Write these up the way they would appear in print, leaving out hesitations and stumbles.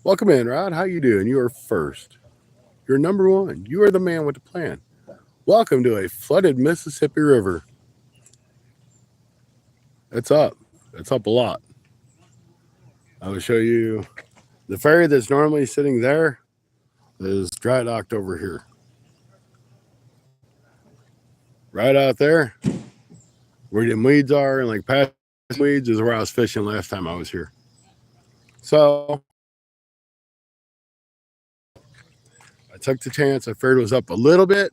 Welcome in, Rod. How you doing? You are first. You're number one. You are the man with the plan. Welcome to a flooded Mississippi River. It's up. It's up a lot. I will show you the ferry that's normally sitting there is dry docked over here. Right out there, where the weeds are and like past weeds is where I was fishing last time I was here. So I took the chance. I figured it was up a little bit,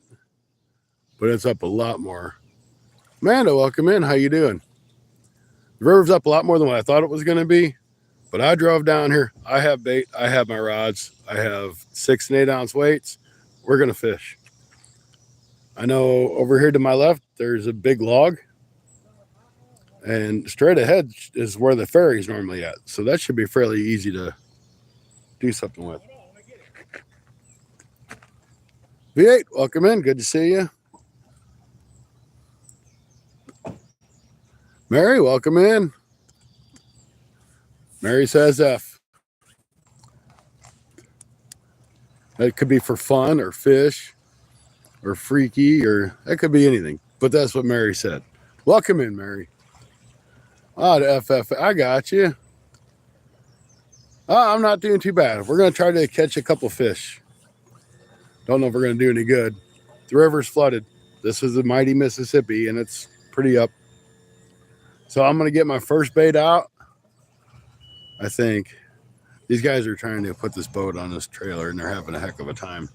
but it's up a lot more. Amanda, welcome in. How you doing? The river's up a lot more than what I thought it was going to be, but I drove down here. I have bait. I have my rods. I have 6 and 8 ounce weights. We're going to fish. I know over here to my left, there's a big log, and straight ahead is where the ferry's normally at. So that should be fairly easy to do something with. V8, welcome in. Good to see you. Mary, welcome in. Mary says F. That could be for fun or fish or freaky or that could be anything. But that's what Mary said. Welcome in, Mary. Oh, the FF. I got you. Oh, I'm not doing too bad. We're going to try to catch a couple fish. Don't know if we're going to do any good. The river's flooded. This is the mighty Mississippi, and it's pretty up. So I'm going to get my first bait out. I think these guys are trying to put this boat on this trailer, and they're having a heck of a time.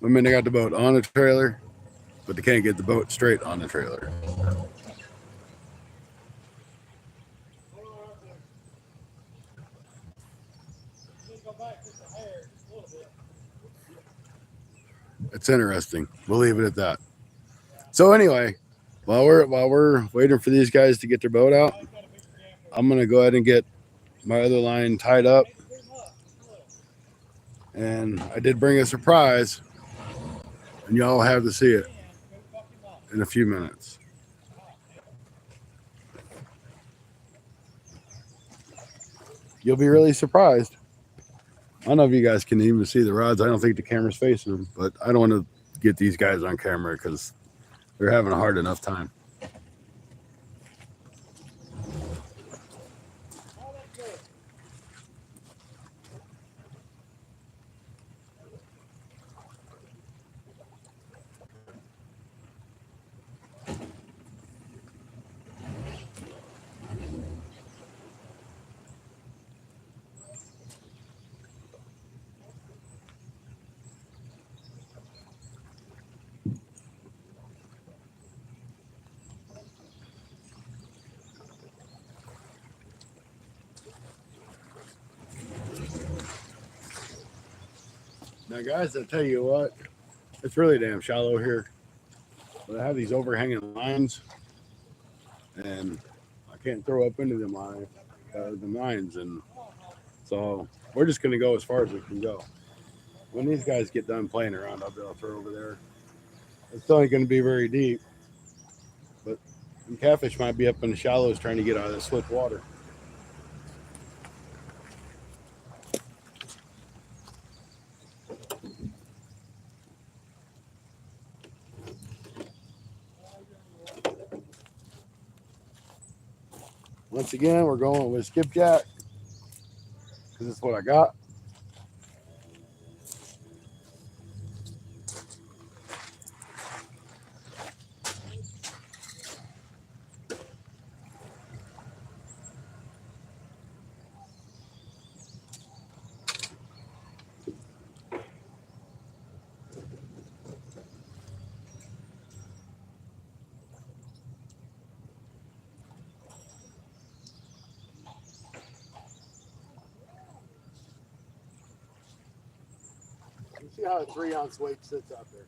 I mean, they got the boat on the trailer, but they can't get the boat straight on the trailer. It's interesting. We'll leave it at that. So anyway, while we're waiting for these guys to get their boat out, I'm gonna go ahead and get my other line tied up. And I did bring a surprise, and y'all have to see it in a few minutes. You'll be really surprised. I don't know if you guys can even see the rods. I don't think the camera's facing them, but I don't want to get these guys on camera because they're having a hard enough time. Now, guys, I'll tell you what, it's really damn shallow here. But I have these overhanging lines, and I can't throw up into the lines, and so we're just going to go as far as we can go. When these guys get done playing around, I'll be able to throw over there. It's only going to be very deep, but the catfish might be up in the shallows trying to get out of the swift water. Once again, we're going with skipjack because it's what I got. You see how a 3-ounce weight sits out there.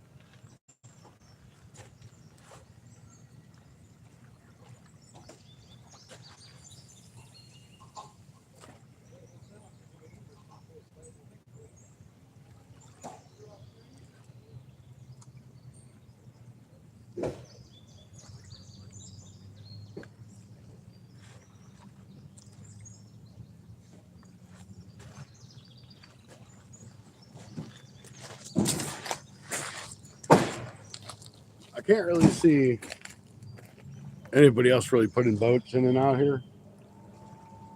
can't really see anybody else really putting boats in and out here,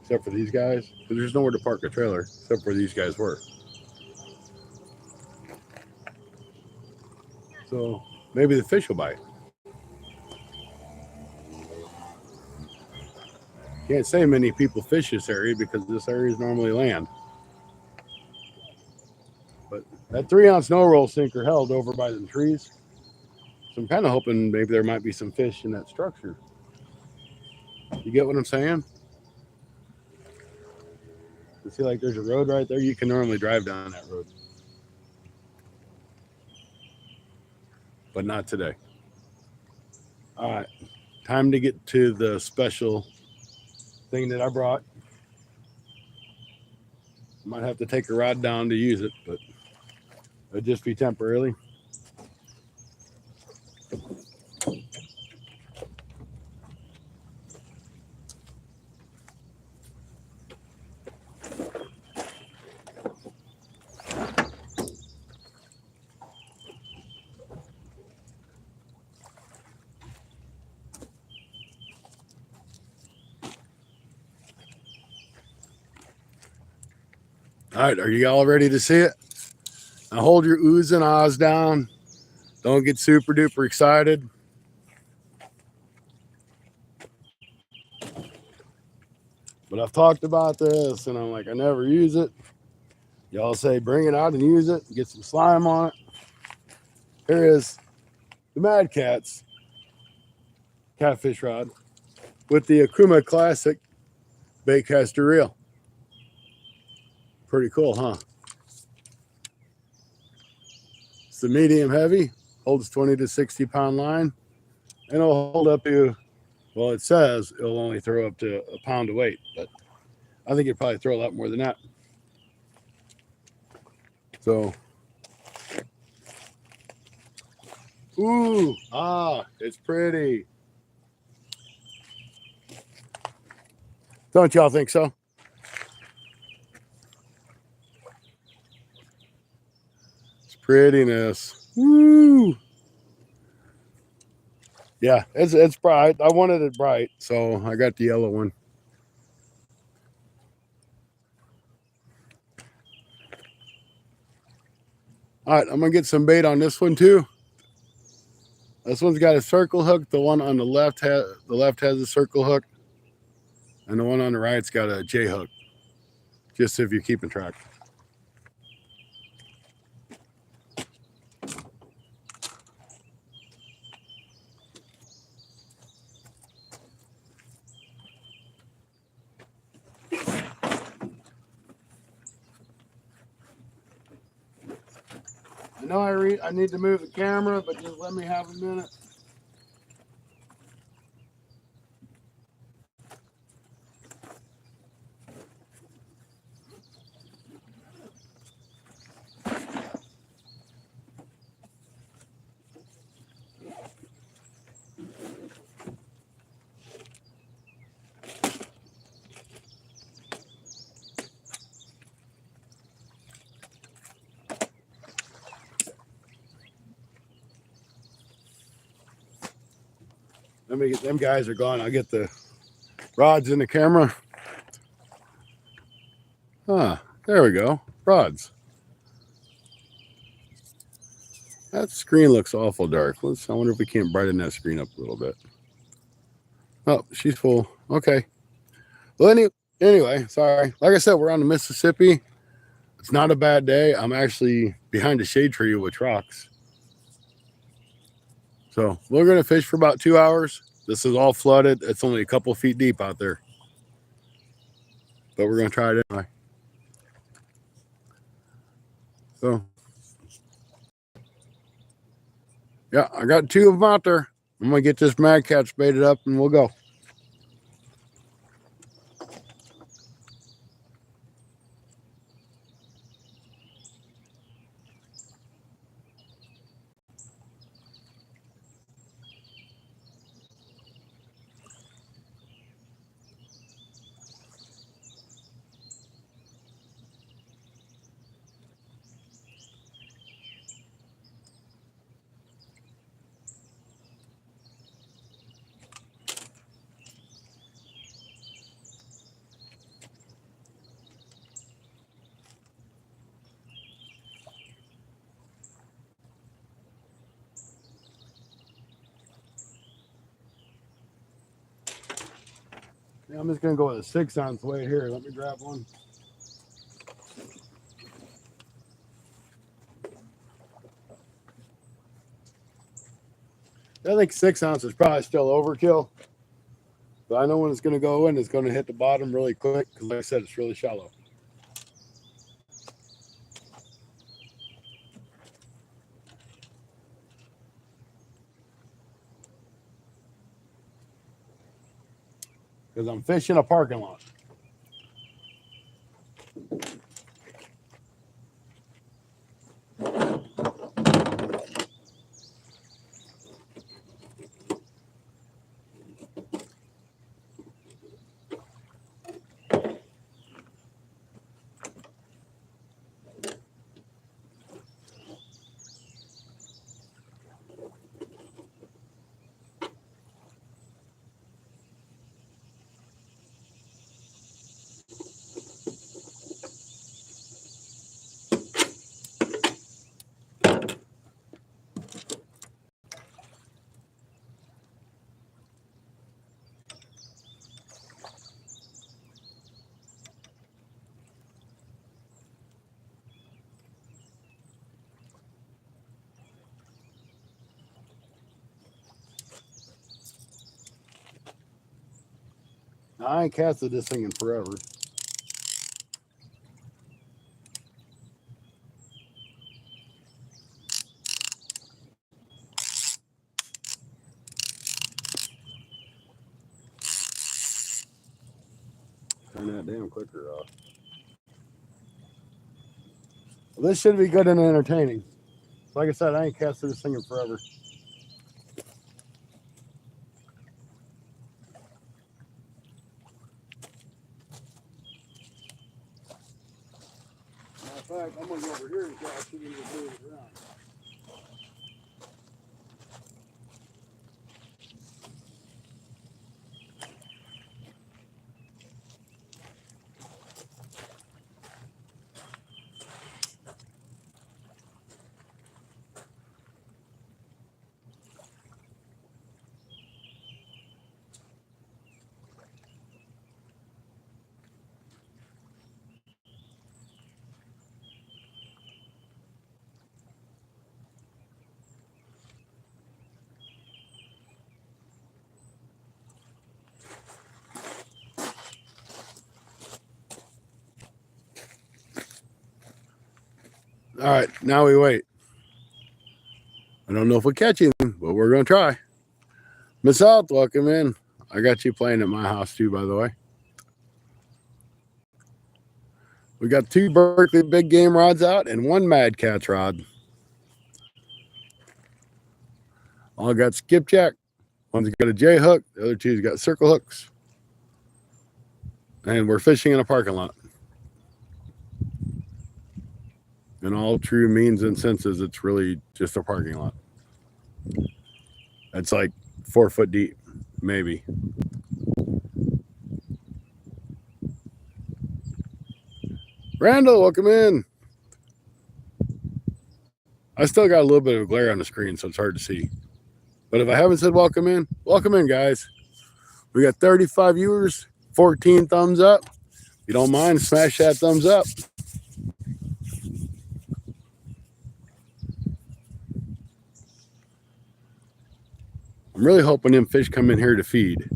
except for these guys. Because there's nowhere to park a trailer, except where these guys were. So maybe the fish will bite. Can't say many people fish this area because this area is normally land. But that 3-ounce no-roll sinker held over by the trees. So I'm kind of hoping maybe there might be some fish in that structure. You get what I'm saying? You see like there's a road right there. You can normally drive down that road. But not today. All right. Time to get to the special thing that I brought. Might have to take a rod down to use it, but it'll just be temporarily. All right, are you all ready to see it? Now hold your oohs and ahs down. Don't get super duper excited. But I've talked about this and I'm like, I never use it. Y'all say bring it out and use it, get some slime on it. Here is the Mad Catz catfish rod with the Akuma Classic baitcaster reel. Pretty cool, huh? It's the medium heavy, holds 20 to 60 pound line, and it'll hold up to, well, it says it'll only throw up to a pound of weight, but I think it'd probably throw a lot more than that. So, ooh, it's pretty. Don't y'all think so? It's prettiness. Woo! Yeah, it's bright. I wanted it bright, so I got the yellow one. All right, I'm gonna get some bait on this one too. This one's got a circle hook. The one on the left has a circle hook, and the one on the right's got a J hook. Just if you're keeping track. I know I need to move the camera, but just let me have a minute. Let me get them guys are gone. I'll get the rods in the camera. There we go. Rods. That screen looks awful dark. I wonder if we can't brighten that screen up a little bit. Oh, she's full. Okay. Well, anyway, sorry. Like I said, we're on the Mississippi. It's not a bad day. I'm actually behind a shade tree with rocks. So we're going to fish for about 2 hours. This is all flooded. It's only a couple feet deep out there. But we're going to try it anyway. So, yeah, I got 2 of them out there. I'm going to get this Mad Catz baited up and we'll go. Yeah, I'm just gonna go with a 6-ounce weight here. Let me grab one. I think 6 ounces is probably still overkill. But I know when it's going to go in, it's going to hit the bottom really quick because, like I said, it's really shallow. Because I'm fishing a parking lot. Now, I ain't casted this thing in forever. Turn that damn clicker off. Well, this should be good and entertaining. Like I said, I ain't casted this thing in forever. Matter of fact, I'm going to go over here and see if I can move it around. All right, now we wait. I don't know if we'll catch him, but we're going to try. Miss South, welcome in. I got you playing at my house too, by the way. We got 2 Berkeley big game rods out and 1 Mad Catch rod. All got skipjack. One's got a J hook. The other 2's got circle hooks. And we're fishing in a parking lot. In all true means and senses, it's really just a parking lot. It's like 4 foot deep, maybe. Randall, welcome in. I still got a little bit of glare on the screen, so it's hard to see. But if I haven't said welcome in, guys. We got 35 viewers, 14 thumbs up. If you don't mind, smash that thumbs up. I'm really hoping them fish come in here to feed.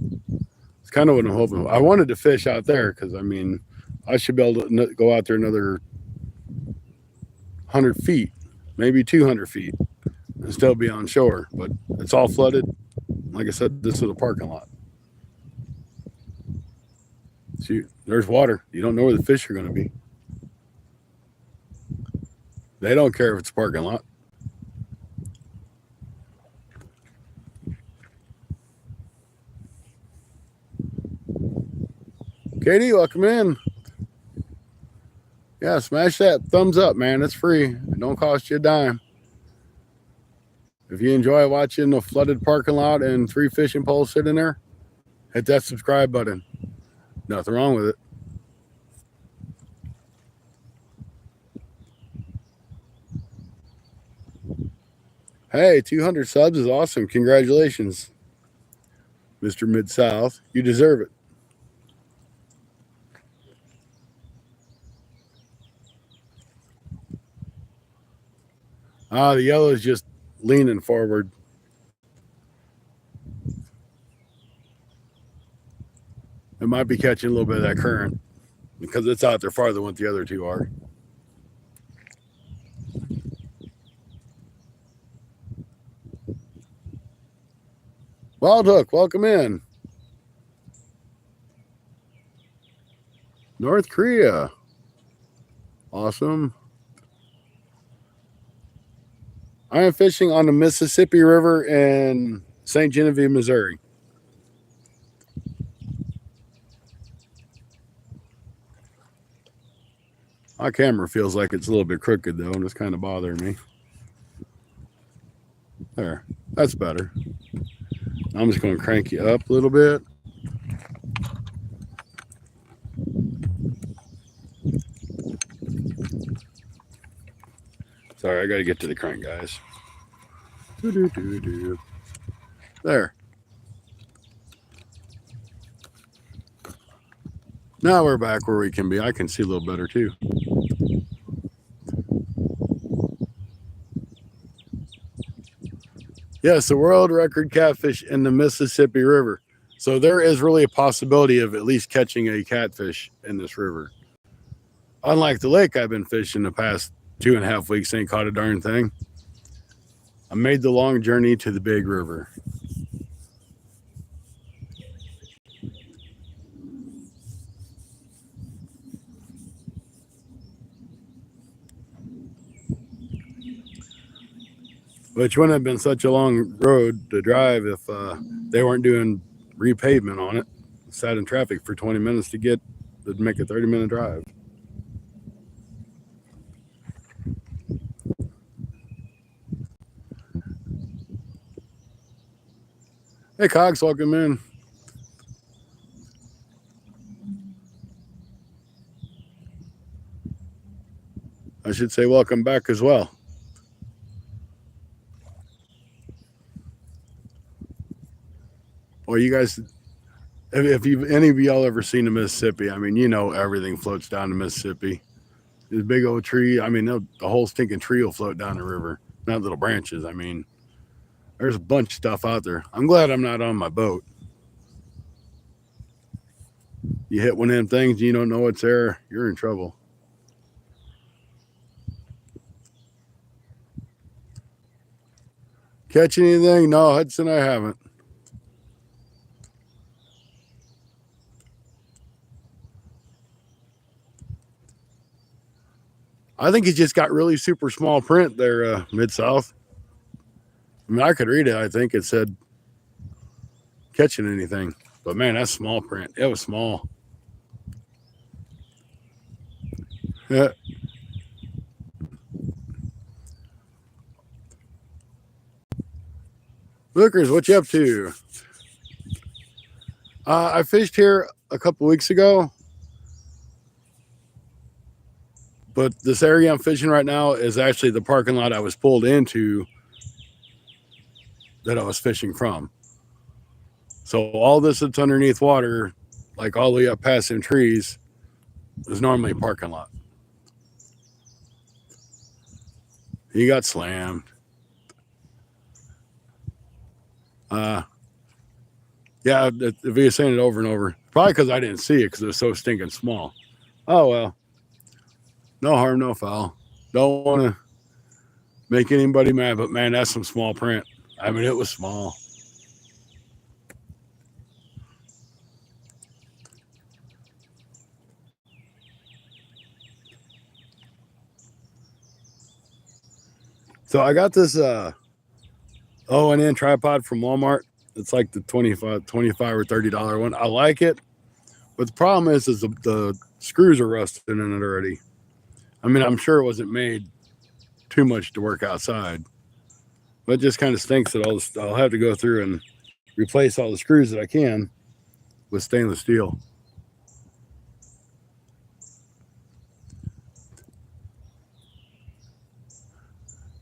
It's kind of what I'm hoping. I wanted to fish out there because, I mean, I should be able to go out there another 100 feet, maybe 200 feet, and still be on shore. But it's all flooded. Like I said, this is a parking lot. See, there's water. You don't know where the fish are going to be. They don't care if it's a parking lot. Katie, welcome in. Yeah, smash that thumbs up, man. It's free. It don't cost you a dime. If you enjoy watching a flooded parking lot and 3 fishing poles sitting there, hit that subscribe button. Nothing wrong with it. Hey, 200 subs is awesome. Congratulations, Mr. Mid-South. You deserve it. The yellow is just leaning forward. It might be catching a little bit of that current because it's out there farther than what the other two are. Wild Hook, welcome in. North Korea. Awesome. I am fishing on the Mississippi River in St. Genevieve, Missouri. My camera feels like it's a little bit crooked though, and it's kind of bothering me. There, that's better. I'm just going to crank you up a little bit. Sorry, I got to get to the crank, guys. There. Now we're back where we can be. I can see a little better too. Yes, the world record catfish in the Mississippi River. So there is really a possibility of at least catching a catfish in this river. Unlike the lake I've been fishing the past 2.5 weeks, ain't caught a darn thing. I made the long journey to the big river. Which wouldn't have been such a long road to drive if they weren't doing repavement on it. Sat in traffic for 20 minutes to make a 30-minute drive. Hey, Cogs, welcome in. I should say welcome back as well. Well, you guys, if any of y'all ever seen the Mississippi, I mean, you know everything floats down the Mississippi. This big old tree, I mean, the whole stinking tree will float down the river, not little branches. I mean, there's a bunch of stuff out there. I'm glad I'm not on my boat. You hit one of them things, you don't know what's there, you're in trouble. Catch anything? No, Hudson, I haven't. I think he just got really super small print there, Mid-South. I mean, I could read it. I think it said catching anything. But, man, that's small print. It was small. Yeah. Lookers, what you up to? I fished here a couple weeks ago. But this area I'm fishing right now is actually the parking lot I was pulled into that I was fishing from. So all this that's underneath water, like all the way up past some trees, is normally a parking lot. He got slammed. Yeah, if he was saying it over and over, probably because I didn't see it because it was so stinking small. Oh, well. No harm, no foul. Don't want to make anybody mad, but man, that's some small print. I mean, it was small. So I got this O&N tripod from Walmart. It's like the $25 or $30 one. I like it, but the problem is the screws are rusted in it already. I mean, I'm sure it wasn't made too much to work outside, but it just kind of stinks that I'll have to go through and replace all the screws that I can with stainless steel.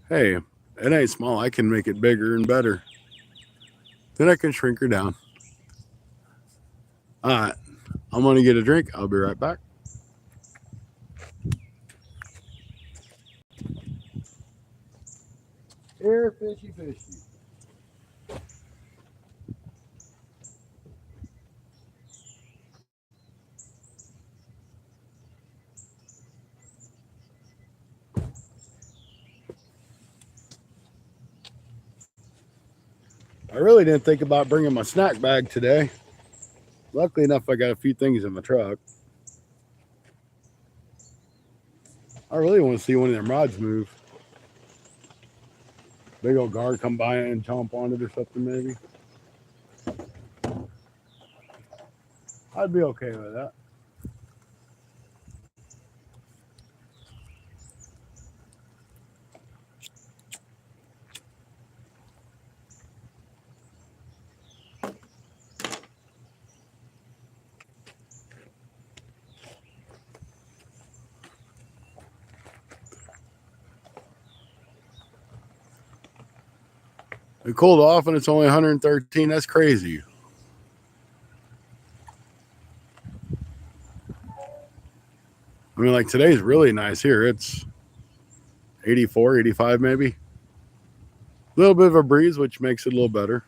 Hey, it ain't small. I can make it bigger and better. Then I can shrink her down. All right, I'm going to get a drink. I'll be right back. Air fishy fishy. I really didn't think about bringing my snack bag today. Luckily enough, I got a few things in my truck. I really want to see one of them rods move. Big old guard come by and chomp on it or something, maybe. I'd be okay with that. It cooled off and it's only 113. That's crazy. I mean, like today's really nice here. It's 84, 85 maybe. A little bit of a breeze, which makes it a little better.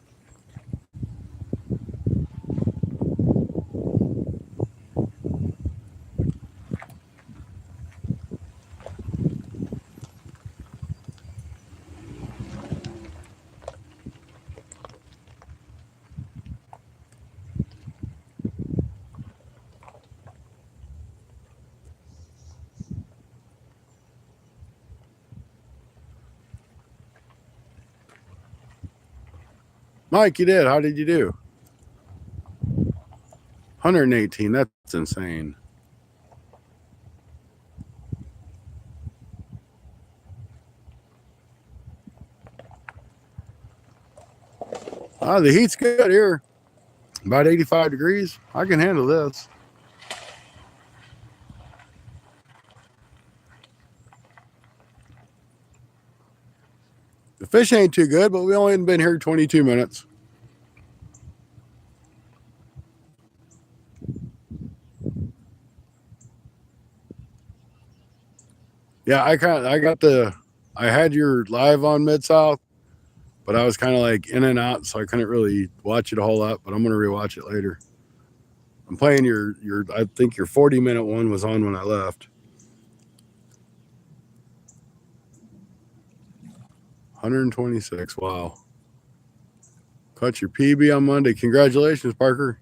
Mike, you did. How did you do? 118. That's insane. The heat's good here. About 85 degrees. I can handle this. The fish ain't too good, but we only been here 22 minutes. Yeah, I had your live on Mid-South, but I was kind of like in and out, so I couldn't really watch it a whole lot, but I'm going to rewatch it later. I'm playing I think your 40-minute one was on when I left. 126, wow. Caught your PB on Monday. Congratulations, Parker.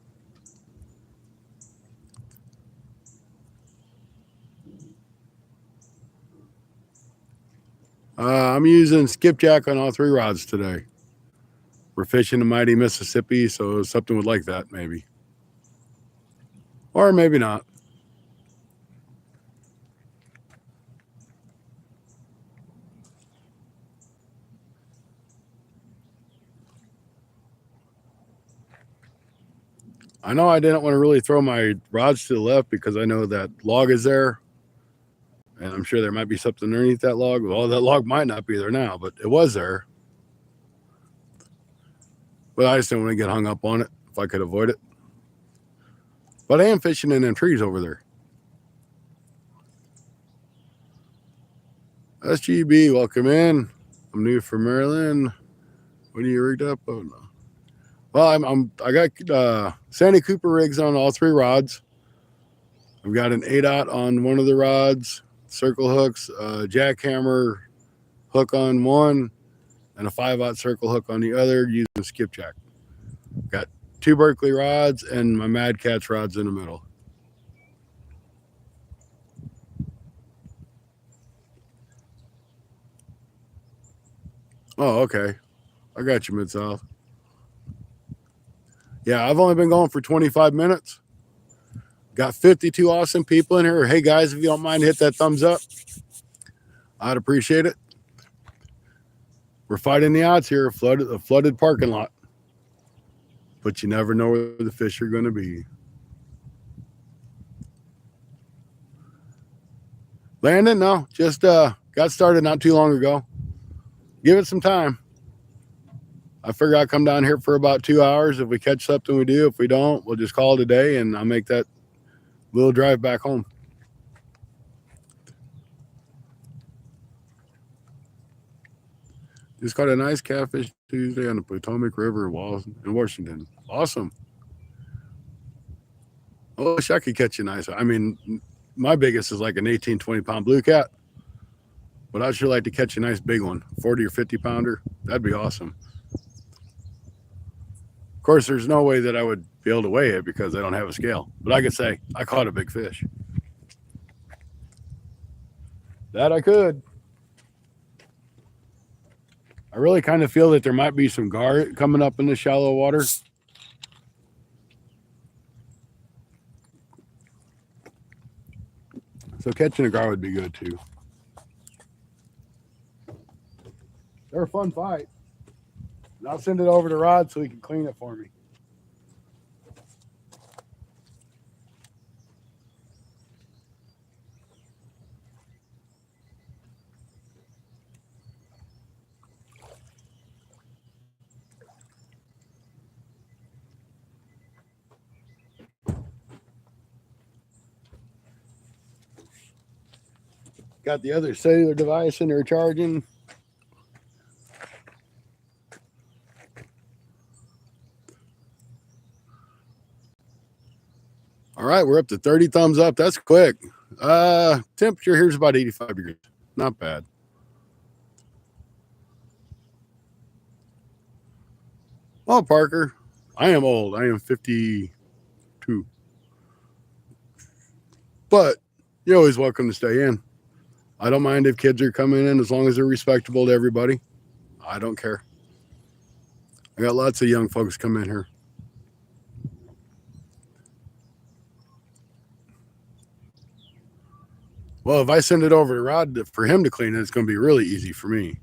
I'm using skipjack on all 3 rods today. We're fishing the mighty Mississippi, so something would like that maybe. Or maybe not. I know I didn't want to really throw my rods to the left because I know that log is there. And I'm sure there might be something underneath that log. Well, that log might not be there now, but it was there. But I just didn't want to get hung up on it if I could avoid it. But I am fishing in them trees over there. SGB, welcome in. I'm new from Maryland. What are you rigged up? Oh no. Well, I got Sandy Cooper rigs on all 3 rods. I've got an 8/0 on one of the rods, circle hooks, jackhammer hook on one, and a 5/0 circle hook on the other using a skipjack. Got 2 Berkeley rods and my Mad Catch rods in the middle. Oh, okay. I got you, Mid-South. Yeah, I've only been going for 25 minutes. Got 52 awesome people in here. Hey, guys, if you don't mind, hit that thumbs up. I'd appreciate it. We're fighting the odds here. A flooded parking lot. But you never know where the fish are going to be. Landon, no, just got started not too long ago. Give it some time. I figure I'll come down here for about 2 hours. If we catch something, we do. If we don't, we'll just call it a day, and I'll make that little drive back home. Just caught a nice catfish Tuesday on the Potomac River in Washington. Awesome. I wish I could catch a nice. I mean, my biggest is like an 18, 20-pound blue cat. But I'd sure like to catch a nice big one, 40 or 50 pounder. That'd be awesome. Of course, there's no way that I would be able to weigh it because I don't have a scale. But I could say, I caught a big fish. That I could. I really kind of feel that there might be some gar coming up in the shallow water. So catching a gar would be good too. They're a fun fight. And I'll send it over to Rod so he can clean it for me. Got the other cellular device in there charging. All right, we're up to 30 thumbs up. That's quick. Temperature here's about 85 degrees. Not bad. Oh, Parker, I am old. I am 52. But you're always welcome to stay in. I don't mind if kids are coming in as long as they're respectable to everybody. I don't care. I got lots of young folks come in here. Well, if I send it over to Rod for him to clean it, it's going to be really easy for me.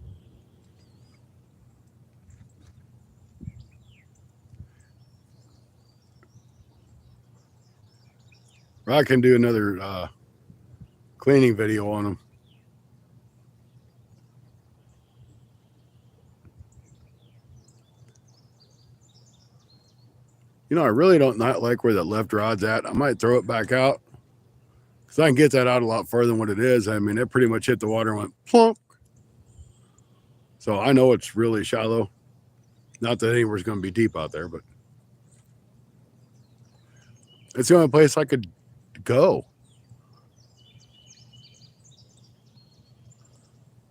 Rod can do another cleaning video on them. You know, I really don't not like where that left rod's at. I might throw it back out because I can get that out a lot further than what it is. I mean, it pretty much hit the water and went plunk. So I know it's really shallow. Not that anywhere's going to be deep out there, but it's the only place I could go.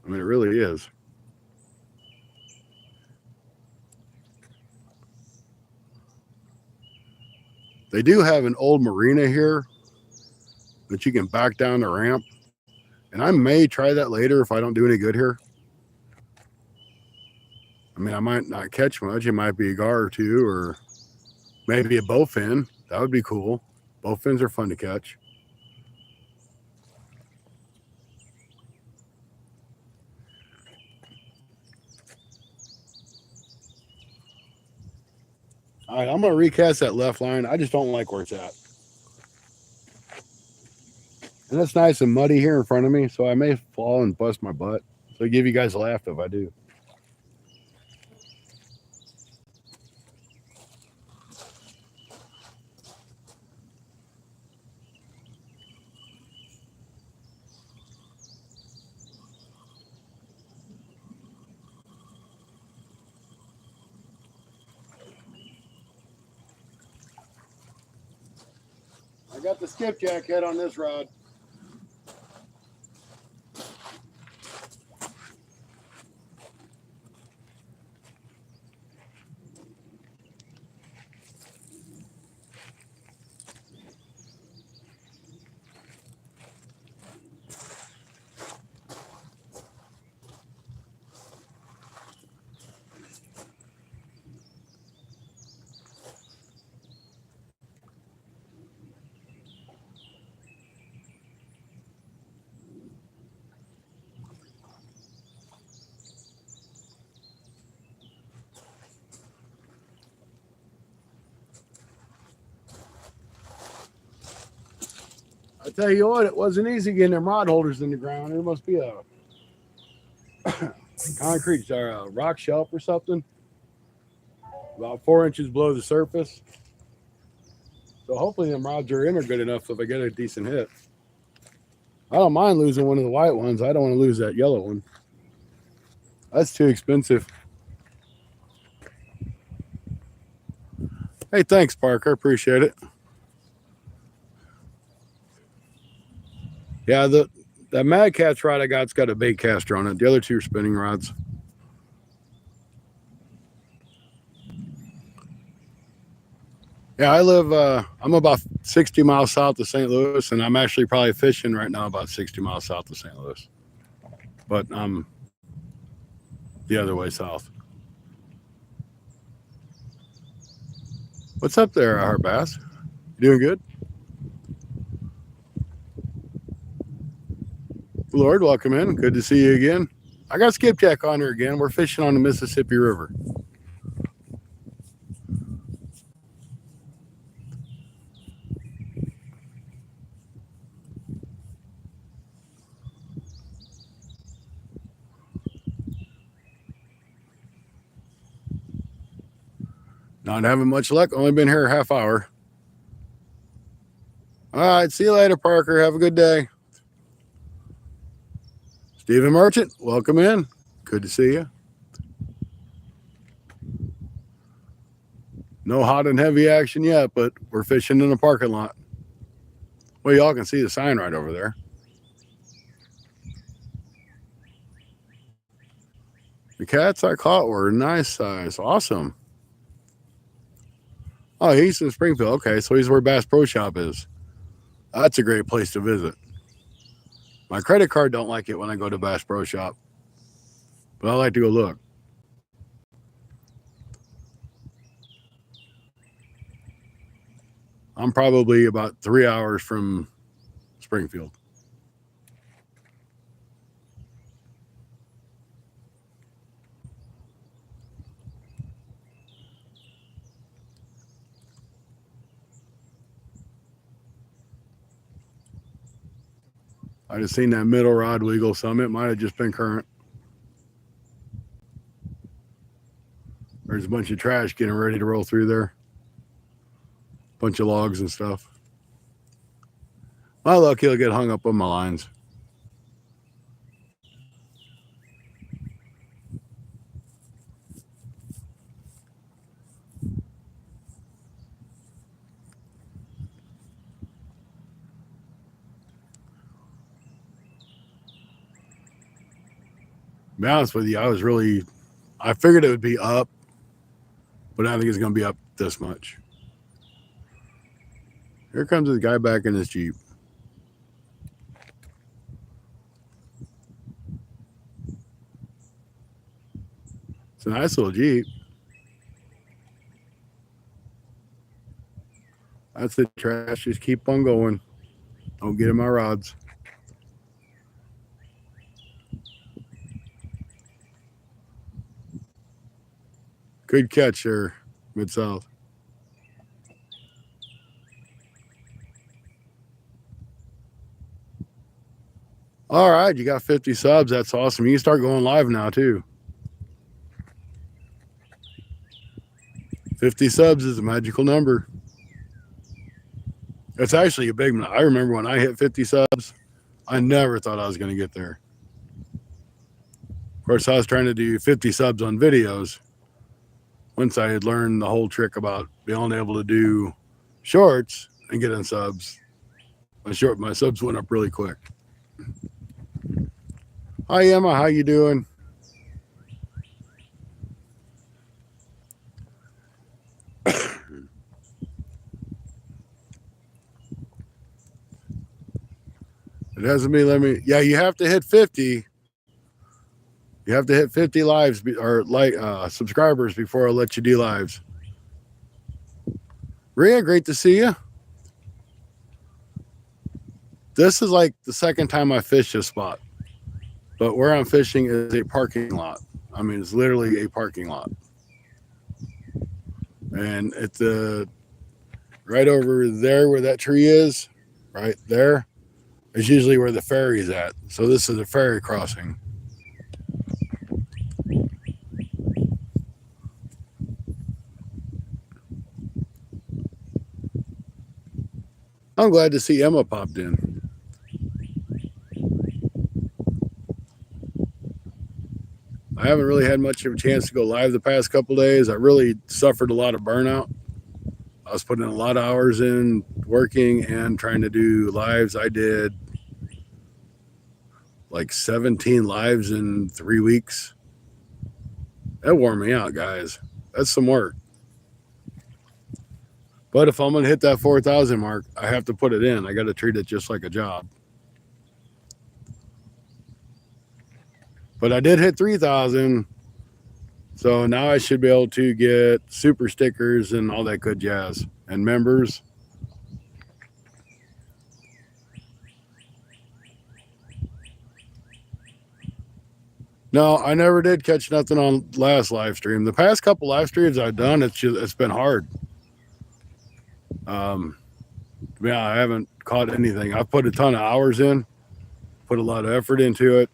I mean, it really is. They do have an old marina here that you can back down the ramp. And I may try that later if I don't do any good here. I mean, I might not catch much. It might be a gar or two or maybe a bowfin. That would be cool. Bowfins are fun to catch. All right, I'm going to recast that left line. I just don't like where it's at. And it's nice and muddy here in front of me, so I may fall and bust my butt. So give you guys a laugh if I do. I got the skipjack head on this rod. I tell you what, it wasn't easy getting them rod holders in the ground. There must be a concrete or a rock shelf or something about 4 inches below the surface. So hopefully them rods are in there good enough if I get a decent hit. I don't mind losing one of the white ones. I don't want to lose that yellow one. That's too expensive. Hey, thanks, Parker. Appreciate it. Yeah, that Mad Cat's rod I got's got a bait caster on it. The other two are spinning rods. Yeah, I live. I'm about 60 miles south of St. Louis, and I'm actually probably fishing right now about 60 miles south of St. Louis. But I'm the other way south. What's up there, Hart Bass? You doing good? Lord, welcome in. Good to see you again. I got Skipjack on here again. We're fishing on the Mississippi River. Not having much luck. Only been here a half hour. All right. See you later, Parker. Have a good day. Stephen Merchant, welcome in. Good to see you. No hot and heavy action yet, but we're fishing in the parking lot. Well, y'all can see the sign right over there. The cats I caught were nice size. Awesome. Oh, he's in Springfield. Okay, so he's where Bass Pro Shop is. That's a great place to visit. My credit card don't like it when I go to Bass Pro Shop, but I like to go look. I'm probably about 3 hours from Springfield. I just seen that middle rod wiggle some. It might have just been current. There's a bunch of trash getting ready to roll through there. Bunch of logs and stuff. My luck, he'll get hung up on my lines. To be honest with you, I figured it would be up, but I don't think it's going to be up this much. Here comes the guy back in his Jeep. It's a nice little Jeep. That's the trash. Just keep on going. Don't get in my rods. Good catch there, Mid-South. All right, you got 50 subs. That's awesome. You can start going live now, too. 50 subs is a magical number. It's actually a big one. I remember when I hit 50 subs, I never thought I was going to get there. Of course, I was trying to do 50 subs on videos. Once I had learned the whole trick about being able to do shorts and getting subs, my subs went up really quick. Hi, Emma. How you doing? It hasn't been let me. Yeah, you have to hit 50. You have to hit 50 lives or subscribers before I'll let you do lives. Rhea, great to see you. This is like the second time I fished this spot, but where I'm fishing is a parking lot. I mean, it's literally a parking lot, and it's right over there where that tree is. Right there is usually where the ferry's at. So this is a ferry crossing. I'm glad to see Emma popped in. I haven't really had much of a chance to go live the past couple days. I really suffered a lot of burnout. I was putting a lot of hours in working and trying to do lives. I did like 17 lives in 3 weeks. That wore me out, guys. That's some work. But if I'm going to hit that 4,000 mark, I have to put it in. I got to treat it just like a job. But I did hit 3,000. So now I should be able to get super stickers and all that good jazz and members. No, I never did catch nothing on last live stream. The past couple live streams I've done, it's been hard. Yeah, I haven't caught anything. I've put a ton of hours in, put a lot of effort into it,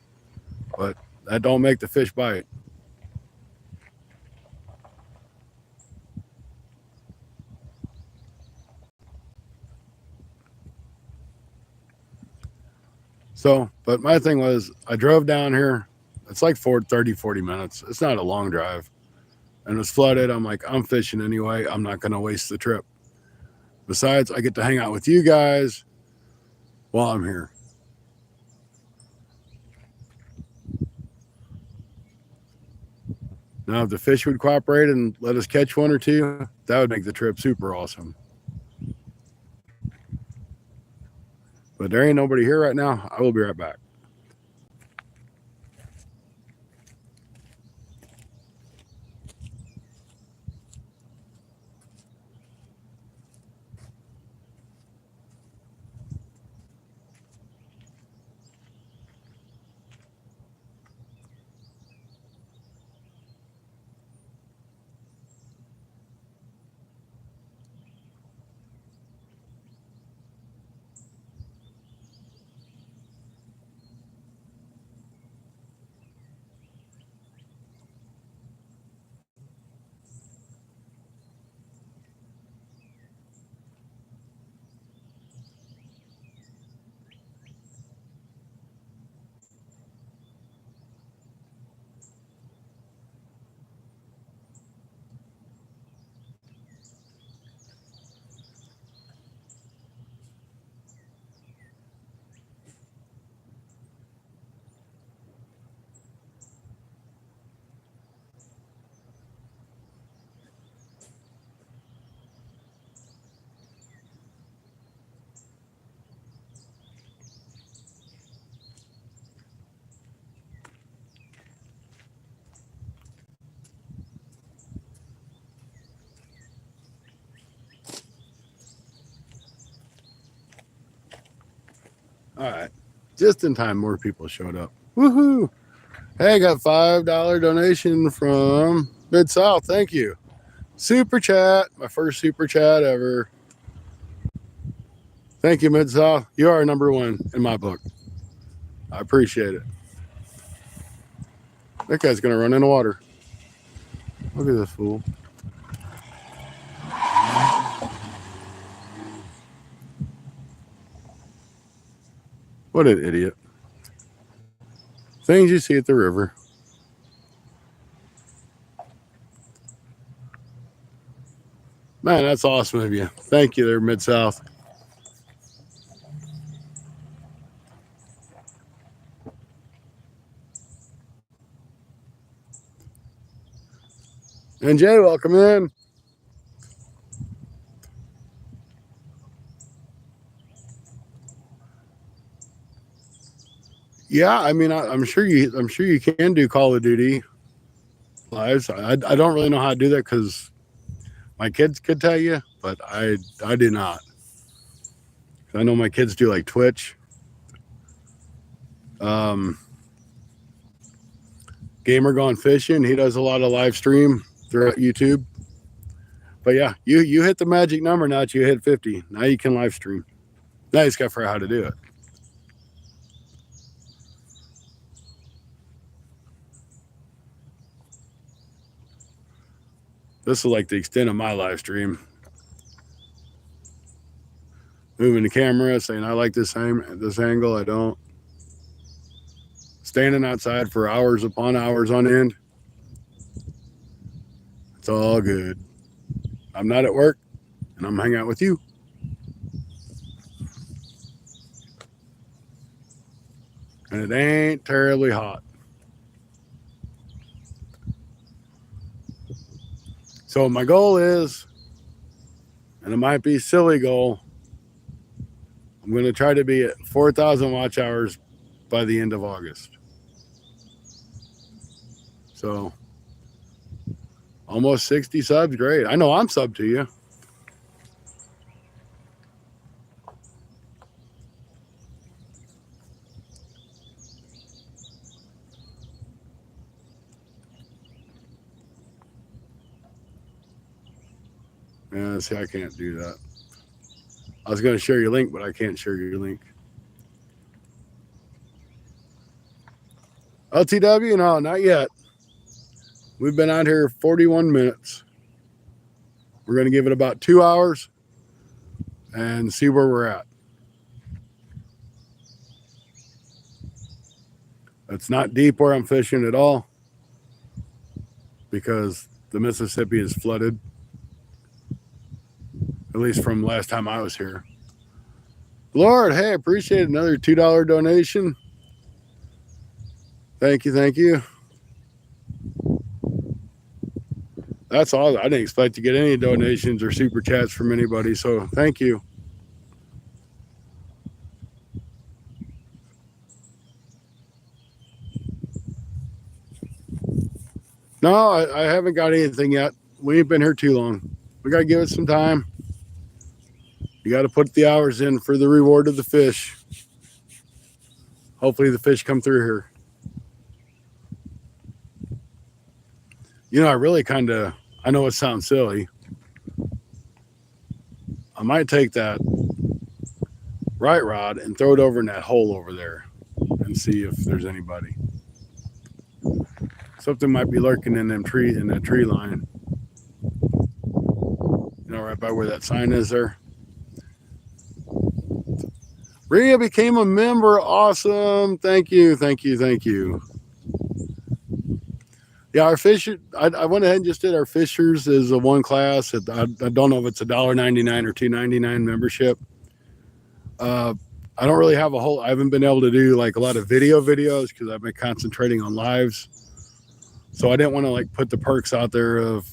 but that don't make the fish bite. So, but my thing was, I drove down here. It's like 40 minutes. It's not a long drive. And it's flooded. I'm like, I'm fishing anyway. I'm not going to waste the trip. Besides, I get to hang out with you guys while I'm here. Now, if the fish would cooperate and let us catch one or two, that would make the trip super awesome. But there ain't nobody here right now. I will be right back. All right. Just in time, more people showed up. Woohoo. Hey, I got $5 donation from Mid-South. Thank you. Super chat. My first super chat ever. Thank you, Mid-South. You are number one in my book. I appreciate it. That guy's going to run in the water. Look at this fool. What an idiot. Things you see at the river. Man, that's awesome of you. Thank you there, Mid-South. And Jay, welcome in. Yeah, I mean, I'm sure you can do Call of Duty lives. I don't really know how to do that because my kids could tell you, but I do not. I know my kids do like Twitch. Gamer Gone Fishing, he does a lot of live stream throughout YouTube. But yeah, you hit the magic number now that you hit 50. Now you can live stream. Now you just got to figure out how to do it. This is like the extent of my live stream. Moving the camera, saying I like this angle, I don't. standing outside for hours upon hours on end. It's all good. I'm not at work, and I'm hanging out with you. And it ain't terribly hot. So my goal is, and it might be a silly goal, I'm going to try to be at 4,000 watch hours by the end of August. So almost 60 subs, great. I know I'm subbed to you. Yeah, see, I can't do that. I was going to share your link, but I can't share your link. LTW? No, not yet. We've been out here 41 minutes. We're going to give it about 2 hours and see where we're at. It's not deep where I'm fishing at all because the Mississippi is flooded. At least from last time I was here. Lord, hey, appreciate another $2 donation. Thank you, thank you. That's all. I didn't expect to get any donations or super chats from anybody, so thank you. No, I haven't got anything yet. We ain't been here too long. We got to give it some time. You got to put the hours in for the reward of the fish. Hopefully the fish come through here. You know, I really I know it sounds silly. I might take that right rod and throw it over in that hole over there and see if there's anybody. Something might be lurking in that tree line. You know, right by where that sign is there. Rhea became a member. Awesome. Thank you. Thank you. Thank you. Yeah, our fisher, I went ahead and just did our fishers as a one class. I don't know if it's $1.99 or $2.99 membership. I don't really have I haven't been able to do like a lot of videos because I've been concentrating on lives. So I didn't want to like put the perks out there of,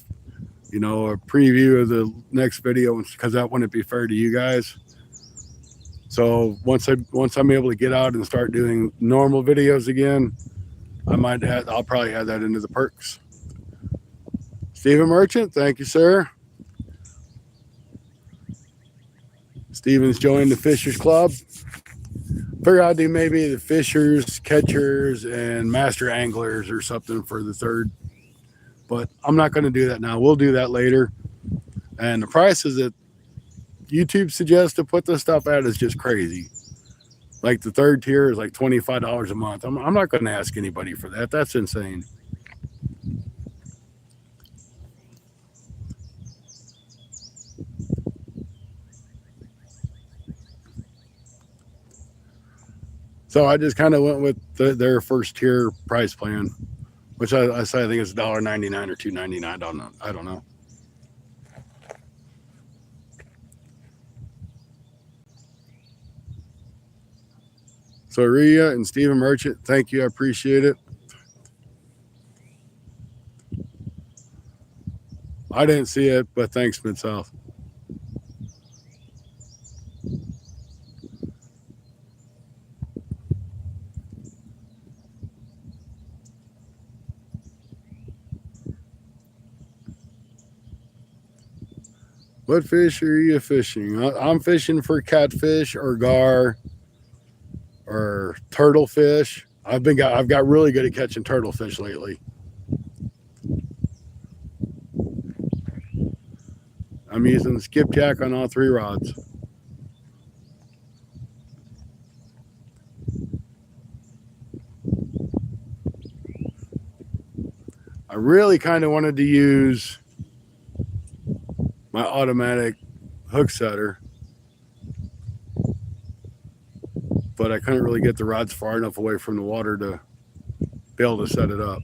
you know, a preview of the next video because that wouldn't be fair to you guys. So once I'm able to get out and start doing normal videos again, I'll probably add that into the perks. Stephen Merchant, thank you, sir. Steven's joined the Fishers Club. Figure I'd do maybe the fishers, catchers, and master anglers or something for the third. But I'm not going to do that now. We'll do that later. And the prices that YouTube suggests to put this stuff at is just crazy. Like the third tier is like $25 a month. I'm not going to ask anybody for that. That's insane. So I just kind of went with their first tier price plan, which I say I think it's $1.99 or $2.99. I don't know. So Rhea and Stephen Merchant, thank you. I appreciate it. I didn't see it, but thanks, Mid-South. What fish are you fishing? I'm fishing for catfish or gar or turtle fish. I've got really good at catching turtle fish lately. I'm using skipjack on all 3 rods. I really kind of wanted to use my automatic hook setter, but I couldn't really get the rods far enough away from the water to be able to set it up.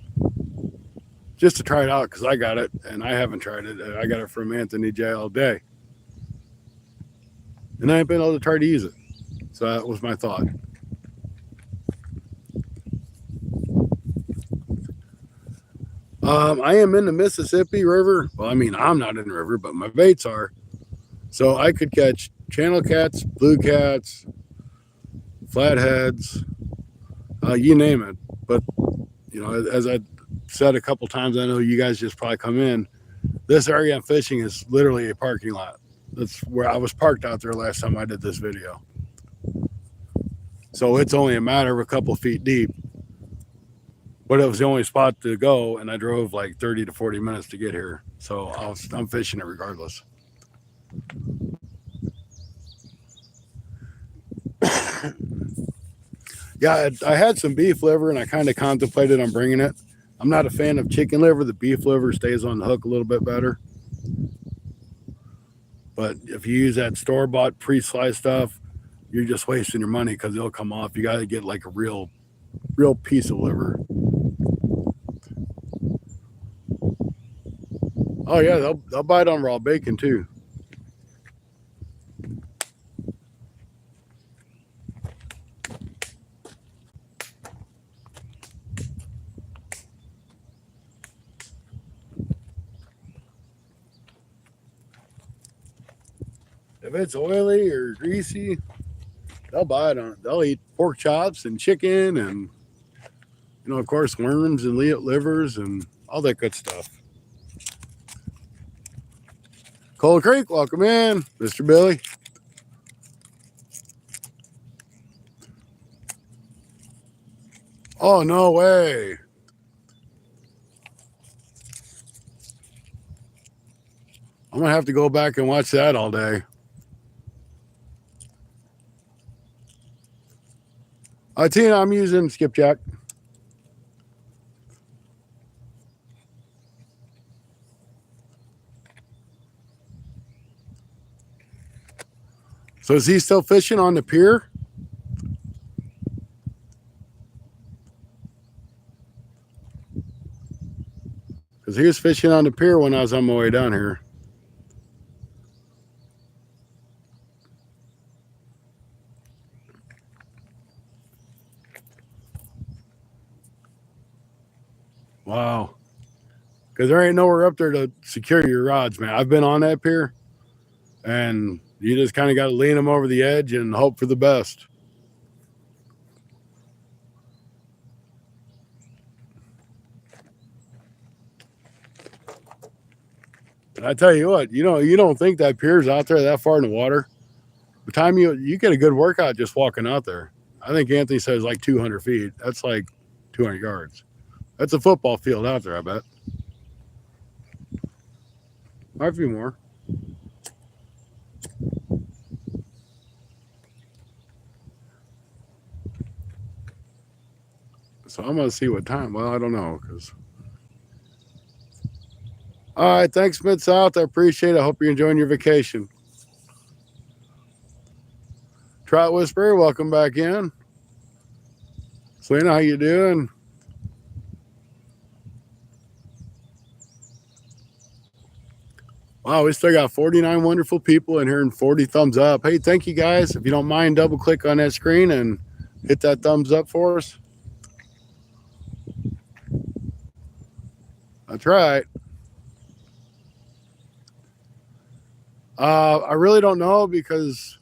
Just to try it out because I got it and I haven't tried it. I got it from Anthony J all day. And I ain't been able to try to use it. So that was my thought. I am in the Mississippi River. Well, I mean, I'm not in the river, but my baits are. So I could catch channel cats, blue cats, flatheads, you name it. But, you know, as I said a couple times, I know you guys just probably come in. This area I'm fishing is literally a parking lot. That's where I was parked out there last time I did this video. So it's only a matter of a couple feet deep. But it was the only spot to go, and I drove like 30 to 40 minutes to get here. So I'm fishing it regardless. Yeah, I had some beef liver, and I kind of contemplated on bringing it. I'm not a fan of chicken liver. The beef liver stays on the hook a little bit better. But if you use that store-bought pre-sliced stuff, you're just wasting your money because it'll come off. You got to get like a real piece of liver. Oh yeah, they'll bite on raw bacon too. If it's oily or greasy, they'll bite on it. They'll eat pork chops and chicken and, you know, of course, worms and livers and all that good stuff. Cold Creek, welcome in, Mr. Billy. Oh, no way. I'm going to have to go back and watch that all day. Tina, I'm using skipjack. So is he still fishing on the pier? Because he was fishing on the pier when I was on my way down here. Wow. Because there ain't nowhere up there to secure your rods, man. I've been on that pier, and you just kind of got to lean them over the edge and hope for the best. And I tell you what, you don't think that pier's out there that far in the water. By the time you get a good workout just walking out there. I think Anthony says like 200 feet. That's like 200 yards. That's a football field out there, I bet. Might be more. So I'm going to see what time. Well, I don't know. All right. Thanks, Mid-South. I appreciate it. I hope you're enjoying your vacation. Trout Whisperer, welcome back in. Selena, how you doing? Wow, we still got 49 wonderful people in here and 40 thumbs up. Hey, thank you guys. If you don't mind, double click on that screen and hit that thumbs up for us. That's right. I really don't know because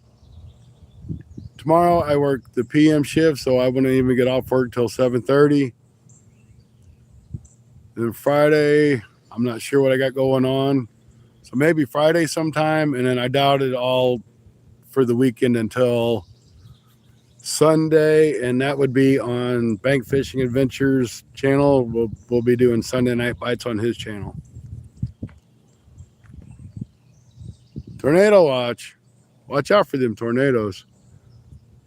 tomorrow I work the PM shift, so I wouldn't even get off work till 7:30. And Friday, I'm not sure what I got going on. So maybe Friday sometime, and then I doubt it all for the weekend until Sunday, and that would be on Bank Fishing Adventures channel. We'll be doing Sunday night bites on his channel. Tornado watch. Watch out for them tornadoes.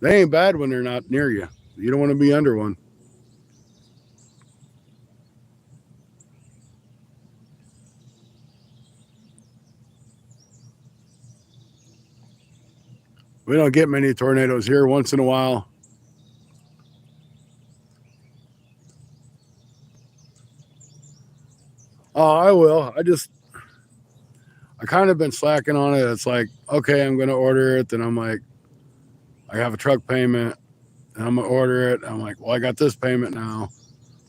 They ain't bad when they're not near you. You don't want to be under one. We don't get many tornadoes here. Once in a while. Oh, I will. I kind of been slacking on it. It's like, okay, I'm going to order it. Then I'm like, I have a truck payment and I'm going to order it. I'm like, well, I got this payment now.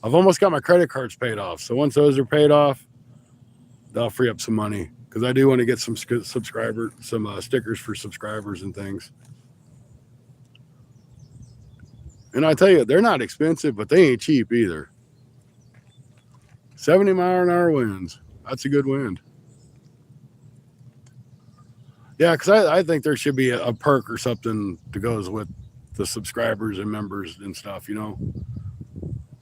I've almost got my credit cards paid off. So once those are paid off, that'll free up some money because I do want to get some stickers for subscribers and things. And I tell you, they're not expensive, but they ain't cheap either. 70-mile-an-hour winds. That's a good wind. Yeah, because I think there should be a perk or something that goes with the subscribers and members and stuff, you know?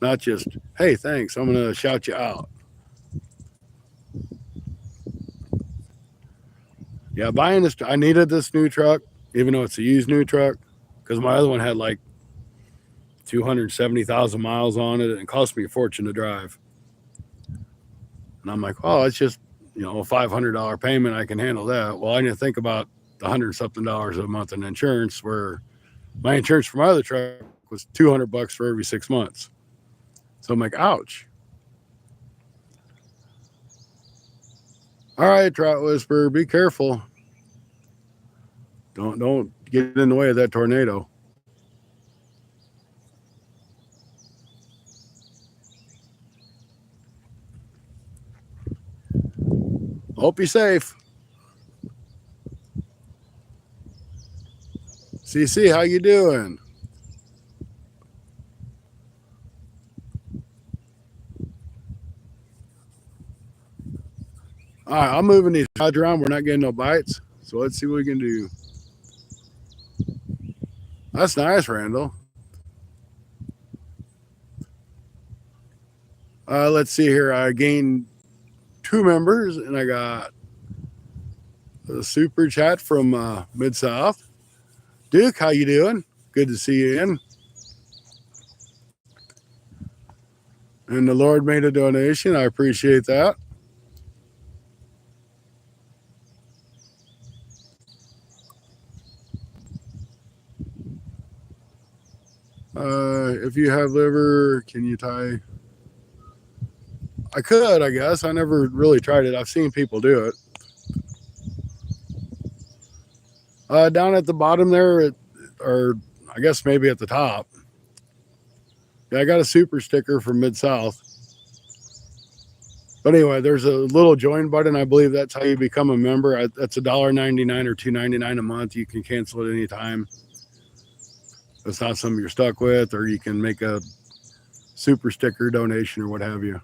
Not just, hey, thanks, I'm going to shout you out. Yeah, buying this, I needed this new truck, even though it's a used new truck, because my other one had like 270,000 miles on it and it cost me a fortune to drive. And I'm like, oh, it's just, a $500 payment. I can handle that. Well, I didn't think about the $100-something a month in insurance, where my insurance for my other truck was $200 for every 6 months. So I'm like, ouch. All right, Trout Whisperer, be careful. Don't get in the way of that tornado. Hope you're safe. CC, how you doing? All right, I'm moving these rods around. We're not getting no bites. So let's see what we can do. That's nice, Randall. Let's see here. I gained 2 members, and I got a super chat from Mid-South. Duke, how you doing? Good to see you in. And the Lord made a donation. I appreciate that. If you have liver, can you tie? I could, I guess. I never really tried it. I've seen people do it. Down at the bottom there, or I guess maybe at the top. Yeah, I got a super sticker from Mid-South. But anyway, there's a little join button. I believe that's how you become a member. That's $1.99 or $2.99 a month. You can cancel it anytime. It's not something you're stuck with, or you can make a super sticker donation or what have you.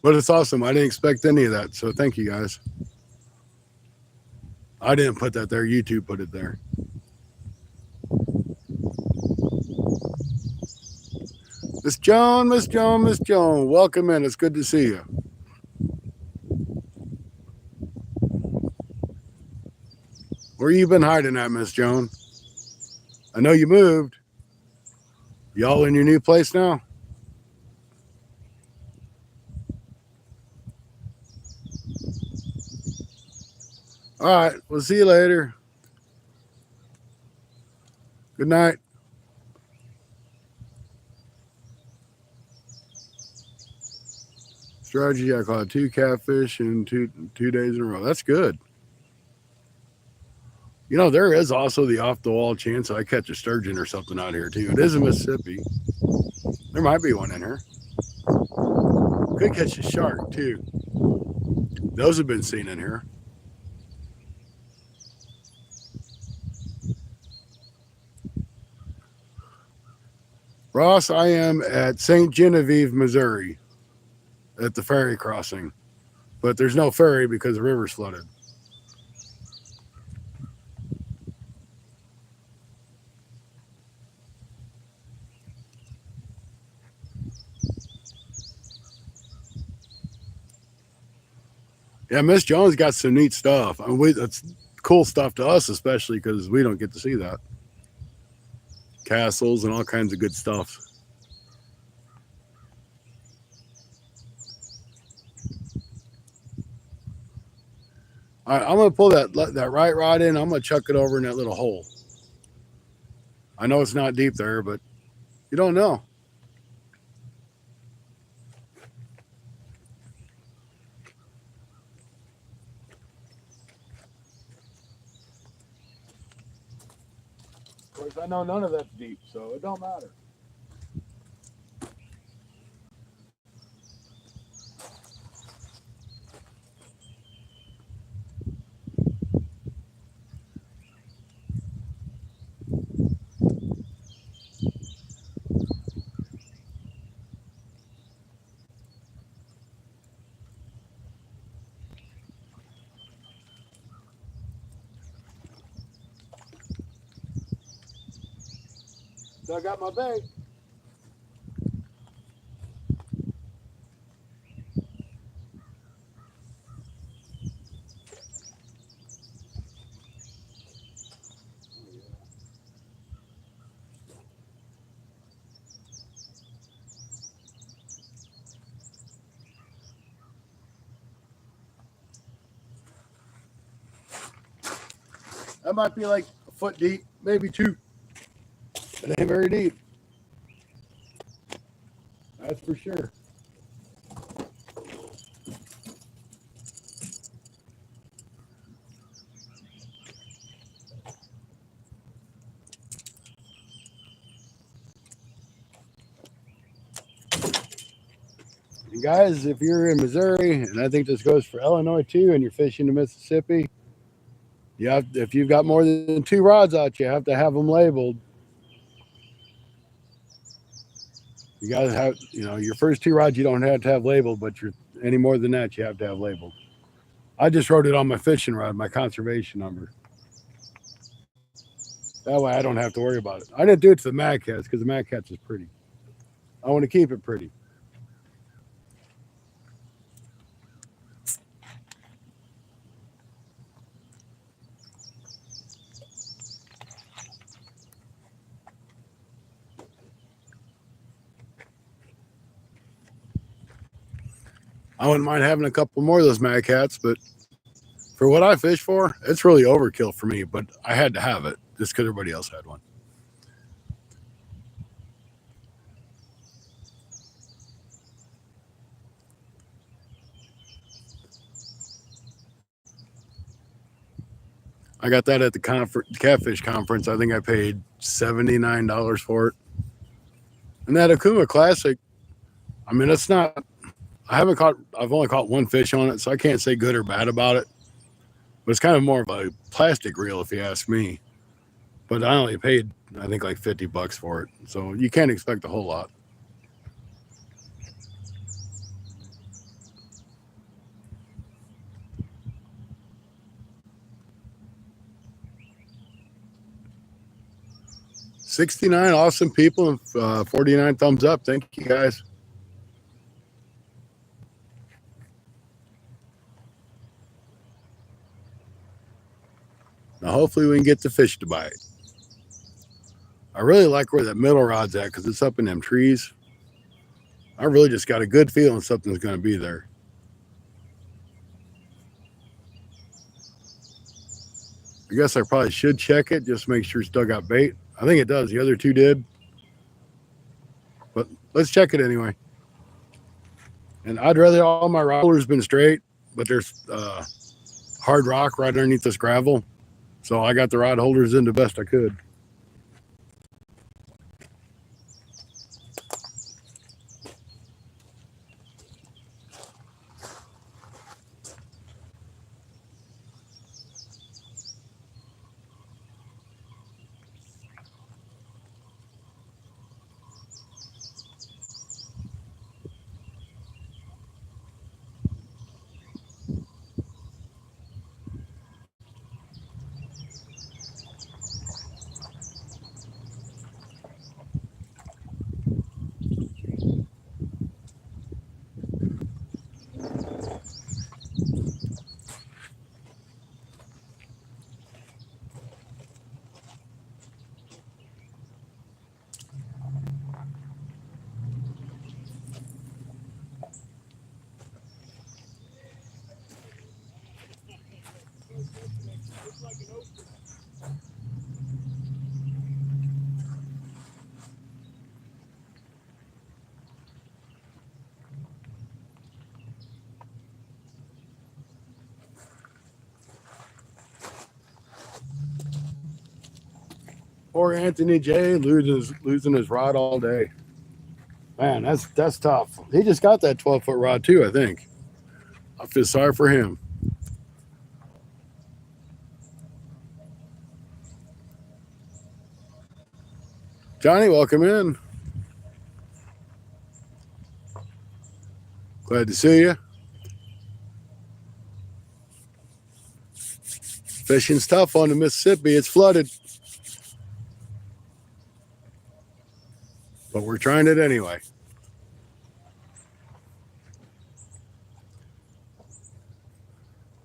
But it's awesome. I didn't expect any of that. So thank you guys. I didn't put that there. YouTube put it there. Miss Joan, welcome in. It's good to see you. Where you been hiding at, Miss Joan? I know you moved. Y'all in your new place now? All right. We'll see you later. Good night. Strategy, I caught 2 catfish in two days in a row. That's good. There is also the off-the-wall chance I catch a sturgeon or something out here, too. It is in Mississippi. There might be one in here. Could catch a shark, too. Those have been seen in here. Ross, I am at St. Genevieve, Missouri, at the ferry crossing. But there's no ferry because the river's flooded. Yeah, Miss Jones got some neat stuff. That's cool stuff to us, especially because we don't get to see that. Castles and all kinds of good stuff. All right, I'm gonna pull that right rod in. I'm gonna chuck it over in that little hole. I know it's not deep there, but you don't know. Of course, I know none of that's deep, so it don't matter. So I got my bait. That might be like a foot deep, maybe two. It ain't very deep. That's for sure. And guys, if you're in Missouri, and I think this goes for Illinois too, and you're fishing in Mississippi, if you've got more than two rods out, you have to have them labeled. You got to have, your first two rods you don't have to have labeled, but any more than that, you have to have labeled. I just wrote it on my fishing rod, my conservation number. That way I don't have to worry about it. I didn't do it to the Mad Cats because the Mad Cats is pretty. I want to keep it pretty. I wouldn't mind having a couple more of those Mad Cats, but for what I fish for, it's really overkill for me. But I had to have it just because everybody else had one. I got that at the catfish conference. I think I paid $79 for it. And that Akuma Classic, I mean, it's not. I've only caught one fish on it, so I can't say good or bad about it. But it's kind of more of a plastic reel, if you ask me. But I only paid, I think, like $50 for it, so you can't expect a whole lot. $69 awesome people and 49 thumbs up. Thank you guys. Now, hopefully, we can get the fish to bite. I really like where that middle rod's at because it's up in them trees. I really just got a good feeling something's going to be there. I guess I probably should check it, just make sure it's still got bait. I think it does. The other two did. But let's check it anyway. And I'd rather all my rollers been straight, but there's hard rock right underneath this gravel. So I got the rod holders in the best I could. Poor Anthony J losing his rod all day. Man, that's tough. He just got that 12-foot rod too, I think. I feel sorry for him. Johnny, welcome in. Glad to see you. Fishing's tough on the Mississippi. It's flooded. But we're trying it anyway.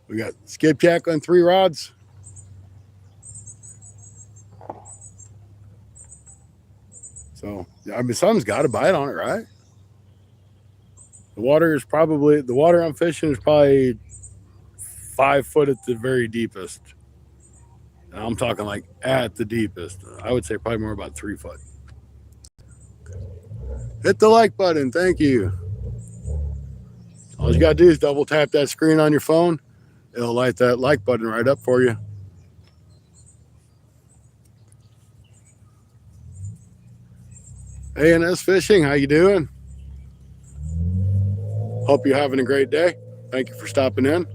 We got skipjack on 3 rods. So, I mean, something's got to bite on it, right? The water I'm fishing is probably 5 foot at the very deepest. And I'm talking like at the deepest. I would say probably more about 3 foot. Hit the like button. Thank you. All you got to do is double tap that screen on your phone. It'll light that like button right up for you. A&S Fishing, how you doing? Hope you're having a great day. Thank you for stopping in.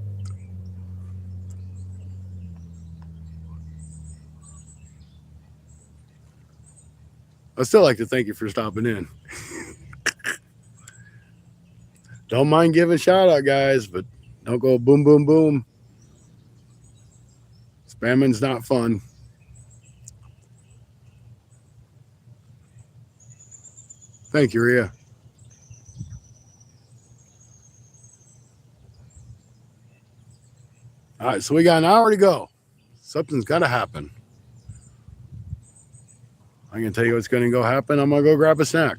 I still like to thank you for stopping in. Don't mind giving shout out, guys, but don't go boom, boom, boom. Spamming's not fun. Thank you, Rhea. All right, so we got an hour to go. Something's got to happen. I can tell you what's going to go happen. I'm going to go grab a snack.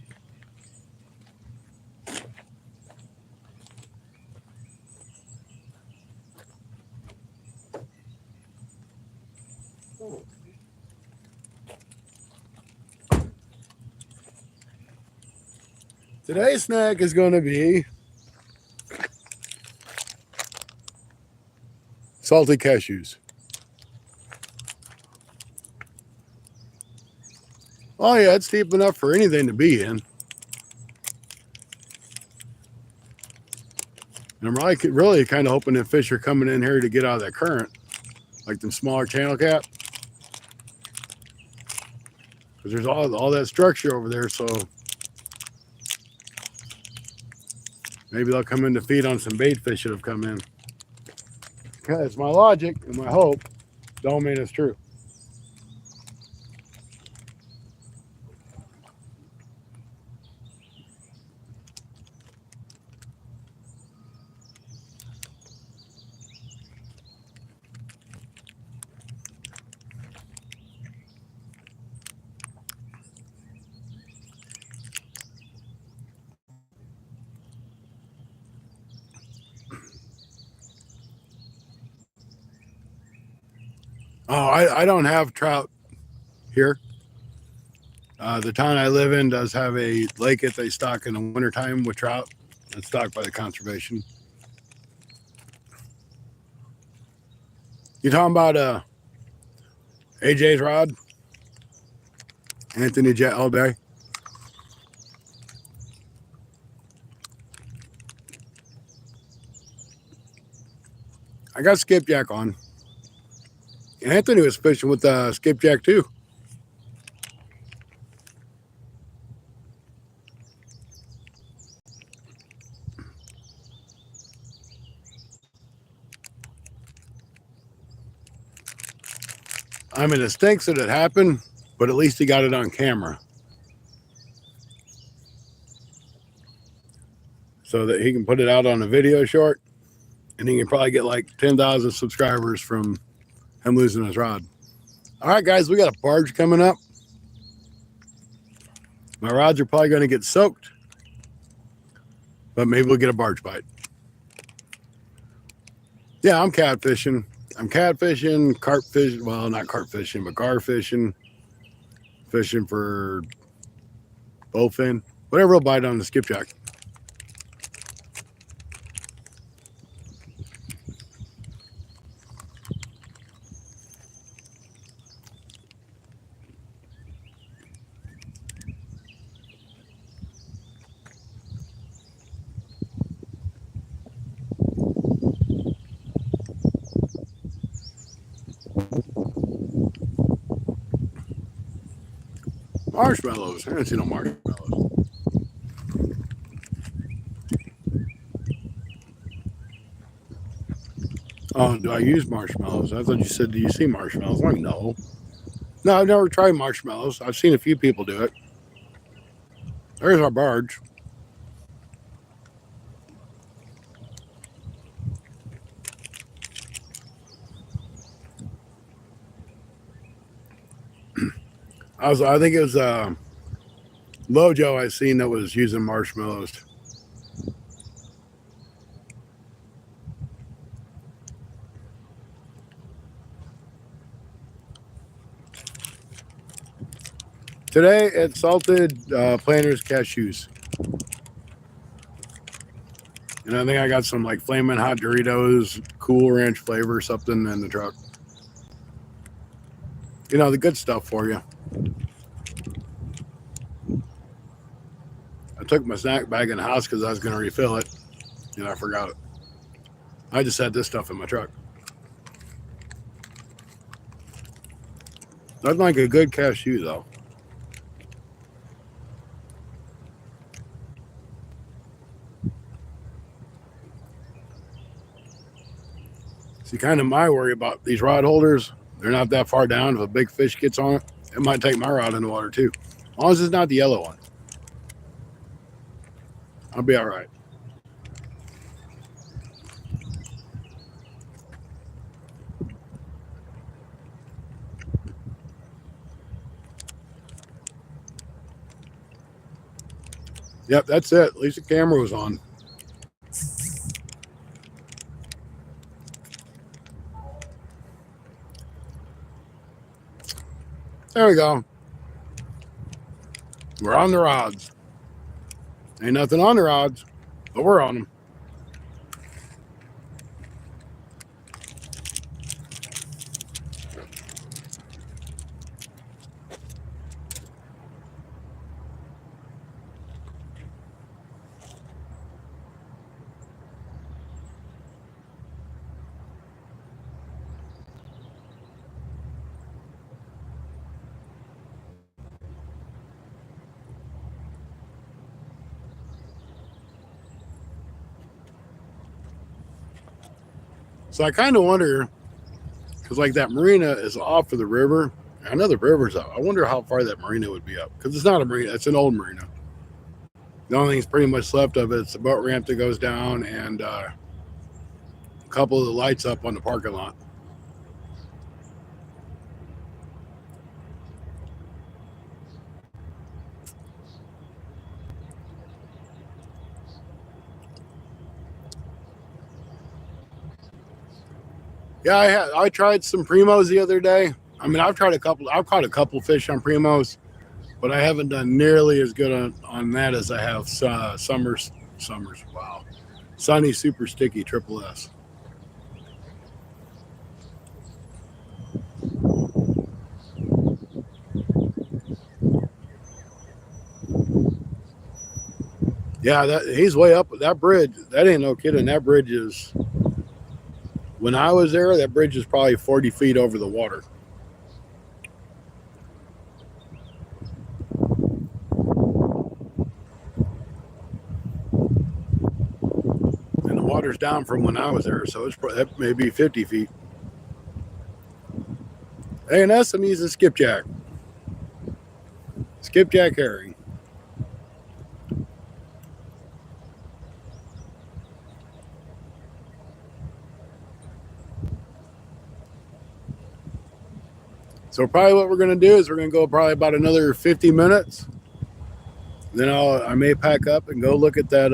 Today's snack is going to be salted cashews. Oh yeah, it's deep enough for anything to be in. And I'm really kind of hoping that fish are coming in here to get out of that current, like them smaller channel cat. Because there's all that structure over there, so maybe they'll come in to feed on some bait fish that have come in. Because my logic and my hope don't mean it's true. Oh, I don't have trout here. The town I live in does have a lake that they stock in the wintertime with trout. It's stocked by the conservation. You talking about AJ's rod? Anthony Jet all day? I got skipjack on. Anthony was fishing with skipjack too. I mean, it stinks that it happened, but at least he got it on camera. So that he can put it out on a video short, and he can probably get like 10,000 subscribers from him losing his rod. All right, guys, we got a barge coming up. My rods are probably going to get soaked, but maybe we'll get a barge bite. Yeah, I'm catfishing. I'm catfishing, carp fishing. Well, not carp fishing, but gar fishing. Fishing for bowfin, whatever will bite on the skipjack. Marshmallows. I didn't see no marshmallows. Oh, do I use marshmallows? I thought you said, do you see marshmallows? I'm like, no. No, I've never tried marshmallows. I've seen a few people do it. There's our barge. I think it was Lojo I seen that was using marshmallows. Today it's salted Planters cashews. And I think I got some like flaming hot Doritos, Cool Ranch flavor, something in the truck. You know, the good stuff for you. I took my snack bag in the house because I was going to refill it, and I forgot it. I just had this stuff in my truck. That's like a good cashew, though. See, kind of my worry about these rod holders, they're not that far down. If a big fish gets on it, it might take my rod in the water, too. As long as it's not the yellow one. I'll be all right. Yep, that's it. At least the camera was on. There we go. We're on the rods. Ain't nothing on the rods, but we're on them. So I kind of wonder, because like that marina is off of the river. I know the river's up. I wonder how far that marina would be up, because it's not a marina. It's an old marina. The only thing's pretty much left of it. It's the boat ramp that goes down and a couple of the lights up on the parking lot. Yeah, I tried some primos the other day. I mean, I've caught a couple fish on primos, but I haven't done nearly as good on that as I have Summers. Wow. Sunny Super Sticky Triple S. Yeah, he's way up that bridge. That ain't no kidding. That bridge is, when I was there, that bridge is probably 40 feet over the water. And the water's down from when I was there, so it's probably maybe 50 feet. Hey, and I'm using skipjack. Skipjack herring. So probably what we're going to do is we're going to go probably about another 50 minutes. Then I may pack up and go look at that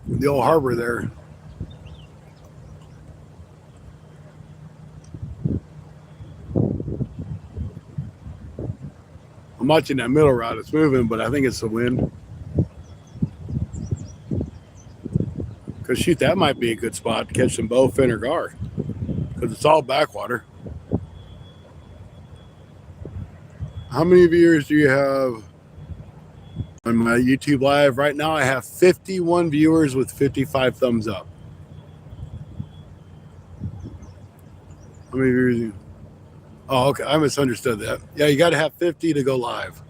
the old harbor there. I'm watching that middle rod. It's moving, but I think it's the wind. Because shoot, that might be a good spot to catch some bowfin or gar. Because it's all backwater. How many viewers do you have on my YouTube live? Right now I have 51 viewers with 55 thumbs up. How many viewers? Oh, okay. I misunderstood that. Yeah, you got to have 50 to go live.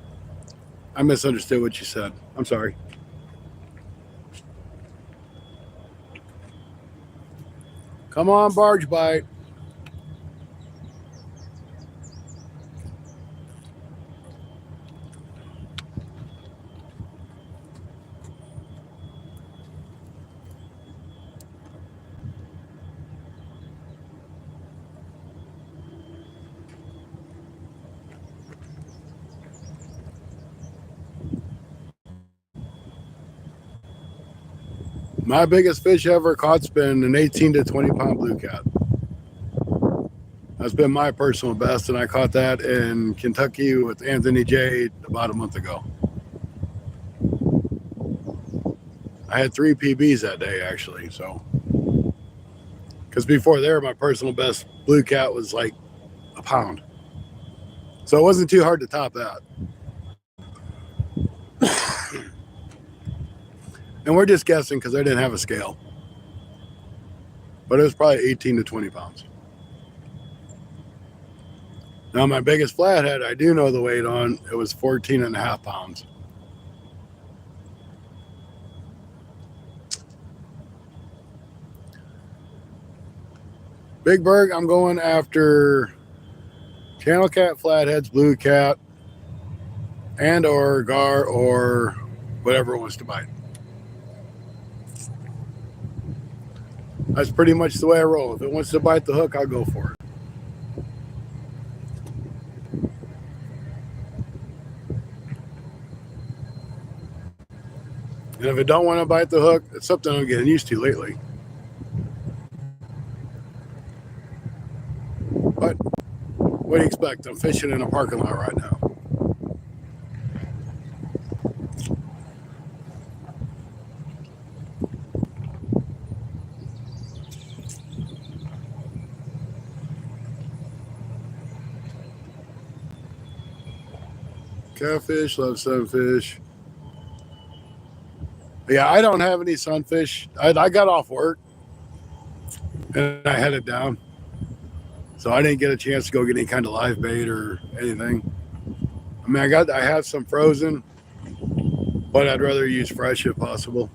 I misunderstood what you said. I'm sorry. Come on, barge bite. My biggest fish ever caught's been an 18 to 20 pound blue cat. That's been my personal best, and I caught that in Kentucky with Anthony J about a month ago. I had 3 PBs that day, actually. So, because before there, my personal best blue cat was like a pound. So it wasn't too hard to top that. And we're just guessing because I didn't have a scale. But it was probably 18 to 20 pounds. Now, my biggest flathead, I do know the weight on, it was 14 and a half pounds. Big Berg, I'm going after channel cat, flatheads, blue cat, and or gar or whatever it wants to bite. That's pretty much the way I roll. If it wants to bite the hook, I'll go for it. And if it don't want to bite the hook, it's something I'm getting used to lately. But what do you expect? I'm fishing in a parking lot right now. Catfish, love sunfish. Yeah, I don't have any sunfish. I got off work and I headed down. So I didn't get a chance to go get any kind of live bait or anything. I mean, I have some frozen, but I'd rather use fresh if possible.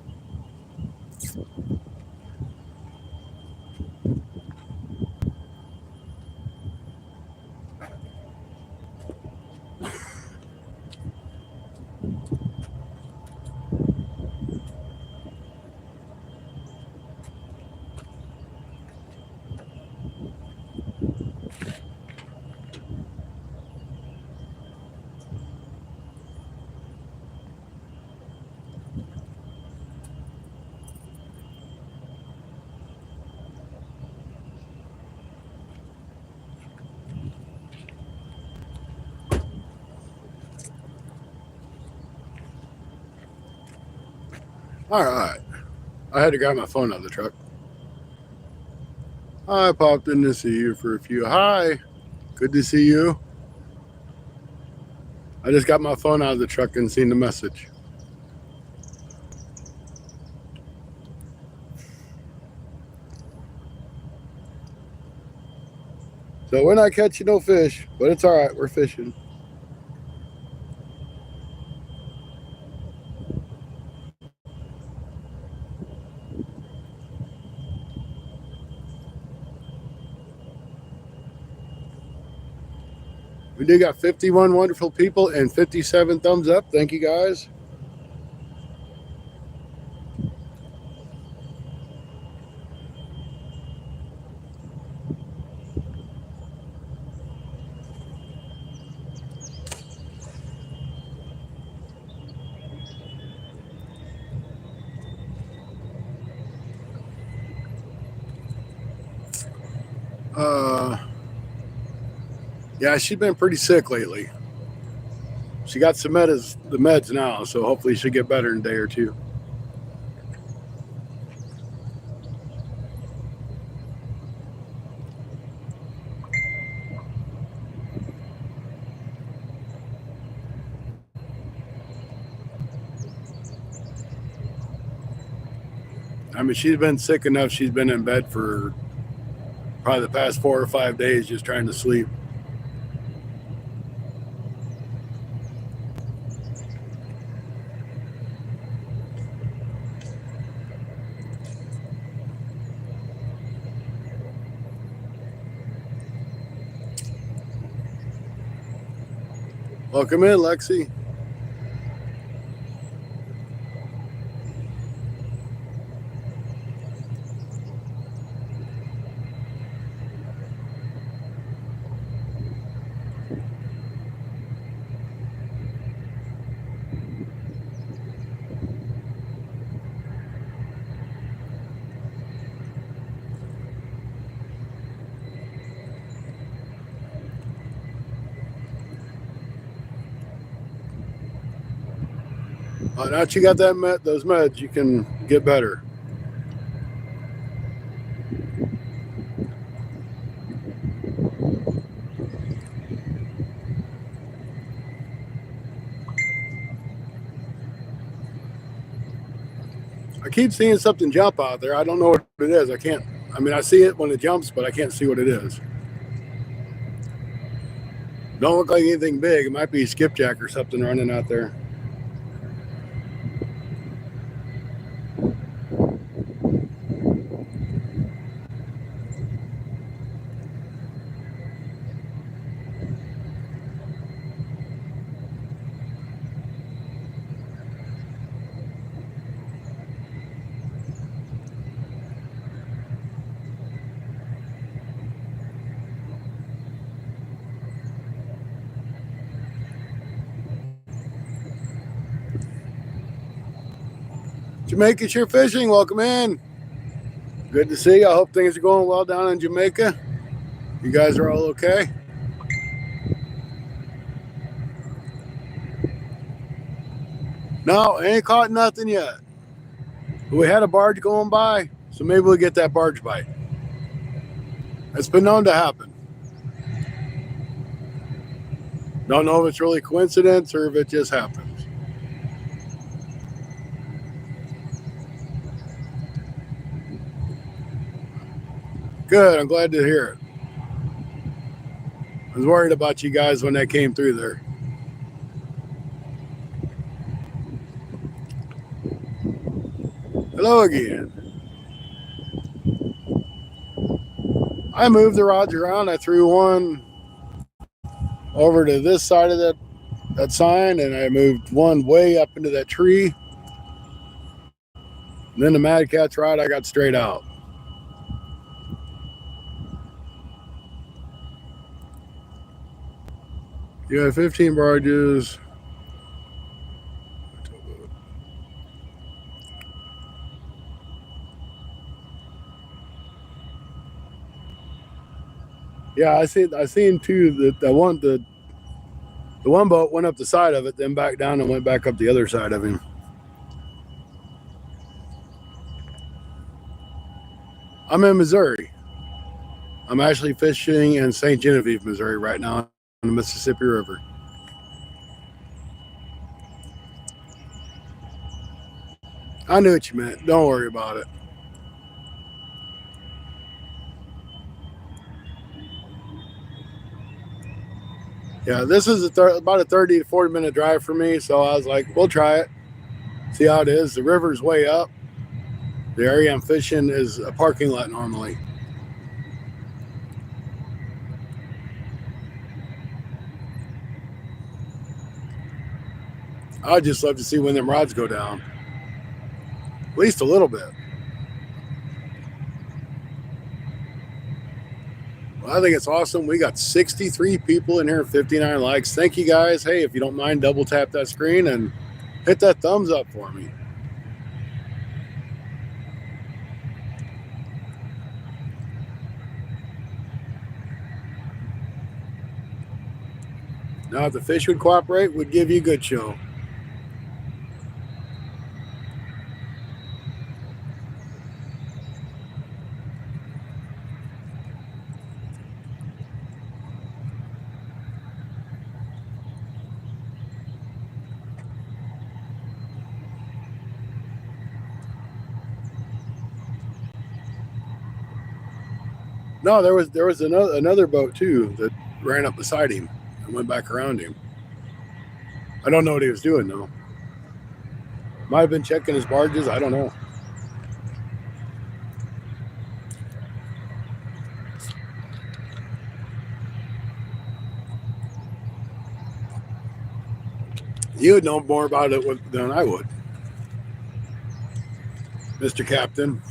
All right. I had to grab my phone out of the truck. I popped in to see you for a few. Hi. Good to see you. I just got my phone out of the truck and seen the message. So we're not catching no fish, but it's all right. We're fishing. We do got 51 wonderful people and 57 thumbs up. Thank you, guys. Yeah, she's been pretty sick lately. She got some the meds now, so hopefully she'll get better in a day or two. I mean, she's been sick enough. She's been in bed for probably the past 4 or 5 days just trying to sleep. Welcome in, Lexi. Now that you got those meds, you can get better. I keep seeing something jump out there. I don't know what it is. I mean, I see it when it jumps, but I can't see what it is. Don't look like anything big. It might be skipjack or something running out there. Jamaica Shear Fishing, welcome in. Good to see you. I hope things are going well down in Jamaica. You guys are all okay? No, ain't caught nothing yet. We had a barge going by, so maybe we'll get that barge bite. It's been known to happen. Don't know if it's really coincidence or if it just happens. Good, I'm glad to hear it. I was worried about you guys when they came through there. Hello again. I moved the rods around. I threw one over to this side of that sign, and I moved one way up into that tree. And then the Mad Cat's rod I got straight out. You have 15 barges. Yeah, I seen two. The one boat went up the side of it, then back down and went back up the other side of him. I'm in Missouri. I'm actually fishing in St. Genevieve, Missouri right now on the Mississippi River. I knew what you meant. Don't worry about it. Yeah, this is about a 30 to 40 minute drive for me, so I was like, we'll try it, see how it is. The river's way up. The area I'm fishing is a parking lot normally. I'd just love to see when them rods go down. At least a little bit. Well, I think it's awesome. We got 63 people in here, 59 likes. Thank you guys. Hey, if you don't mind, double tap that screen and hit that thumbs up for me. Now, if the fish would cooperate, would give you a good show. No, there was another boat too that ran up beside him and went back around him. I don't know what he was doing though. Might have been checking his barges. I don't know. You would know more about it than I would, Mr. Captain.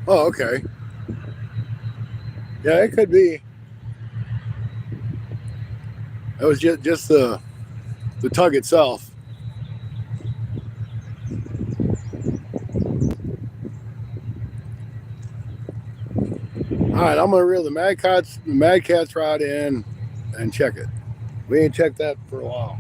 Oh, okay. Yeah, it could be. It was just the tug itself. All right, I'm gonna reel the Mad Cat's rod in and check it. We ain't checked that for a while.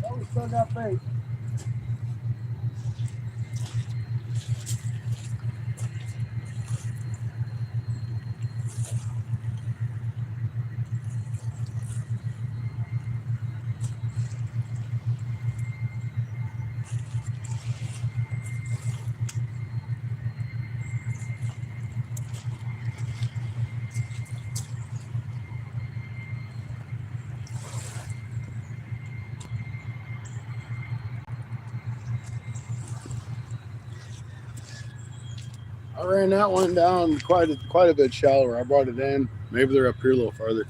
Oh, we still got bait. I ran that one down quite a bit shallower. I brought it in. Maybe they're up here a little farther.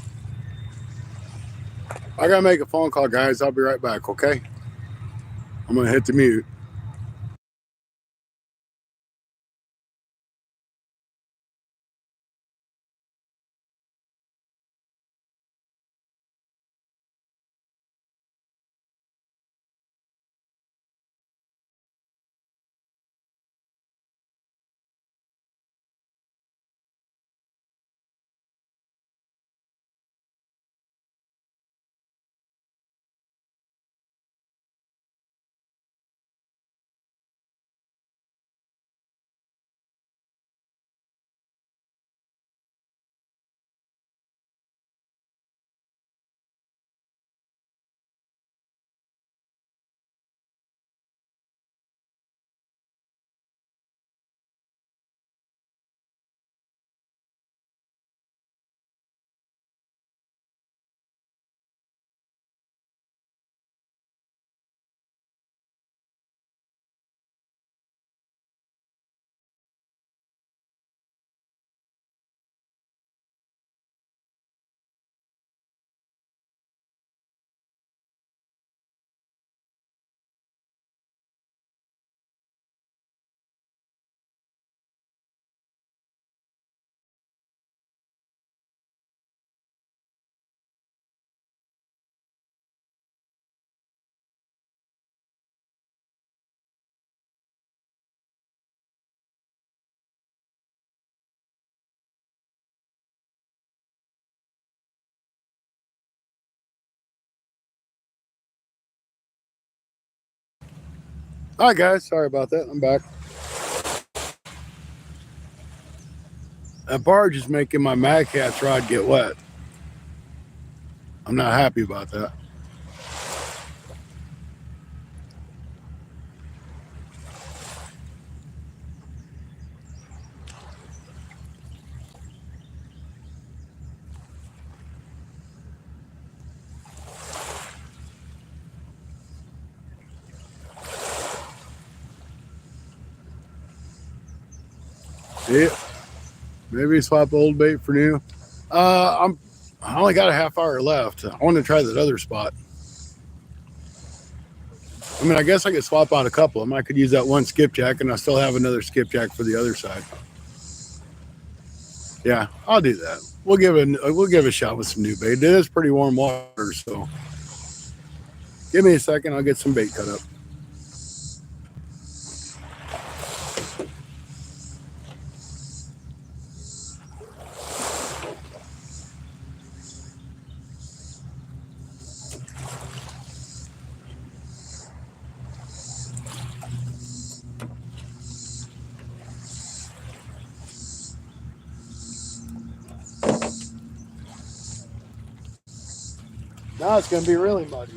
I gotta make a phone call, guys. I'll be right back. Okay. I'm gonna hit the mute. Hi guys, sorry about that. I'm back. That barge is making my Mad Cat's rod get wet. I'm not happy about that. Yeah, maybe swap old bait for new. I only got a half hour left. I want to try that other spot. I mean, I guess I could swap out a couple of them. I could use that one skipjack, and I still have another skipjack for the other side. Yeah, I'll do that. We'll give a shot with some new bait. It is pretty warm water, so give me a second. I'll get some bait cut up. Now it's going to be really muddy.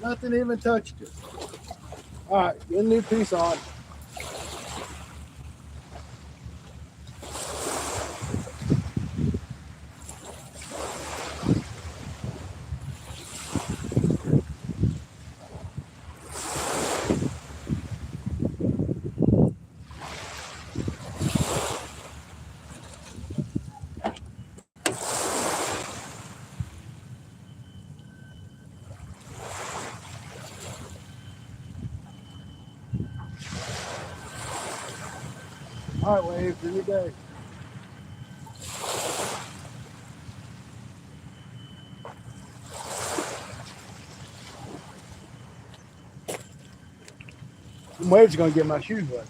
Nothing even touched it. All right, get a new piece on. All right, Wave, do your day. Some waves are going to get my shoes wet.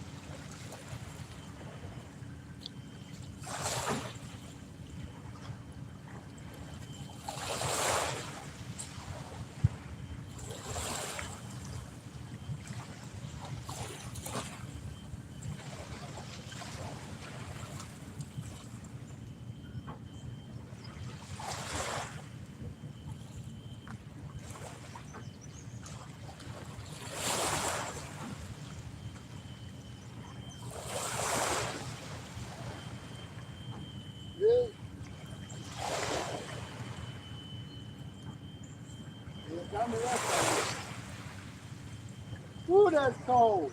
Ooh, that's cold.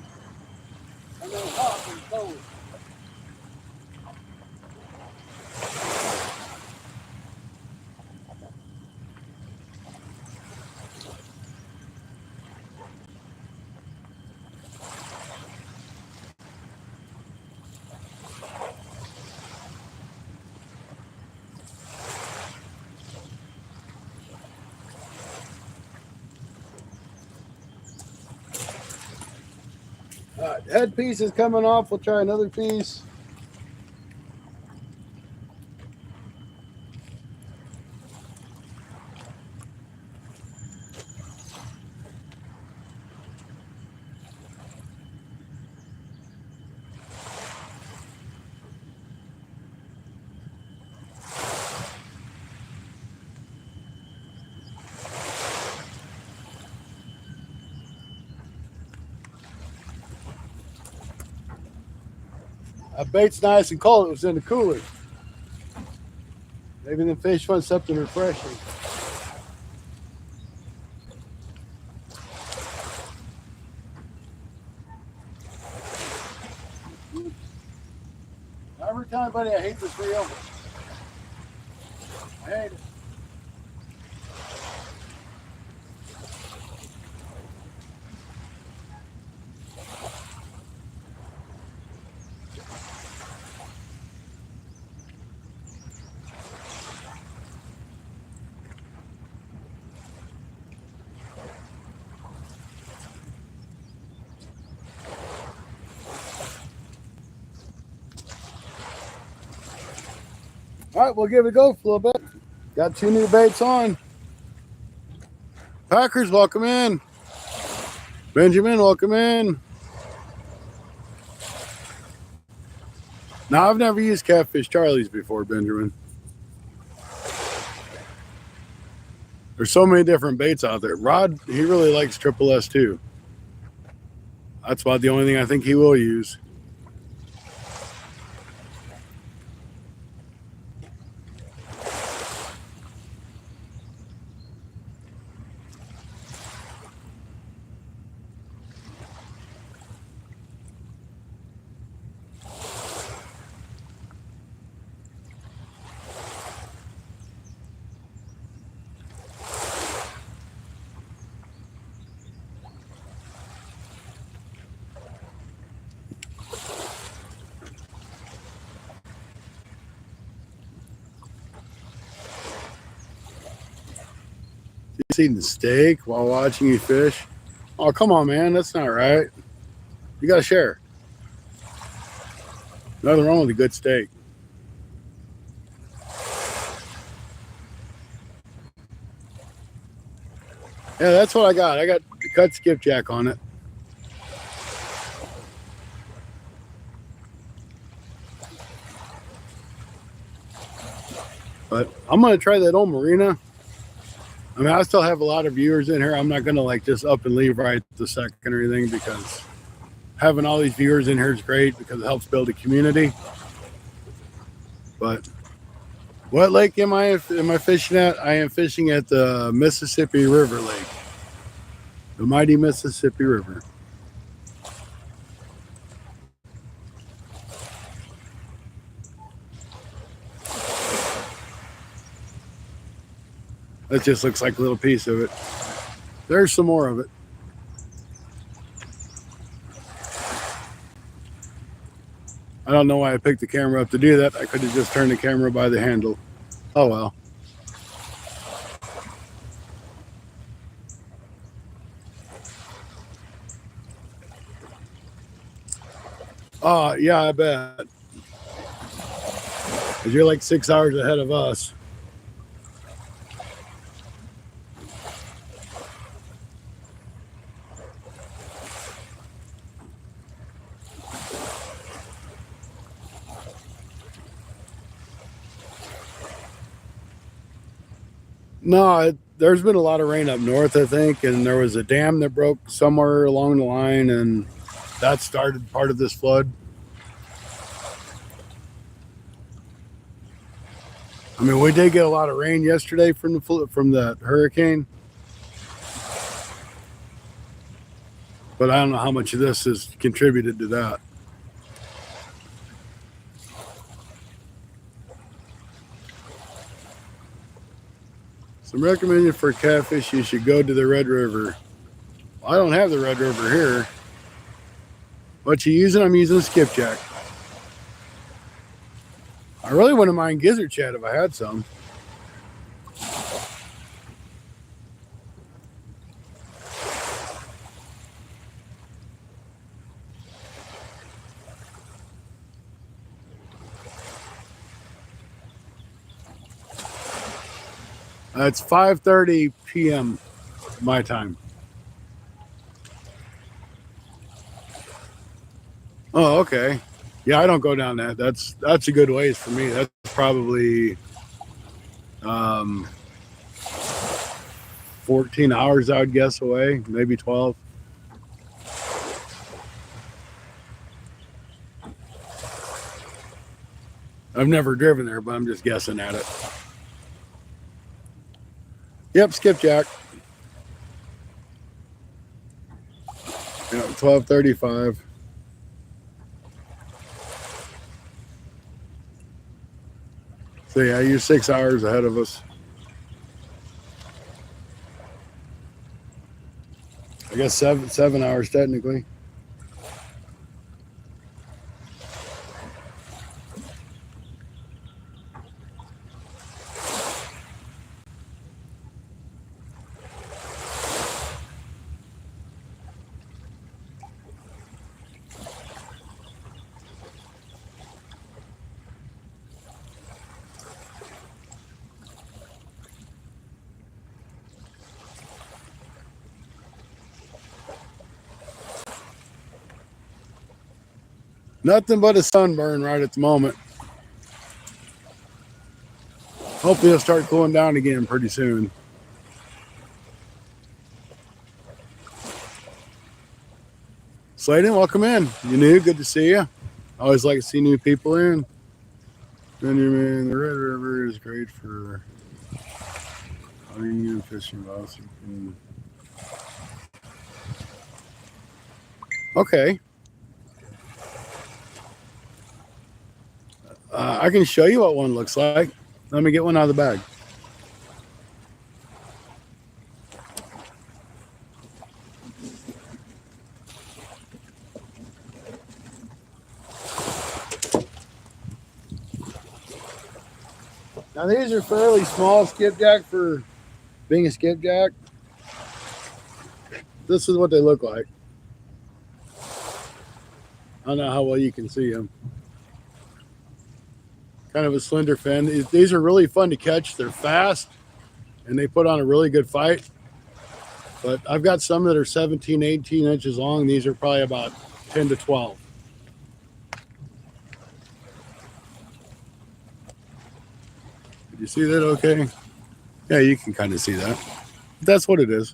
I know hot and cold. All right, head piece is coming off. We'll try another piece. That bait's nice and cold. It was in the cooler. Maybe the fish want something refreshing. Every time, buddy, I hate this reel. I hate it. All right, we'll give it a go for a little bit. Got 2 new baits on. Packers, welcome in. Benjamin, welcome in. Now, I've never used Catfish Charlie's before, Benjamin. There's so many different baits out there. Rod, he really likes Triple S too. That's about the only thing I think he will use. He's eating steak while watching you fish. Oh, come on, man. That's not right. You got to share. Nothing wrong with a good steak. Yeah, that's what I got. I got the cut skipjack on it. But I'm going to try that old marina. I mean, I still have a lot of viewers in here. I'm not going to like just up and leave right the second or anything, because having all these viewers in here is great because it helps build a community. But what lake am I fishing at? I am fishing at the Mississippi River Lake, the mighty Mississippi River. That just looks like a little piece of it. There's some more of it. I don't know why I picked the camera up to do that. I could have just turned the camera by the handle. Oh well. Oh, yeah, I bet. 'Cause you're like 6 hours ahead of us. No, there's been a lot of rain up north, I think, and there was a dam that broke somewhere along the line, and that started part of this flood. I mean, we did get a lot of rain yesterday from the hurricane, but I don't know how much of this has contributed to that. Some recommended for catfish, you should go to the Red River. Well, I don't have the Red River here. What you using? I'm using skipjack. I really wouldn't mind gizzard chat if I had some. It's 5:30 p.m. my time. Oh, okay. Yeah, I don't go down that. That's a good ways for me. That's probably 14 hours, I would guess, away, maybe 12. I've never driven there, but I'm just guessing at it. Yep, skipjack. Yeah, 12:35. So yeah, you're 6 hours ahead of us. I guess seven hours technically. Nothing but a sunburn right at the moment. Hopefully it'll start cooling down again pretty soon. Slayden, welcome in. You new? Good to see you. I always like to see new people in. Benjamin, the Red River is great for hunting and fishing. Okay. I can show you what one looks like. Let me get one out of the bag. Now these are fairly small skipjack for being a skipjack. This is what they look like. I don't know how well you can see them. Kind of a slender fin. These are really fun to catch. They're fast and they put on a really good fight. But I've got some that are 17, 18 inches long. These are probably about 10 to 12. Did you see that okay? Yeah, you can kind of see that. That's what it is.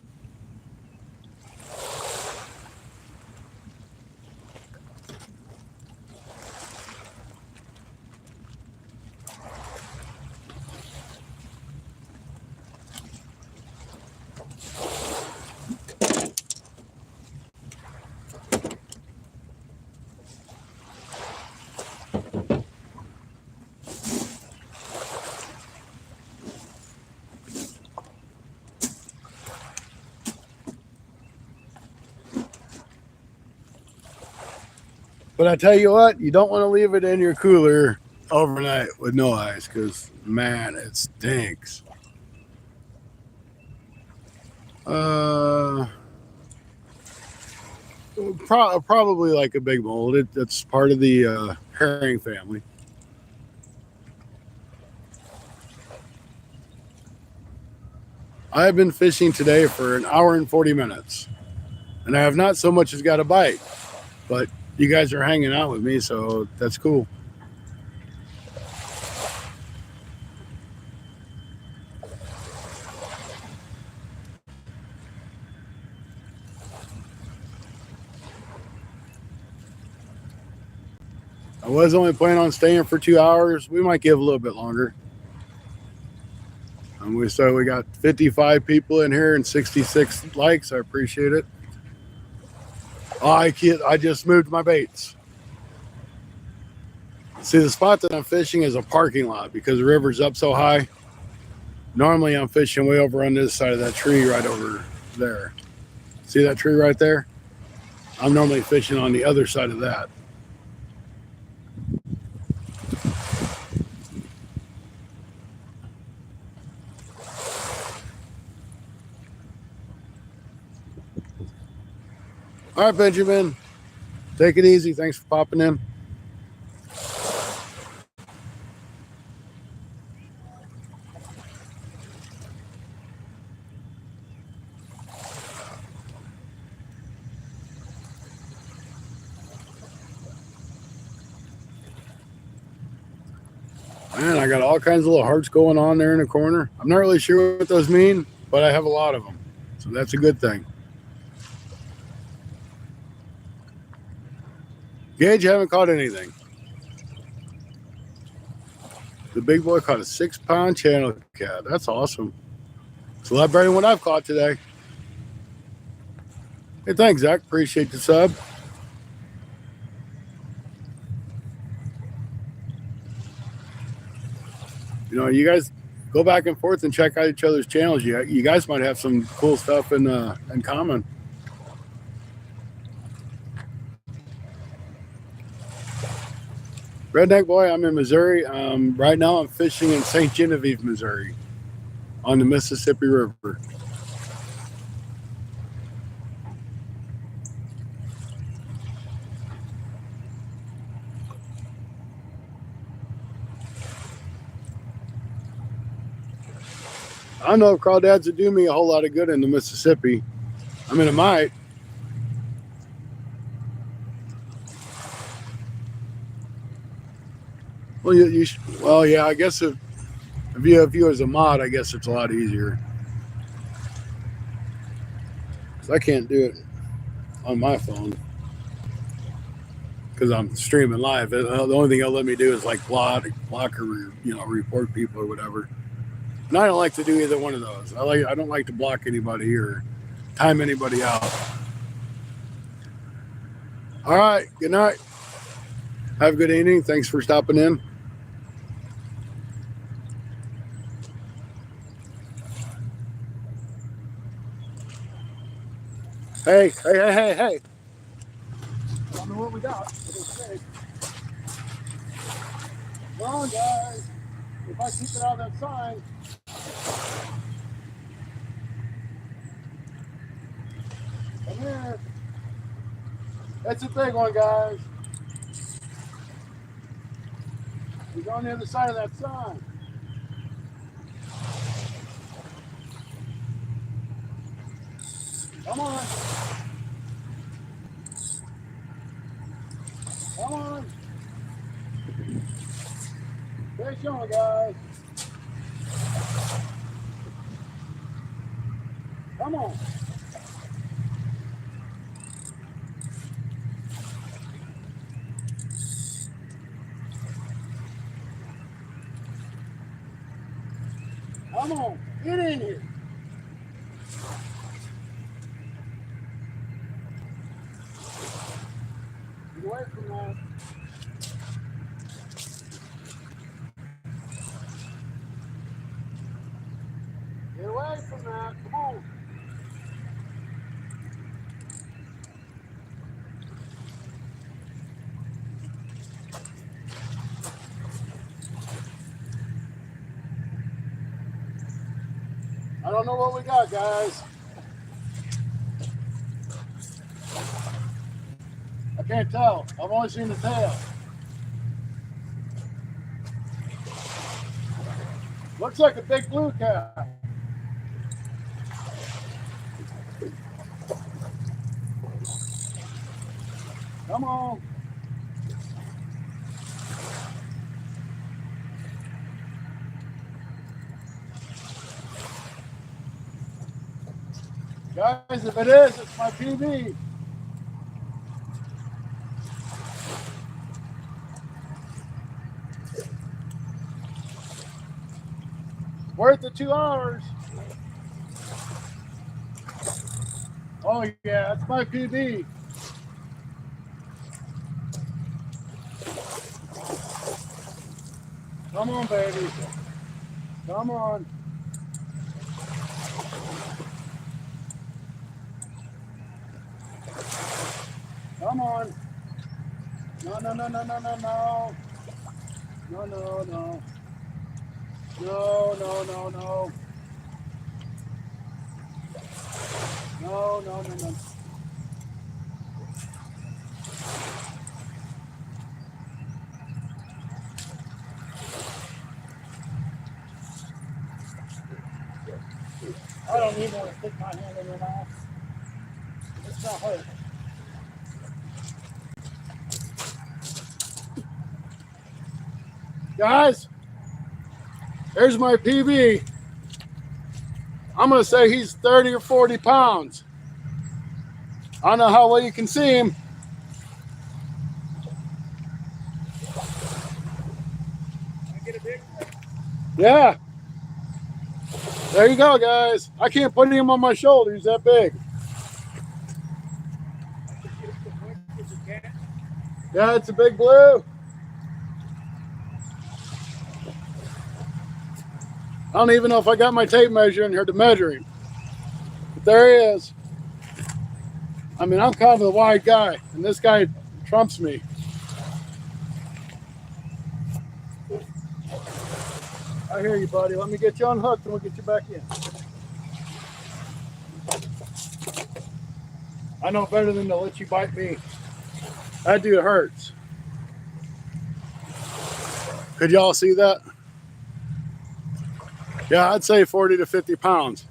But I tell you what, you don't want to leave it in your cooler overnight with no ice because, man, it stinks. Probably like a big mold. It's part of the herring family. I've been fishing today for an hour and 40 minutes, and I have not so much as got a bite, but you guys are hanging out with me, so that's cool. I was only planning on staying for 2 hours. We might give a little bit longer. And we got 55 people in here and 66 likes. I appreciate it. Oh, I just moved my baits. See, the spot that I'm fishing is a parking lot because the river's up so high. Normally I'm fishing way over on this side of that tree right over there. See that tree right there? I'm normally fishing on the other side of that. All right, Benjamin. Take it easy. Thanks for popping in. Man, I got all kinds of little hearts going on there in the corner. I'm not really sure what those mean, but I have a lot of them. So that's a good thing. Gage, you haven't caught anything. The big boy caught a 6-pound channel cat. That's awesome. It's a lot better than what I've caught today. Hey, thanks, Zach. Appreciate the sub. You know, you guys go back and forth and check out each other's channels. You guys might have some cool stuff in common. Redneck Boy, I'm in Missouri. Right now I'm fishing in St. Genevieve, Missouri on the Mississippi River. I don't know if crawdads would do me a whole lot of good in the Mississippi. I mean, it might. Well, well, yeah. I guess if you have you as a mod, I guess it's a lot easier. 'Cause I can't do it on my phone because I'm streaming live. The only thing they'll let me do is like block or report people or whatever. And I don't like to do either one of those. I don't like to block anybody or time anybody out. All right. Good night. Have a good evening. Thanks for stopping in. Hey. I don't know what we got. Come on, guys. If I keep it out of that sign. Come here. That's a big one, guys. He's on the other side of that sign. Come on. Come on. Fish on, guys. Come on. Come on. Get in here. Get away from that. Get away from that. Come on. I don't know what we got, guys. I can't tell. I've only seen the tail. Looks like a big blue cat. Come on. Guys, if it is, it's my PB. Worth the 2 hours. Oh yeah, that's my PB. Come on, baby. Come on. Come on. No. No. No. I don't even want to stick my hand in your mouth. It's not hurt. Guys, there's my PB. I'm going to say he's 30 or 40 pounds. I don't know how well you can see him. Can I get a big one? Yeah. There you go, guys. I can't put him on my shoulder. He's that big. Yeah, it's a big blue. I don't even know if I got my tape measure in here to measure him. But there he is. I mean, I'm kind of a wide guy, and this guy trumps me. I hear you, buddy. Let me get you unhooked, and we'll get you back in. I know better than to let you bite me. That dude hurts. Could y'all see that? Yeah, I'd say 40 to 50 pounds.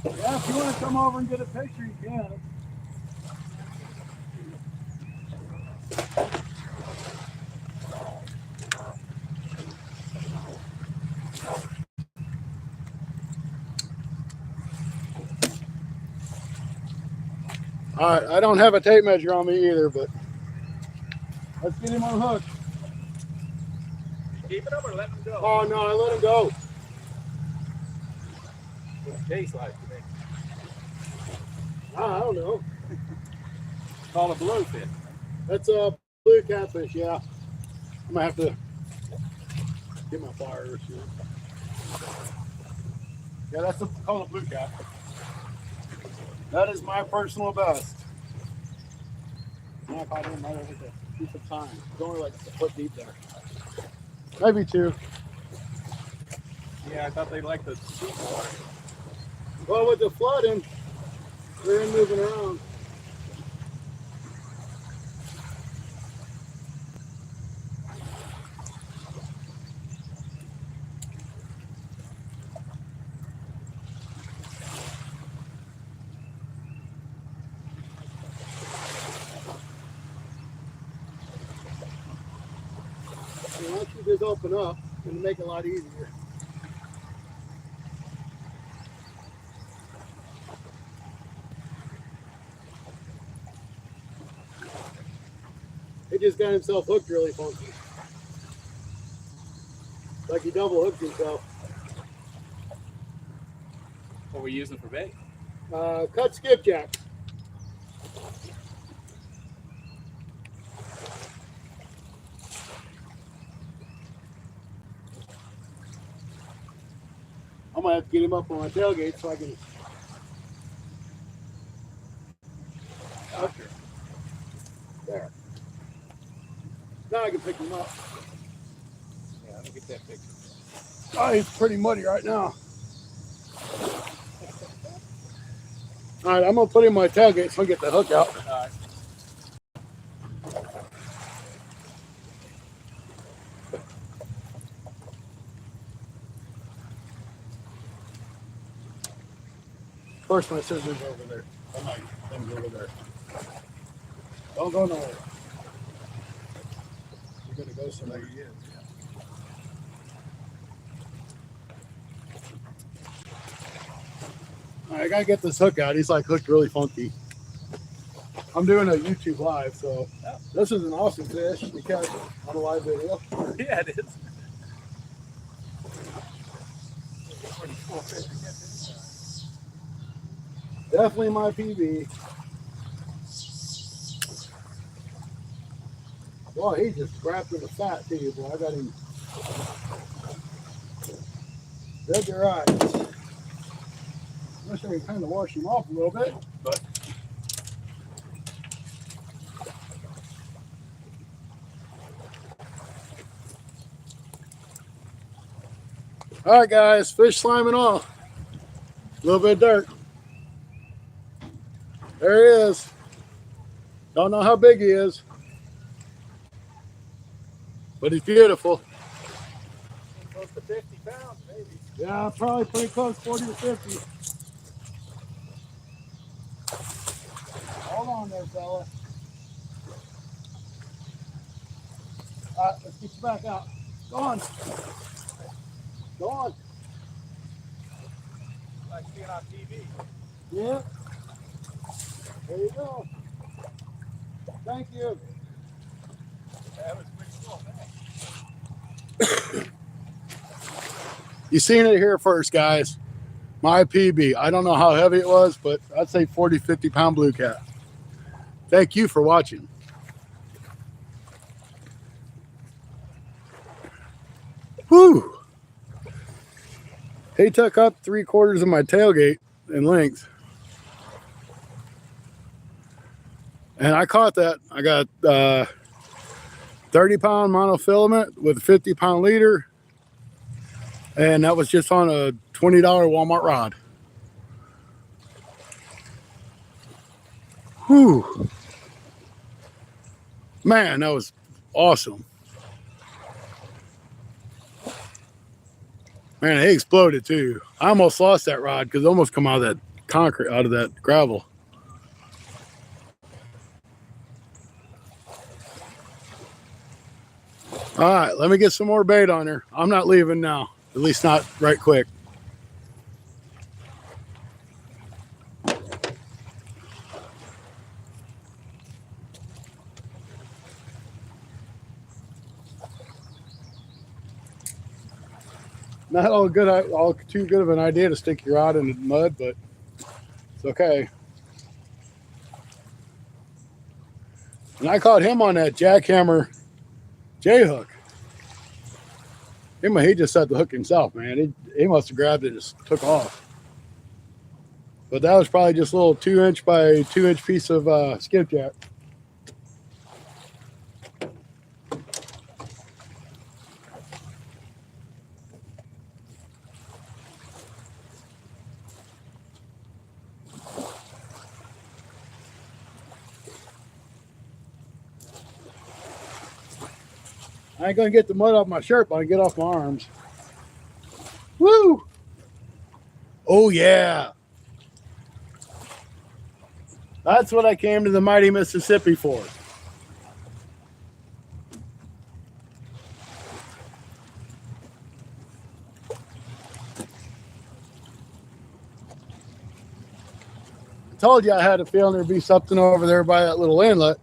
Yeah, if you want to come over and get a picture, you can. All right, I don't have a tape measure on me either, but let's get him unhooked. You keep it up or let him go? Oh, no, I let him go. What's it taste like today? I don't know. It's called a bluefish. That's a blue catfish, yeah. I'm going to have to get my fire. Yeah, that's called a blue cat. That is my personal best. Yeah, if I didn't right over the piece of time. It's only like a foot deep there. Maybe 2. Yeah, I thought they liked the deep water. Well, with the flooding, they're moving around. And once you just open up, it'll make it a lot easier. He just got himself hooked really funky. Like he double hooked himself. What are we using for bait? Cut skipjack. I'm gonna have to get him up on my tailgate so I can. Okay. There. Now I can pick him up. Yeah, let me get that picture. Oh, he's pretty muddy right now. All right, I'm gonna put him on my tailgate so I can get the hook out. All right. First, my scissors over there. Oh, my things over there. Don't go nowhere. You're gonna go somewhere. There he is. All right, I gotta get this hook out. He's like hooked really funky. I'm doing a YouTube live, so this is an awesome fish to catch on a live video. Yeah, it is. Definitely my PB. Boy, he just grabbed in the fat too, boy. I got him. Dead your eyes. I wish I could kind of wash him off a little bit, but. All right, guys, fish sliming off. A little bit of dirt. There he is. Don't know how big he is, but he's beautiful. Close to 50 pounds, maybe. Yeah, probably pretty close, 40 to 50. Hold on there, fella. All right, let's get you back out. Go on. Go on. Like seeing on TV. Yeah. There you go. Thank you. That was pretty cool, man. You seen it here first, guys. My PB. I don't know how heavy it was, but I'd say 40, 50 pound blue cat. Thank you for watching. Whew. He took up 3/4 of my tailgate in length. And I caught that. I got 30-pound monofilament with a 50-pound leader. And that was just on a $20 Walmart rod. Whew. Man, that was awesome. Man, it exploded too. I almost lost that rod because it almost come out of that concrete, out of that gravel. All right, let me get some more bait on her. I'm not leaving now, at least not right quick. Not all too good of an idea to stick your rod in the mud, but it's okay. And I caught him on that jackhammer J hook. He just set the hook himself, man. He must have grabbed it and just took off. But that was probably just a little 2-inch by 2-inch piece of skipjack. I ain't gonna get the mud off my shirt, but I can get off my arms. Woo! Oh yeah. That's what I came to the mighty Mississippi for. I told you I had a feeling there'd be something over there by that little inlet.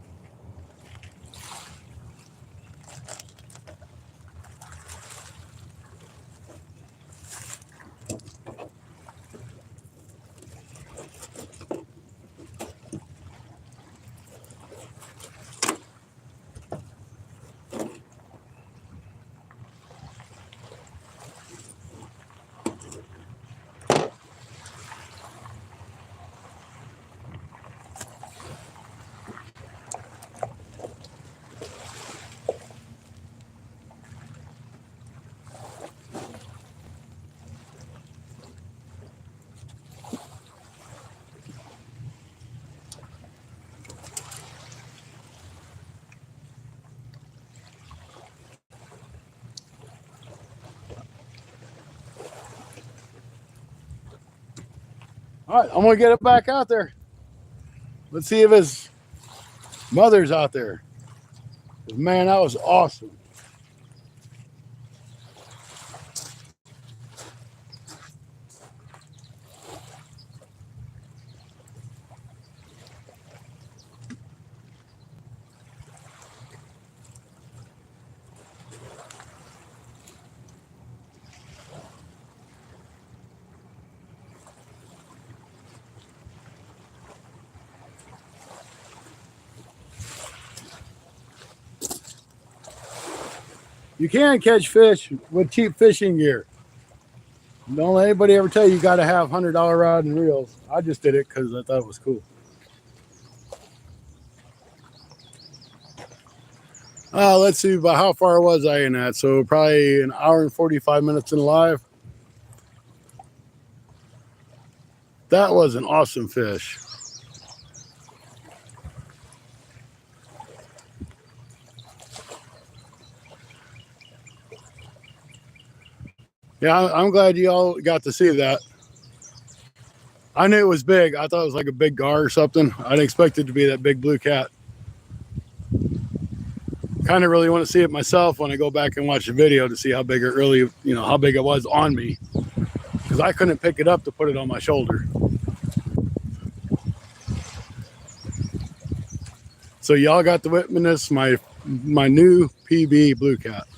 All right, I'm gonna get it back out there. Let's see if his mother's out there. Man, that was awesome. You can catch fish with cheap fishing gear. Don't let anybody ever tell you got to have $100 rod and reels. I just did it because I thought it was cool. Let's see about how far was I in that. So probably an hour and 45 minutes in live. That was an awesome fish. Yeah, I'm glad you all got to see that. I knew it was big. I thought it was like a big gar or something. I didn't expect it to be that big blue cat. Kind of really want to see it myself when I go back and watch the video to see how big it really, how big it was on me. Because I couldn't pick it up to put it on my shoulder. So y'all got to witness my new PB blue cat.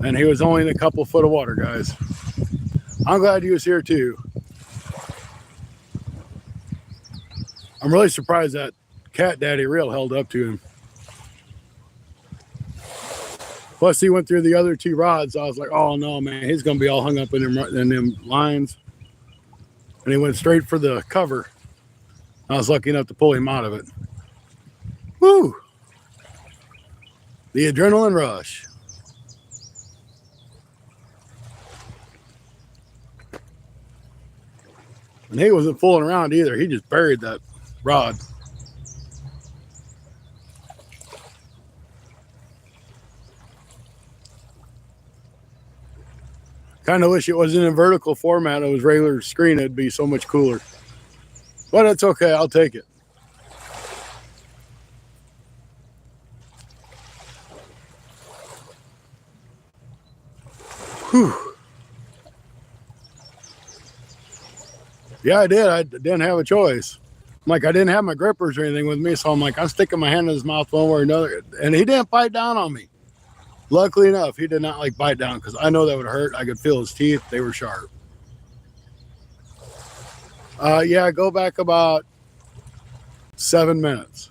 And he was only in a couple foot of water, guys. I'm glad he was here too. I'm really surprised that cat daddy reel held up to him. Plus, he went through the other 2 rods. I was like, oh no, man, he's gonna be all hung up in them lines. And he went straight for the cover. I was lucky enough to pull him out of it. Woo! The adrenaline rush. And he wasn't fooling around either. He just buried that rod. Kind of wish it wasn't in vertical format. It was regular screen. It'd be so much cooler. But it's okay. I'll take it. Whew. Yeah, I did. I didn't have a choice. Like, I didn't have my grippers or anything with me, so I'm like, I'm sticking my hand in his mouth one way or another. And he didn't bite down on me. Luckily enough, he did not like bite down because I know that would hurt. I could feel his teeth. They were sharp. Yeah, go back about 7 minutes.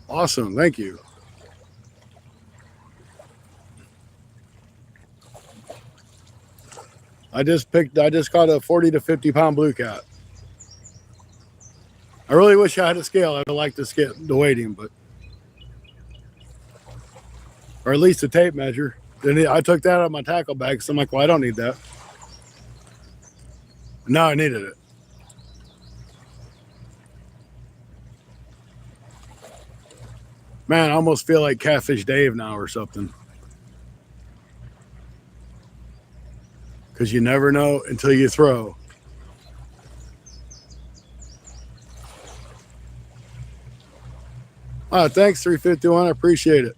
Awesome. Thank you. I just caught a 40 to 50 pound blue cat. I really wish I had a scale. I'd like to weigh him, but, or at least a tape measure. Then I took that out of my tackle bag. So I'm like, well, I don't need that. Now I needed it. Man, I almost feel like Catfish Dave now or something. Because you never know until you throw. Thanks, 351. I appreciate it.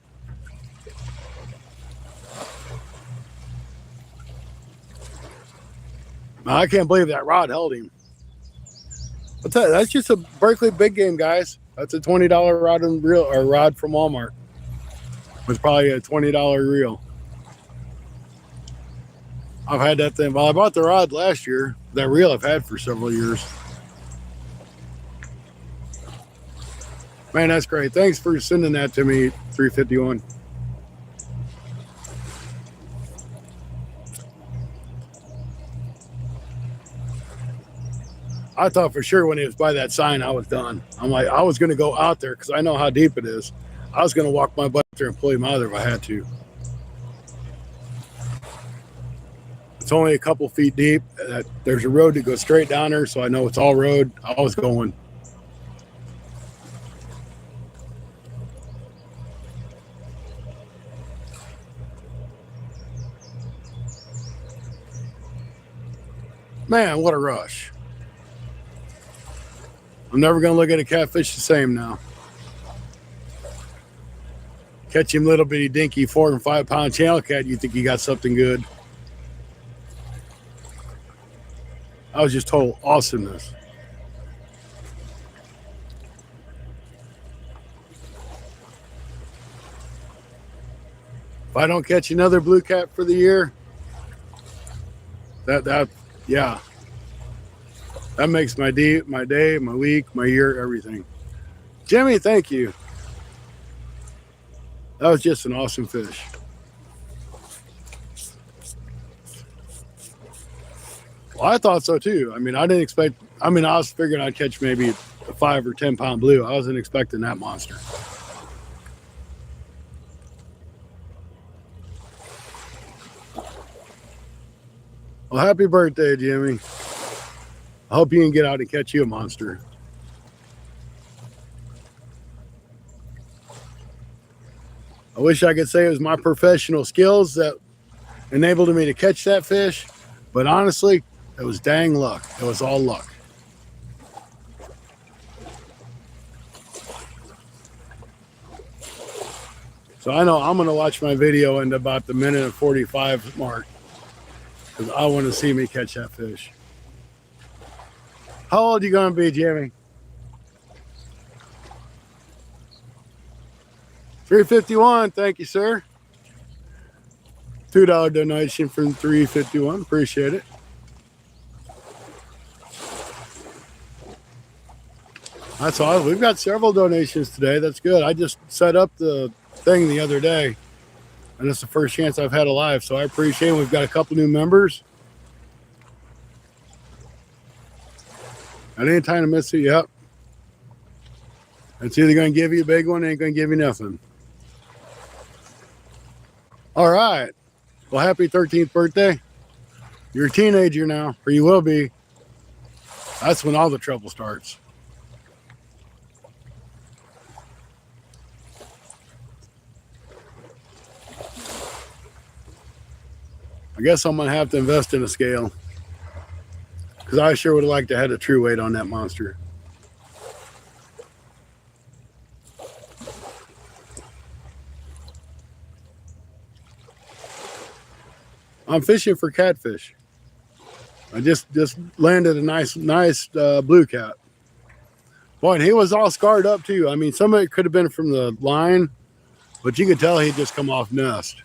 I can't believe that rod held him. I'll tell you, that's just a Berkeley big game, guys. That's a $20 rod and reel, or rod from Walmart with probably a $20 reel. I've had that thing. Well, I bought the rod last year. That reel I've had for several years. Man, that's great. Thanks for sending that to me, 351. I thought for sure when he was by that sign, I was done. I'm like, I was going to go out there because I know how deep it is. I was going to walk my butt there and pull him out of there if I had to. It's only a couple feet deep. There's a road that goes straight down there, so I know it's all road. I was going. Man, what a rush. I'm never going to look at a catfish the same now. Catch him little bitty dinky 4 and 5 pound channel cat, you think you got something good. I was just total awesomeness. If I don't catch another blue cat for the year, yeah. That makes my day, my week, my year, everything. Jimmy, thank you. That was just an awesome fish. Well, I thought so too. I mean, I was figuring I'd catch maybe a 5 or 10 pound blue. I wasn't expecting that monster. Well, happy birthday, Jimmy. I hope you can get out and catch you a monster. I wish I could say it was my professional skills that enabled me to catch that fish, but honestly, it was dang luck. It was all luck. So I know I'm going to watch my video in about the minute and 45 mark because I want to see me catch that fish. How old are you going to be, Jimmy? 351. Thank you, sir. $2 donation from 351. Appreciate it. That's awesome. We've got several donations today. That's good. I just set up the thing the other day, and it's the first chance I've had alive, so I appreciate it. We've got a couple new members. At any time to miss it, yep. It's either going to give you a big one, or ain't going to give you nothing. All right. Well, happy 13th birthday. You're a teenager now, or you will be. That's when all the trouble starts. I guess I'm going to have to invest in a scale, because I sure would have liked to have a true weight on that monster. I'm fishing for catfish. I just landed a nice blue cat. Boy, and he was all scarred up too. I mean, some of it could have been from the line, but you could tell he'd just come off nest.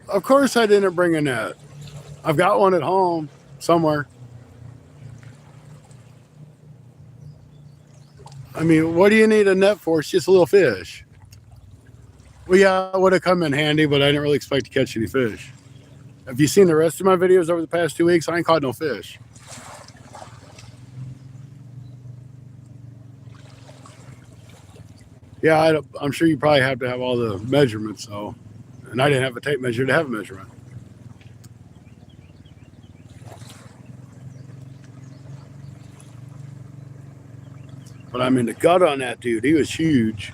Of course, I didn't bring a net. I've got one at home somewhere. I mean, what do you need a net for? It's just a little fish. Well, yeah, it would have come in handy, but I didn't really expect to catch any fish. Have you seen the rest of my videos over the past 2 weeks? I ain't caught no fish. Yeah, I'm sure you probably have to have all the measurements, though. And I didn't have a tape measure to have a measurement. But I mean, the gut on that dude, he was huge.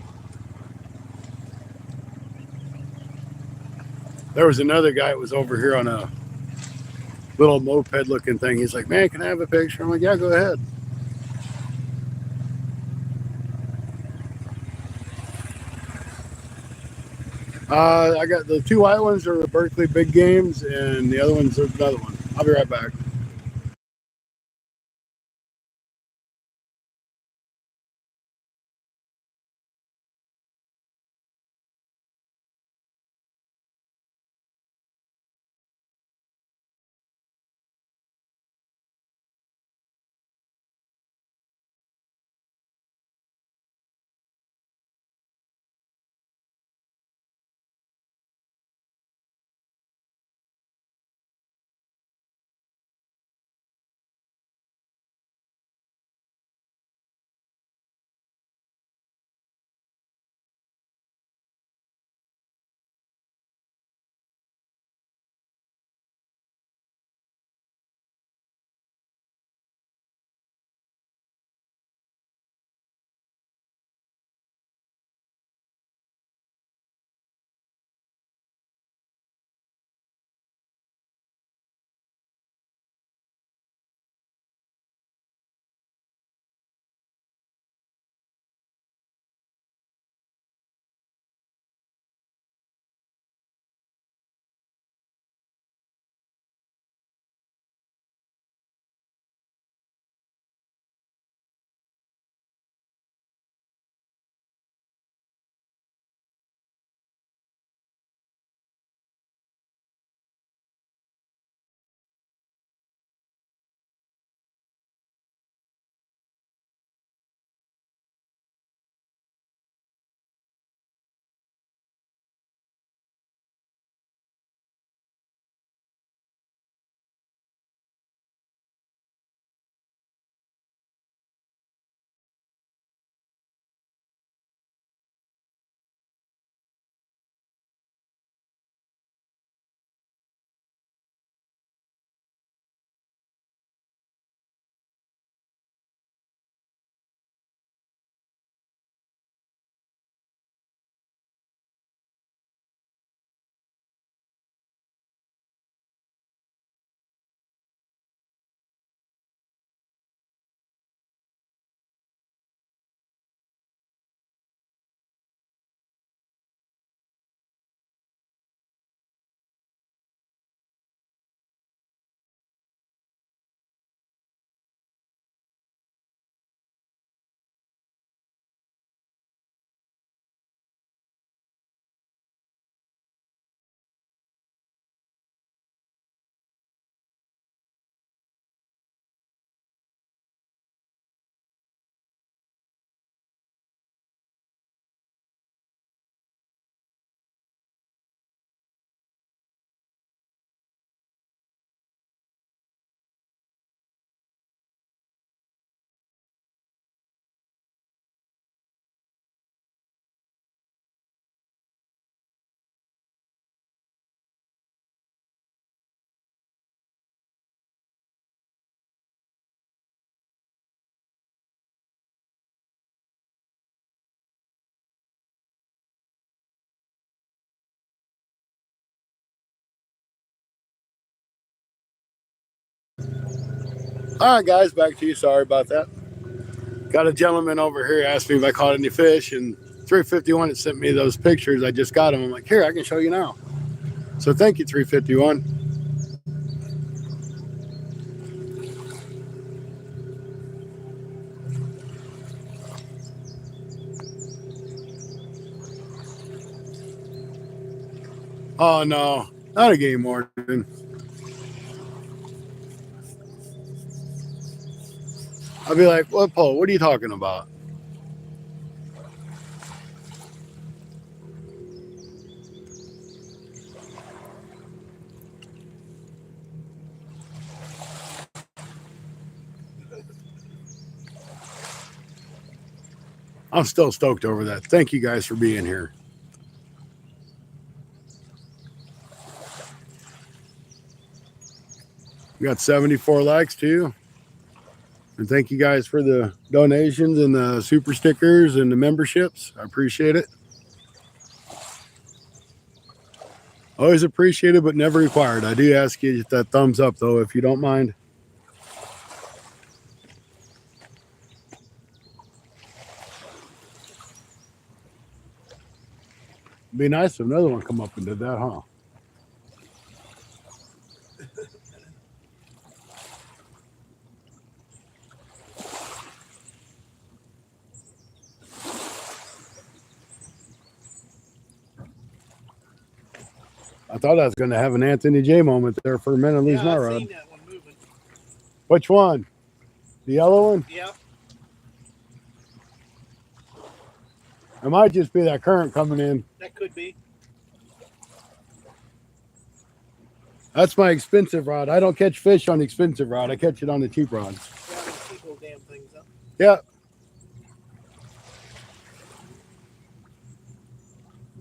There was another guy that was over here on a little moped looking thing. He's like, man, can I have a picture? I'm like, yeah, go ahead. I got the two white ones are the Berkeley big games, and the other one's another one. I'll be right back. All right, guys, back to you. Sorry about that. Got a gentleman over here asked me if I caught any fish, and 351 had sent me those pictures. I just got them. I'm like, here, I can show you now. So thank you, 351. Oh, no, not a game warden. I'll be like, what, Paul? What are you talking about? I'm still stoked over that. Thank you guys for being here. We got 74 likes too. And thank you guys for the donations and the super stickers and the memberships. I appreciate it. Always appreciated, but never required. I do ask you that thumbs up though, if you don't mind. It'd be nice if another one come up and did that, huh? I thought I was going to have an Anthony J moment there for a minute. Lose my rod. Seen that one moving. Which one? The yellow one? Yeah. It might just be that current coming in. That could be. That's my expensive rod. I don't catch fish on the expensive rod. I catch it on the cheap rods. Yeah, keep those damn things up. Yeah.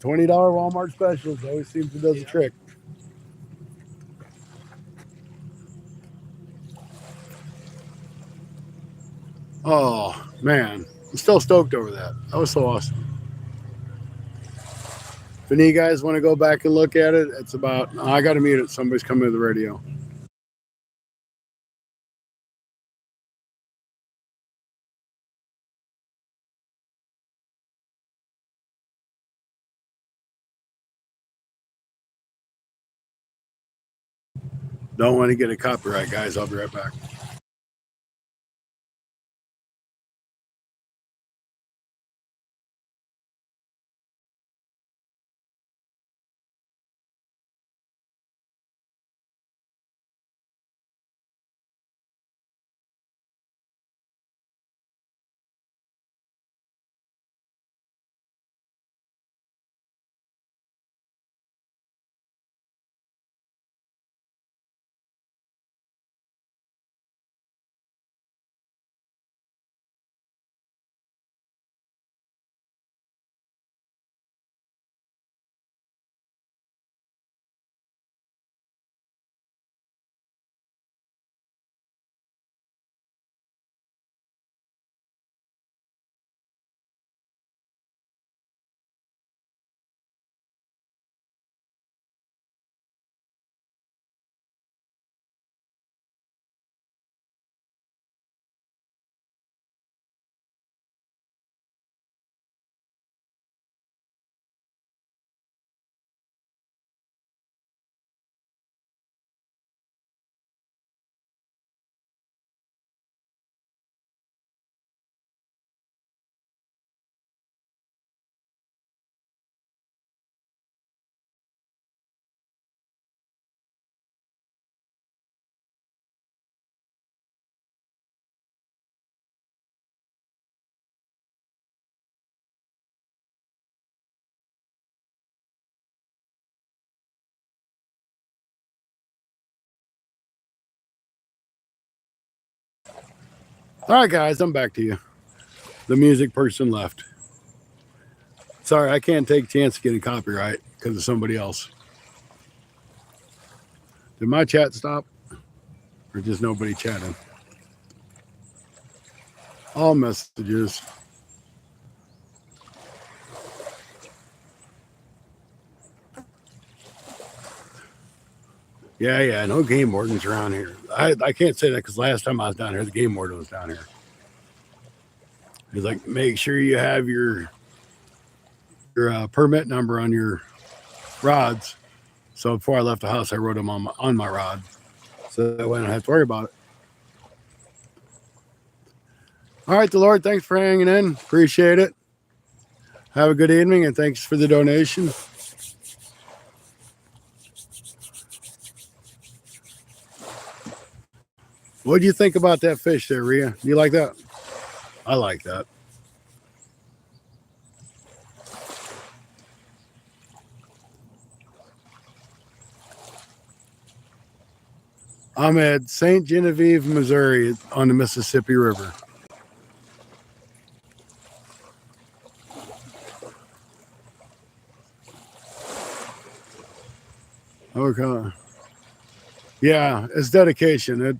$20 Walmart specials always seems to do the trick. Oh, man. I'm still stoked over that. That was so awesome. If any of you guys want to go back and look at it, it's about, oh, I got to mute it. Somebody's coming to the radio. Don't want to get a copyright, guys. I'll be right back. All right, guys, I'm back to you. The music person left. Sorry, I can't take a chance of getting copyright because of somebody else. Did my chat stop? Or just nobody chatting? All messages. Yeah. No game wardens around here. I can't say that because last time I was down here, the game warden was down here. He's like, make sure you have your permit number on your rods. So before I left the house, I wrote them on my rod, so that way I don't have to worry about it. All right, the Lord, thanks for hanging in. Appreciate it. Have a good evening, and thanks for the donation. What do you think about that fish there, Rhea? Do you like that? I like that. I'm at St. Genevieve, Missouri on the Mississippi River. Okay. Yeah, it's dedication. It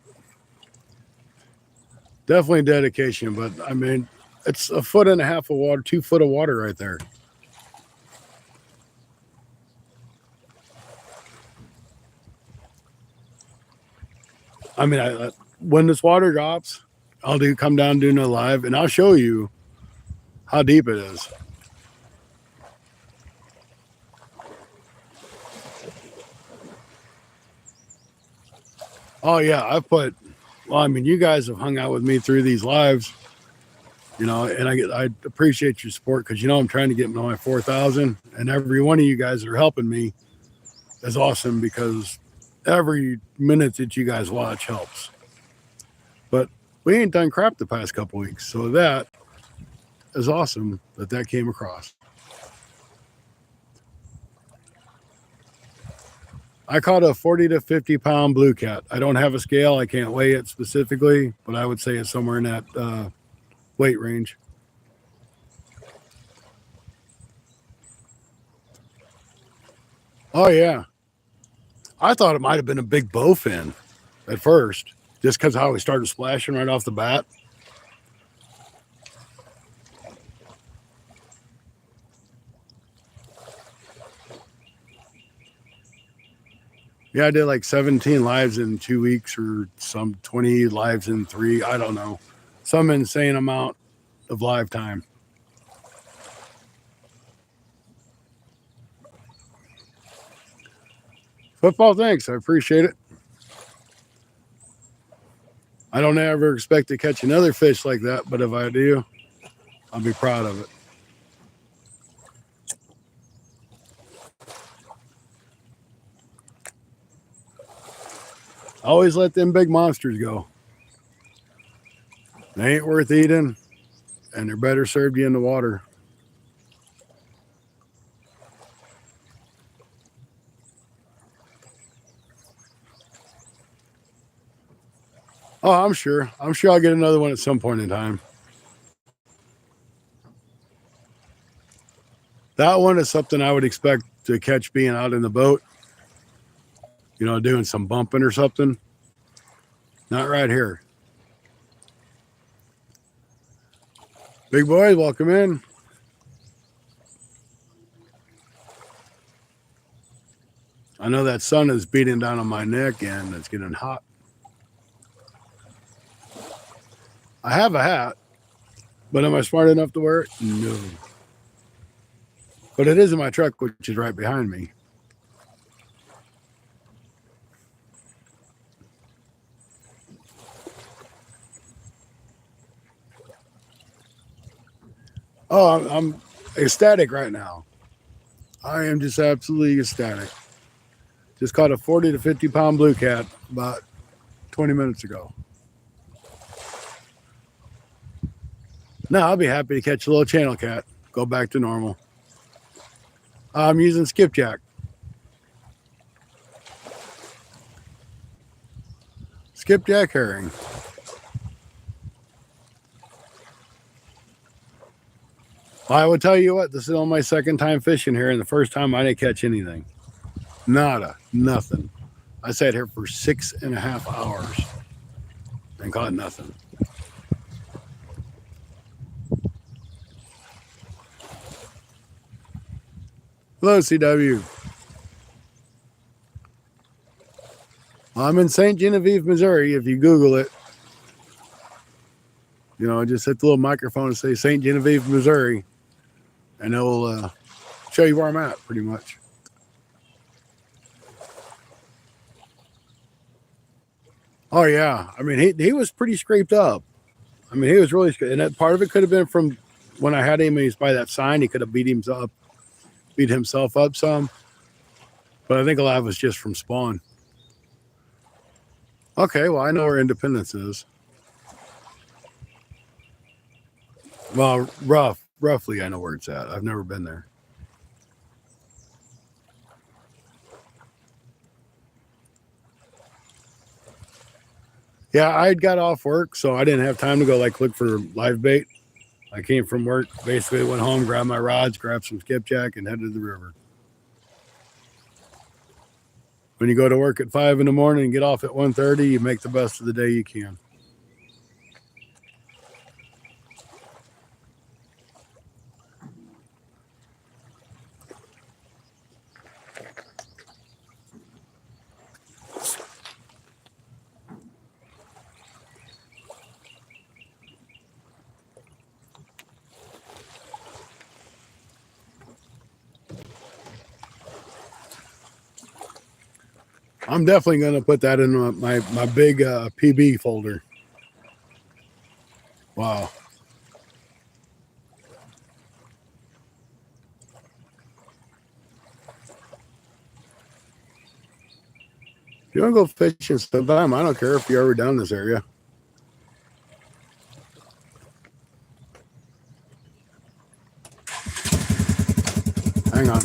definitely dedication, but I mean, it's 1.5 feet of water, 2 foot of water right there. I mean, when this water drops, I'll come down doing a live, and I'll show you how deep it is. Oh yeah, well, I mean, you guys have hung out with me through these lives, and I appreciate your support because I'm trying to get to my 4,000, and every one of you guys that are helping me is awesome because every minute that you guys watch helps. But we ain't done crap the past couple weeks, so that is awesome that came across. I caught a 40 to 50 pound blue cat. I don't have a scale. I can't weigh it specifically, but I would say it's somewhere in that weight range. Oh, yeah. I thought it might have been a big bowfin at first, just because how he started splashing right off the bat. Yeah, I did like 17 lives in 2 weeks or some 20 lives in 3. I don't know. Some insane amount of live time. Football, thanks. I appreciate it. I don't ever expect to catch another fish like that, but if I do, I'll be proud of it. Always let them big monsters go. They ain't worth eating, and they're better served you in the water. Oh, I'm sure. I'm sure I'll get another one at some point in time. That one is something I would expect to catch being out in the boat, doing some bumping or something. Not right here. Big boys, welcome in. I know that sun is beating down on my neck and it's getting hot. I have a hat, but am I smart enough to wear it? No. But it is in my truck, which is right behind me. Oh, I'm ecstatic right now. I am just absolutely ecstatic. Just caught a 40 to 50 pound blue cat about 20 minutes ago. Now I'll be happy to catch a little channel cat, go back to normal. I'm using skipjack. Skipjack herring. Well, I will tell you what, this is only my second time fishing here, and the first time I didn't catch anything. Nada, nothing. I sat here for 6.5 hours and caught nothing. Hello, CW. I'm in St. Genevieve, Missouri. If you Google it, you know, just hit the little microphone and say St. Genevieve, Missouri, and it'll show you where I'm at, pretty much. Oh yeah, I mean he was pretty scraped up. I mean he was really, and that part of it could have been from when I had him and he's by that sign. He could have beat himself up some, but I think a lot of it's just from spawn. Okay, well I know where Independence is. Well, roughly I know where it's at. I've never been there. Yeah, I got off work, so I didn't have time to go like look for live bait. I came from work, basically went home, grabbed my rods, grabbed some skipjack, and headed to the river. When you go to work at 5 in the morning and get off at 1:30, you make the best of the day you can. I'm definitely going to put that in my big PB folder. Wow. If you want to go fishing sometime, I don't care if you're ever down this area. Hang on.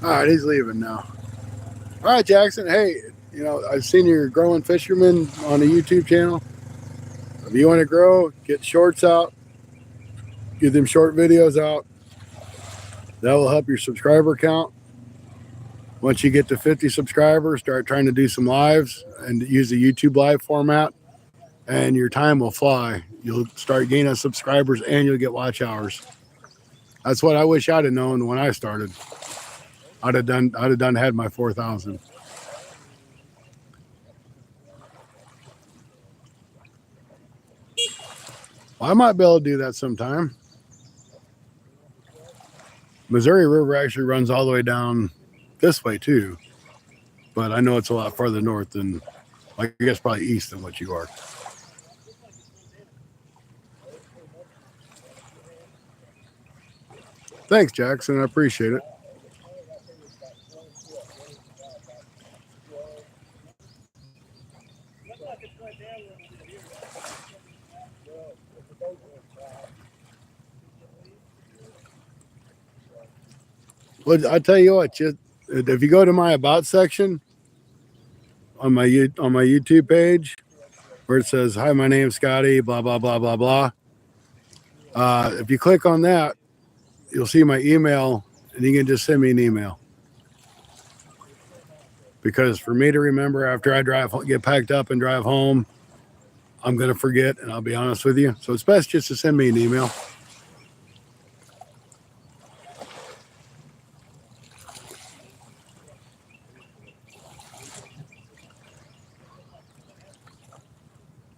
All right, he's leaving now. All right, Jackson. Hey, you know, I've seen you're growing fisherman on the YouTube channel. If you want to grow, get shorts out, get them short videos out. That will help your subscriber count. Once you get to 50 subscribers, start trying to do some lives and use the YouTube live format, and your time will fly. You'll start gaining subscribers and you'll get watch hours. That's what I wish I'd have known when I started. I'd have had my 4,000. Well, I might be able to do that sometime. Missouri River actually runs all the way down this way too, but I know it's a lot farther north than, I guess, probably east than what you are. Thanks, Jackson. I appreciate it. Well, I tell you what, just if you go to my about section on my YouTube page, where it says, "Hi, my name's Scotty," blah blah blah blah blah. If you click on that, you'll see my email, and you can just send me an email. Because for me to remember after I get packed up and drive home, I'm gonna forget, and I'll be honest with you. So it's best just to send me an email.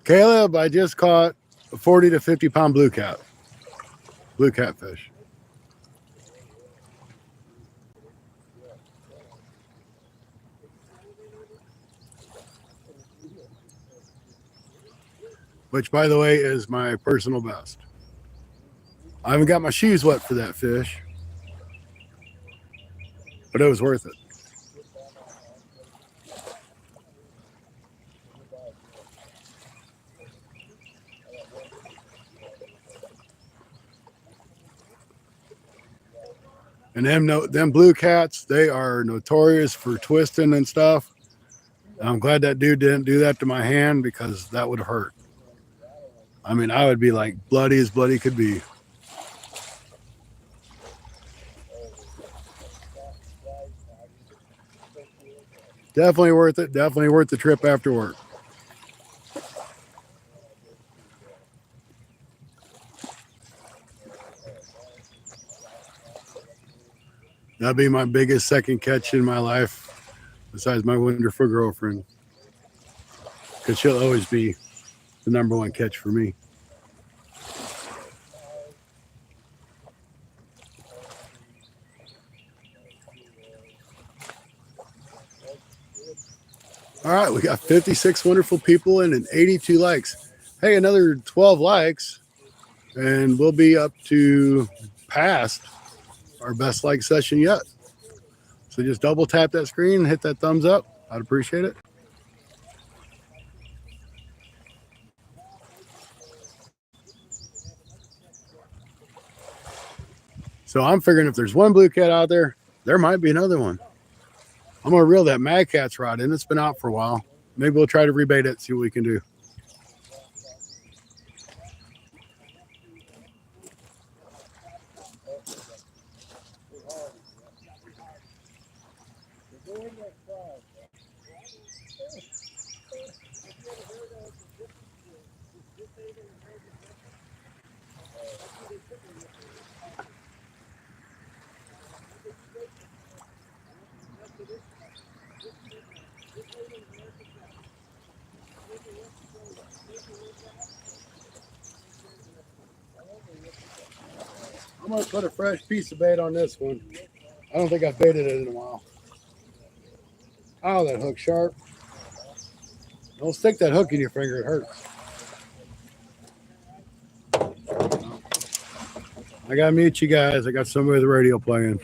Caleb, I just caught a 40 to 50 pound blue catfish. Which, by the way, is my personal best. I haven't got my shoes wet for that fish, but it was worth it. And them blue cats, they are notorious for twisting and stuff. I'm glad that dude didn't do that to my hand because that would hurt. I mean, I would be like bloody as bloody could be. Definitely worth it. Definitely worth the trip after work. That'd be my biggest second catch in my life, besides my wonderful girlfriend, because she'll always be the number one catch for me. All right, we got 56 wonderful people and 82 likes. Hey, another 12 likes, and we'll be up to past our best like session yet. So just double tap that screen, hit that thumbs up. I'd appreciate it. So I'm figuring if there's one blue cat out there, there might be another one. I'm gonna reel that mad cat's rod in. It's been out for a while. Maybe we'll try to rebait it, see what we can do. I'm gonna put a fresh piece of bait on this one. I don't think I've baited it in a while. Oh, that hook sharp. Don't stick that hook in your finger, it hurts. I gotta mute you guys. I got somebody with the radio playing.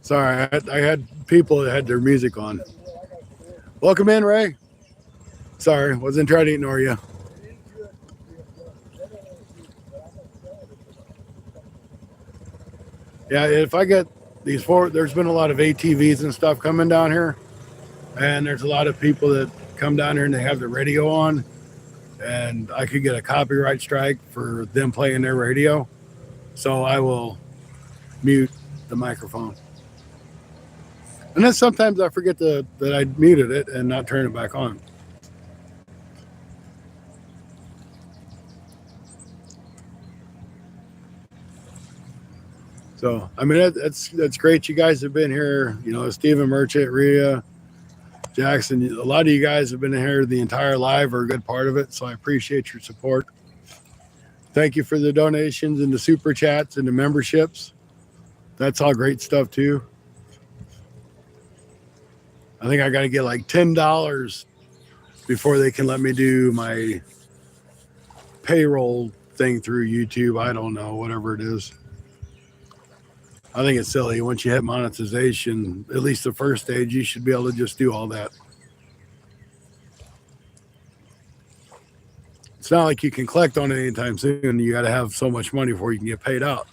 Sorry, I had people that had their music on. Welcome in, Ray. Sorry, wasn't trying to ignore you. Yeah, if I get these four, there's been a lot of ATVs and stuff coming down here, and there's a lot of people that come down here and they have the radio on, and I could get a copyright strike for them playing their radio. So I will mute the microphone. And then sometimes I forget that I muted it and not turn it back on. So, I mean, that's great. You guys have been here. You know, Stephen Merchant, Rhea, Jackson, a lot of you guys have been here the entire live or a good part of it. So I appreciate your support. Thank you for the donations and the super chats and the memberships. That's all great stuff too. I think I got to get like $10 before they can let me do my payroll thing through YouTube. I don't know, whatever it is. I think it's silly. Once you hit monetization, at least the first stage, you should be able to just do all that. It's not like you can collect on it anytime soon. You got to have so much money before you can get paid out.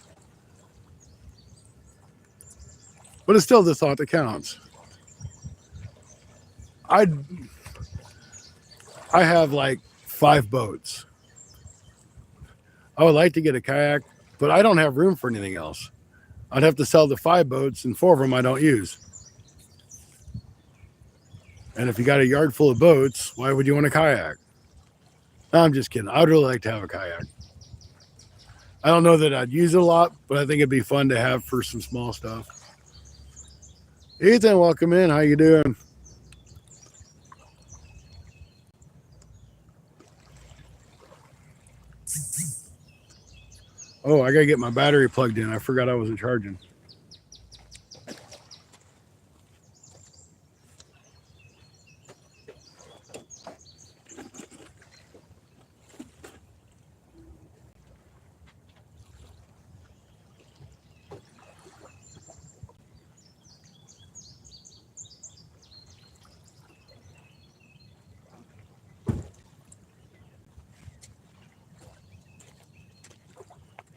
But it's still the thought that counts. I have like 5 boats. I would like to get a kayak, but I don't have room for anything else. I'd have to sell the 5 boats, and 4 of them I don't use. And if you got a yard full of boats, why would you want a kayak? No, I'm just kidding. I'd really like to have a kayak. I don't know that I'd use it a lot, but I think it'd be fun to have for some small stuff. Ethan, welcome in. How you doing? Oh, I gotta get my battery plugged in. I forgot I wasn't charging.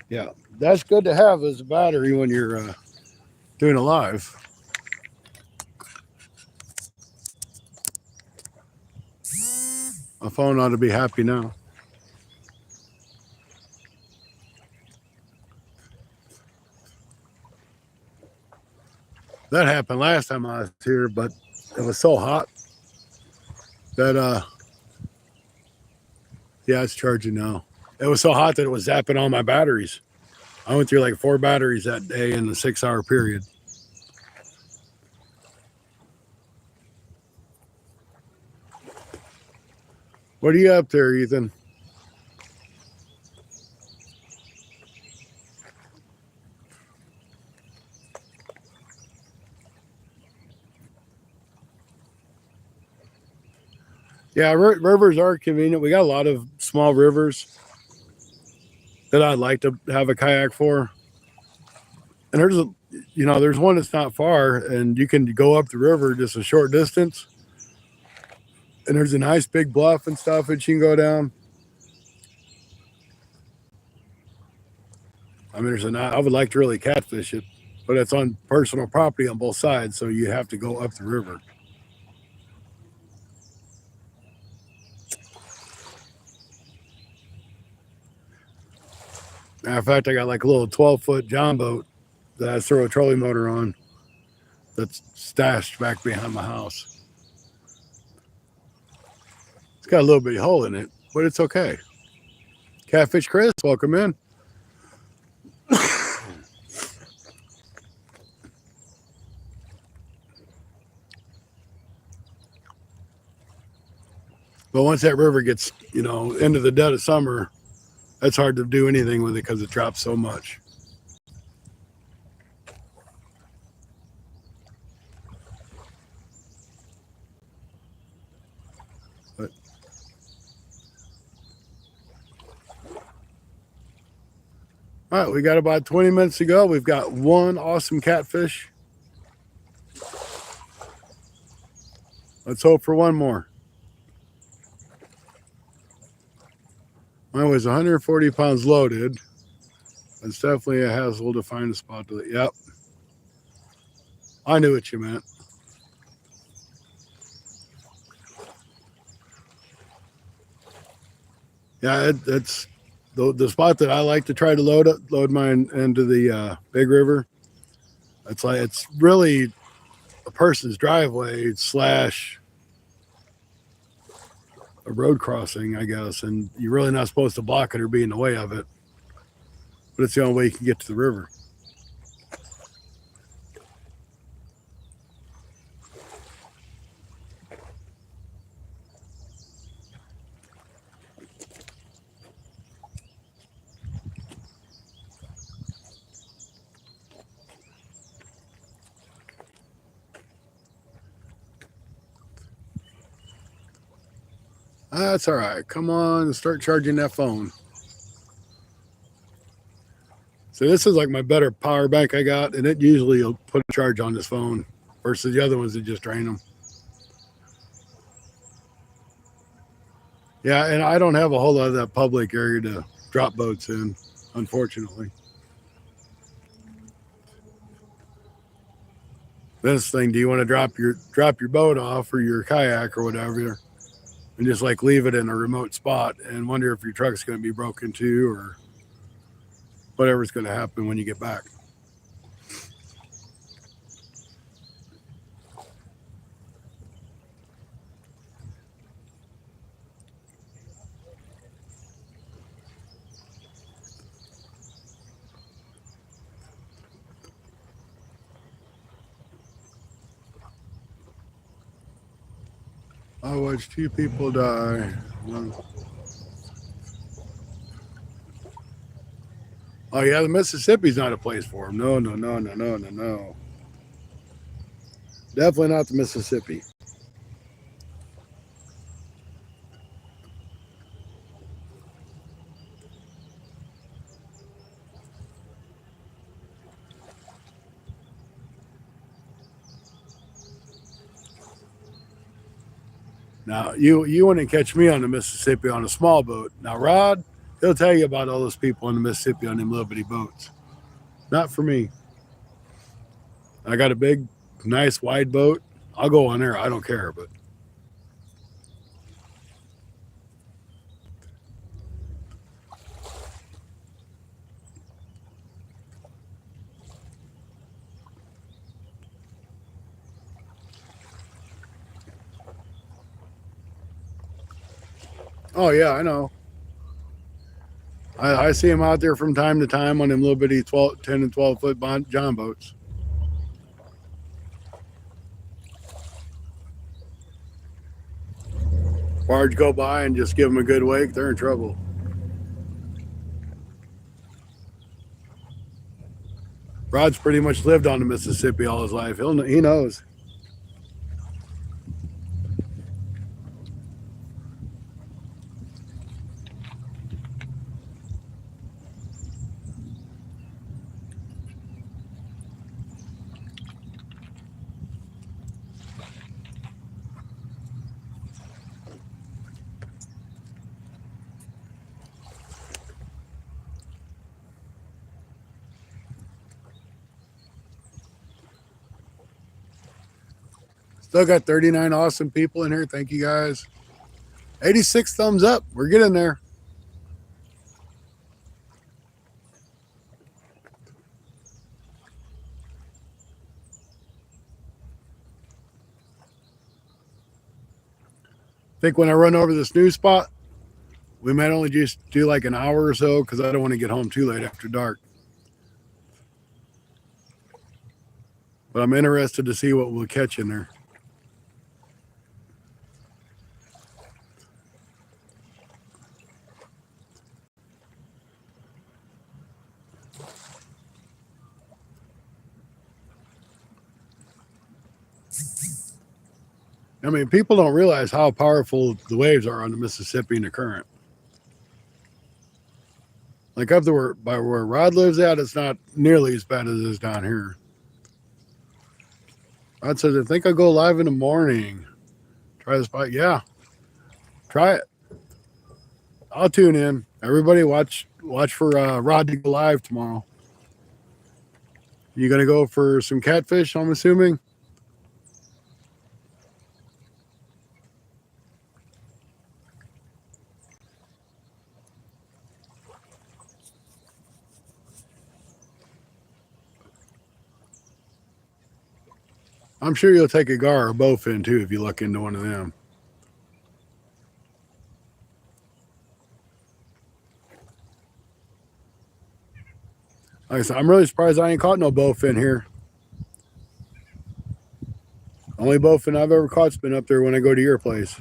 Yeah, that's good to have as a battery when you're doing a live. My phone ought to be happy now. That happened last time I was here, but it was so hot that yeah, it's charging now. It was so hot that it was zapping all my batteries. I went through like 4 batteries that day in a 6-hour period. What are you up there, Ethan? Yeah, rivers are convenient. We got a lot of small rivers that I'd like to have a kayak for. And there's one that's not far, and you can go up the river just a short distance. And there's a nice big bluff and stuff that you can go down. I mean, I would like to really catfish it, but it's on personal property on both sides, so you have to go up the river. Matter of fact, I got like a little 12-foot John boat that I throw a trolling motor on that's stashed back behind my house. It's got a little bitty hole in it, but it's okay. Catfish Chris, welcome in. But once that river gets, into the dead of summer, that's hard to do anything with it because it drops so much. But all right, we got about 20 minutes to go. We've got 1 awesome catfish. Let's hope for one more. Mine was 140 pounds loaded. It's definitely a hassle to find a spot to. Yep. I knew what you meant. Yeah, it's the spot that I like to try to load mine into the big river. It's really a person's driveway slash a road crossing, I guess, and you're really not supposed to block it or be in the way of it. But it's the only way you can get to the river. That's all right. Come on and start charging that phone. So this is like my better power bank I got, and it usually will put a charge on this phone versus the other ones that just drain them. Yeah, and I don't have a whole lot of that public area to drop boats in, unfortunately. This thing, do you want to drop your boat off or your kayak or whatever, and just like leave it in a remote spot and wonder if your truck's going to be broken too or whatever's going to happen when you get back? I watched 2 people die. Oh yeah, the Mississippi's not a place for them. No. Definitely not the Mississippi. Now you wouldn't catch me on the Mississippi on a small boat. Now Rod, he'll tell you about all those people on the Mississippi on them little bitty boats. Not for me. I got a big, nice, wide boat. I'll go on there. I don't care. But oh yeah, I know. I see them out there from time to time on them little bitty 10 and 12-foot John boats. Barge go by and just give them a good wake, they're in trouble. Rod's pretty much lived on the Mississippi all his life. He knows. Still got 39 awesome people in here. Thank you guys. 86 thumbs up. We're getting there. I think when I run over this new spot, we might only just do like an hour or so because I don't want to get home too late after dark. But I'm interested to see what we'll catch in there. I mean, people don't realize how powerful the waves are on the Mississippi and the current. Like up there by where Rod lives at, it's not nearly as bad as it is down here. Rod says, I think I'll go live in the morning. Try the spot. Yeah, try it. I'll tune in. Everybody, watch for Rod to go live tomorrow. You gonna go for some catfish? I'm assuming. I'm sure you'll take a gar or bowfin too if you look into one of them. Like I said, I'm really surprised I ain't caught no bowfin here. Only bowfin I've ever caught's been up there when I go to your place.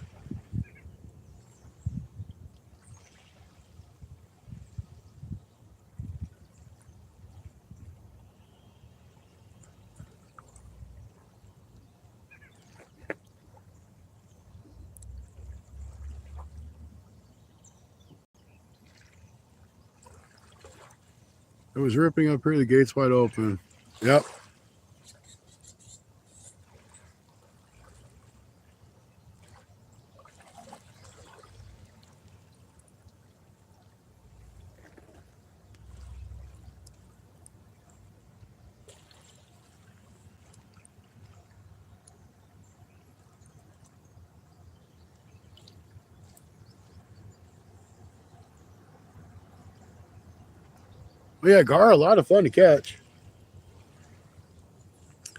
It was ripping up here. The gate's wide open. Yep. Well, yeah, gar, a lot of fun to catch.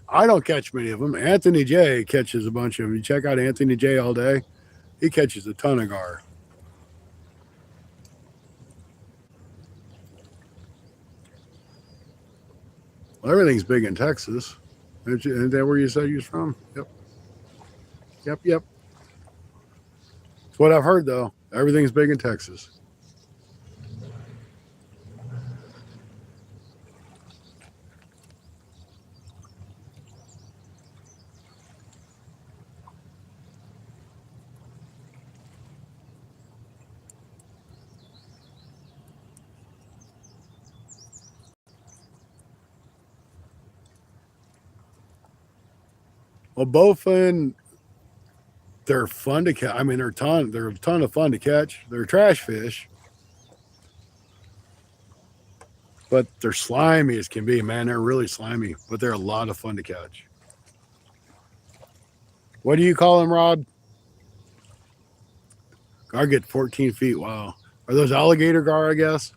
I don't catch many of them. Anthony J catches a bunch of them. You check out Anthony J all day. He catches a ton of gar. Well, everything's big in Texas. Isn't that where you said you're from? Yep. Yep. That's what I've heard, though. Everything's big in Texas. Well, bowfin, they're fun to catch. I mean, they're a ton of fun to catch. They're trash fish, but they're slimy as can be, man. They're really slimy, but they're a lot of fun to catch. What do you call them, Rod? Gar get 14 feet. Wow. Are those alligator gar, I guess?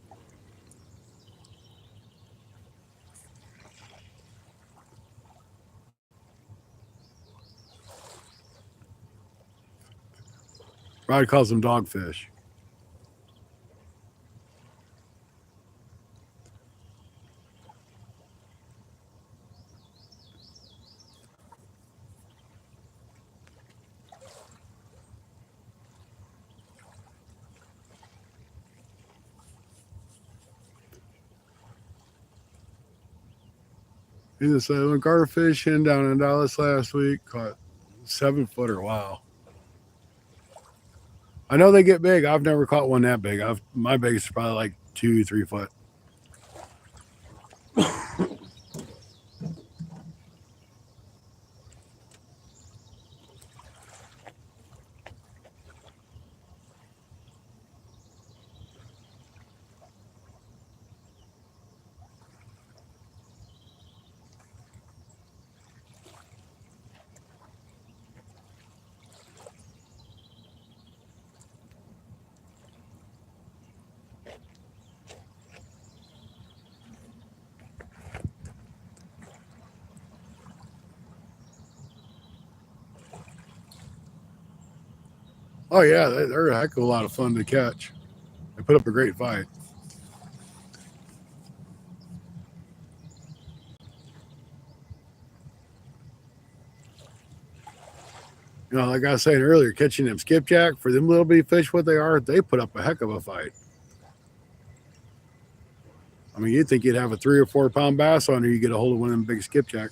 Rod calls them dogfish. He just said, I went gar fishing down in Dallas last week. Caught 7-footer. Wow. I know they get big. I've never caught one that big. My biggest is probably like 2-3 foot. Oh yeah, they're a heck of a lot of fun to catch. They put up a great fight. You know, like I was saying earlier, catching them skipjack for them little bitty fish, what they are, they put up a heck of a fight. I mean, you'd think you'd have a 3 or 4 pound bass on there, you get a hold of one of them big skipjack.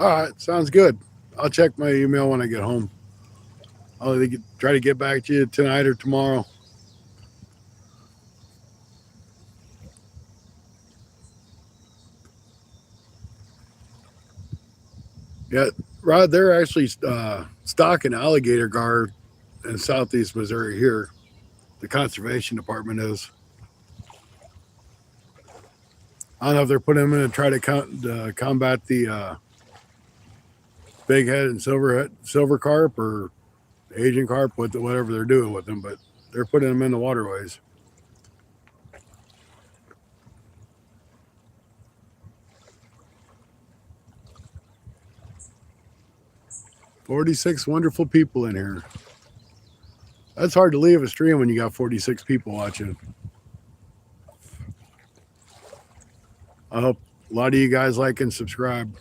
All right, sounds good. I'll check my email when I get home. I'll try to get back to you tonight or tomorrow. Yeah, Rod, they're actually stocking alligator gar in southeast Missouri here. The conservation department is. I don't know if they're putting them in to try to combat the big head and silver carp or Asian carp, with whatever they're doing with them, but they're putting them in the waterways. 46 wonderful people in here. That's hard to leave a stream when you got 46 people watching. I hope a lot of you guys like and subscribe.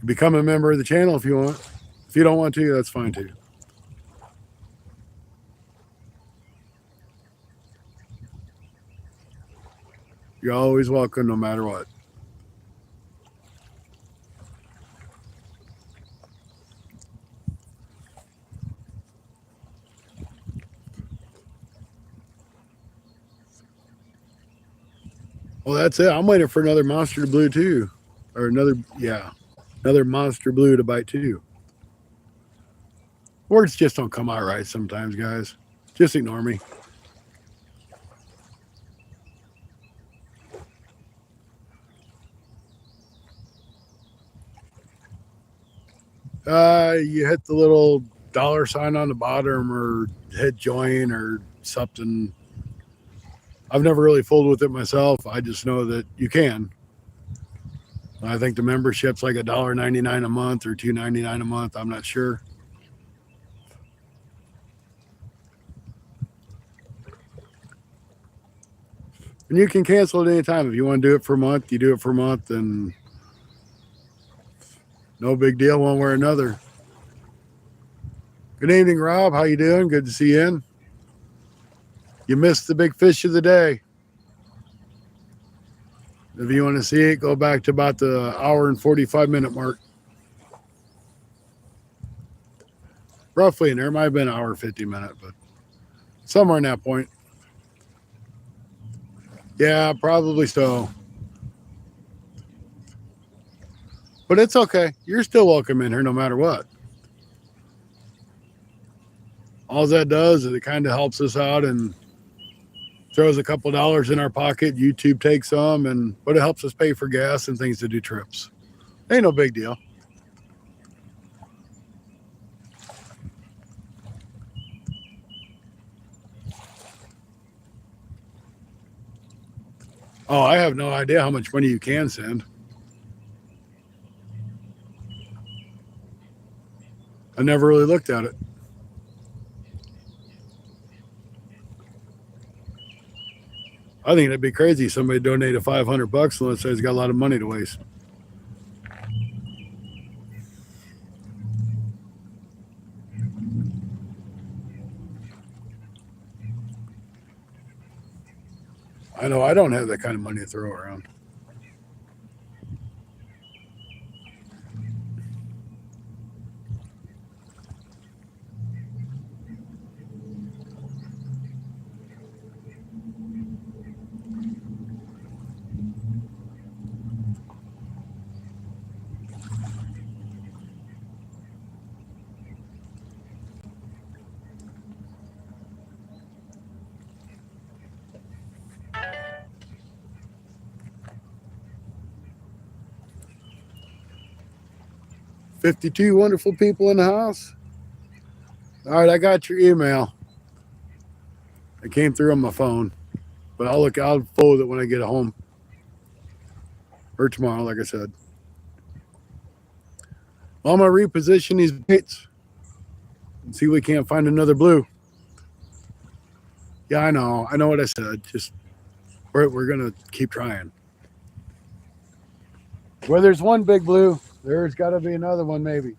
Become a member of the channel if you want. If you don't want to, that's fine too. You're always welcome no matter what. Well, that's it. I'm waiting for another monster blue too. Or another monster blue to bite too. Words just don't come out right sometimes, guys. Just ignore me. You hit the little $sign on the bottom or hit join or something. I've never really fooled with it myself. I just know that you can. I think the membership's like $1.99 a month or $2.99 a month. I'm not sure. And you can cancel it anytime. If you want to do it for a month, you do it for a month, and no big deal one way or another. Good evening, Rob. How you doing? Good to see you in. You missed the big fish of the day. If you want to see it, go back to about the hour and 45-minute mark. Roughly in there. Might have been an hour 50-minute, but somewhere in that point. Yeah, probably so. But it's okay. You're still welcome in here no matter what. All that does is it kind of helps us out and throws a couple dollars in our pocket. YouTube takes some, but it helps us pay for gas and things to do trips. Ain't no big deal. Oh, I have no idea how much money you can send. I never really looked at it. I think it'd be crazy if somebody donated $500 unless they've got a lot of money to waste. I know I don't have that kind of money to throw around. $52 wonderful people in the house. All right, I got your email. It came through on my phone, but I'll forward it when I get home or tomorrow, like I said. Well, I'm gonna reposition these baits and see if we can't find another blue. Yeah, I know what I said. Just we're gonna keep trying. Where there's one big blue, there's got to be another one, maybe.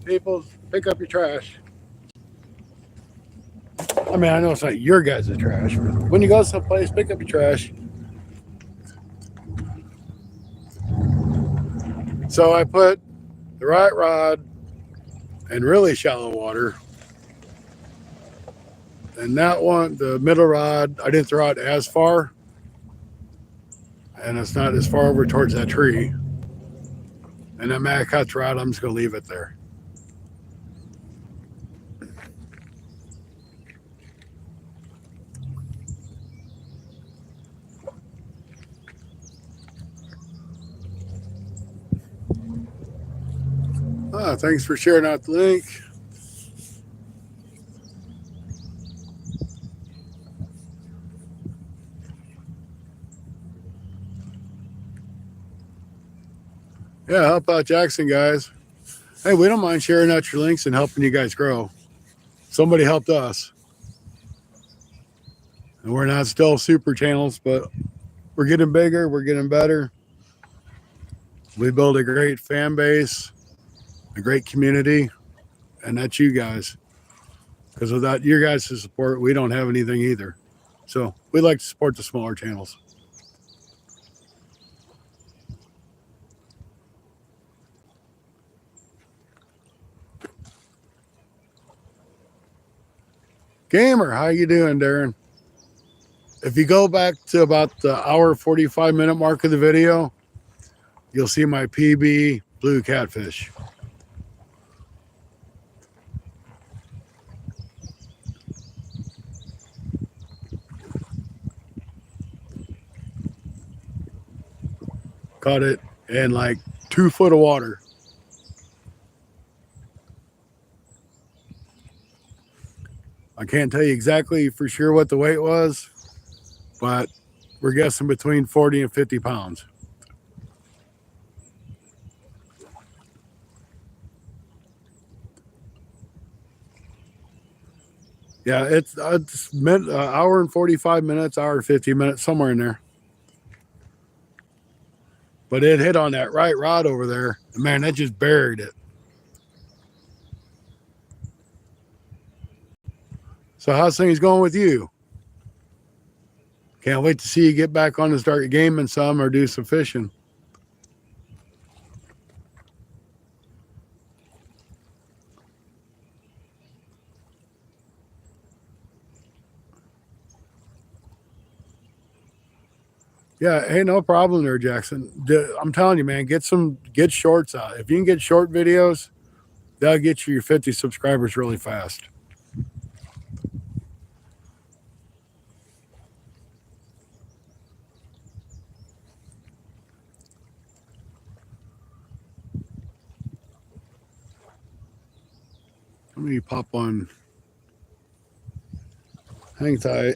People, pick up your trash. I mean, I know it's not your guys' trash, but when you go someplace, pick up your trash. So I put the right rod in really shallow water. And that one, the middle rod, I didn't throw it as far. And it's not as far over towards that tree. And that man cuts rod, I'm just going to leave it there. Thanks for sharing out the link. Yeah, help out Jackson, guys. Hey, we don't mind sharing out your links and helping you guys grow. Somebody helped us. And we're not still super channels, but we're getting bigger. We're getting better. We build a great fan base, a great community, and that's you guys. Because without your guys' support, we don't have anything either. So we like to support the smaller channels. Gamer, how you doing, Darren? If you go back to about the hour 45-minute mark of the video, you'll see my PB blue catfish. Caught it in like 2 foot of water. I can't tell you exactly for sure what the weight was, but we're guessing between 40 and 50 pounds. Yeah, it's hour and 45 minutes, hour 50 minutes, somewhere in there. But it hit on that right rod over there. And man, that just buried it. So how's things going with you? Can't wait to see you get back on and start gaming some or do some fishing. Yeah, hey, no problem there, Jackson. I'm telling you, man, get shorts out. If you can get short videos, that'll get you your 50 subscribers really fast. Let me pop on. Hang tight.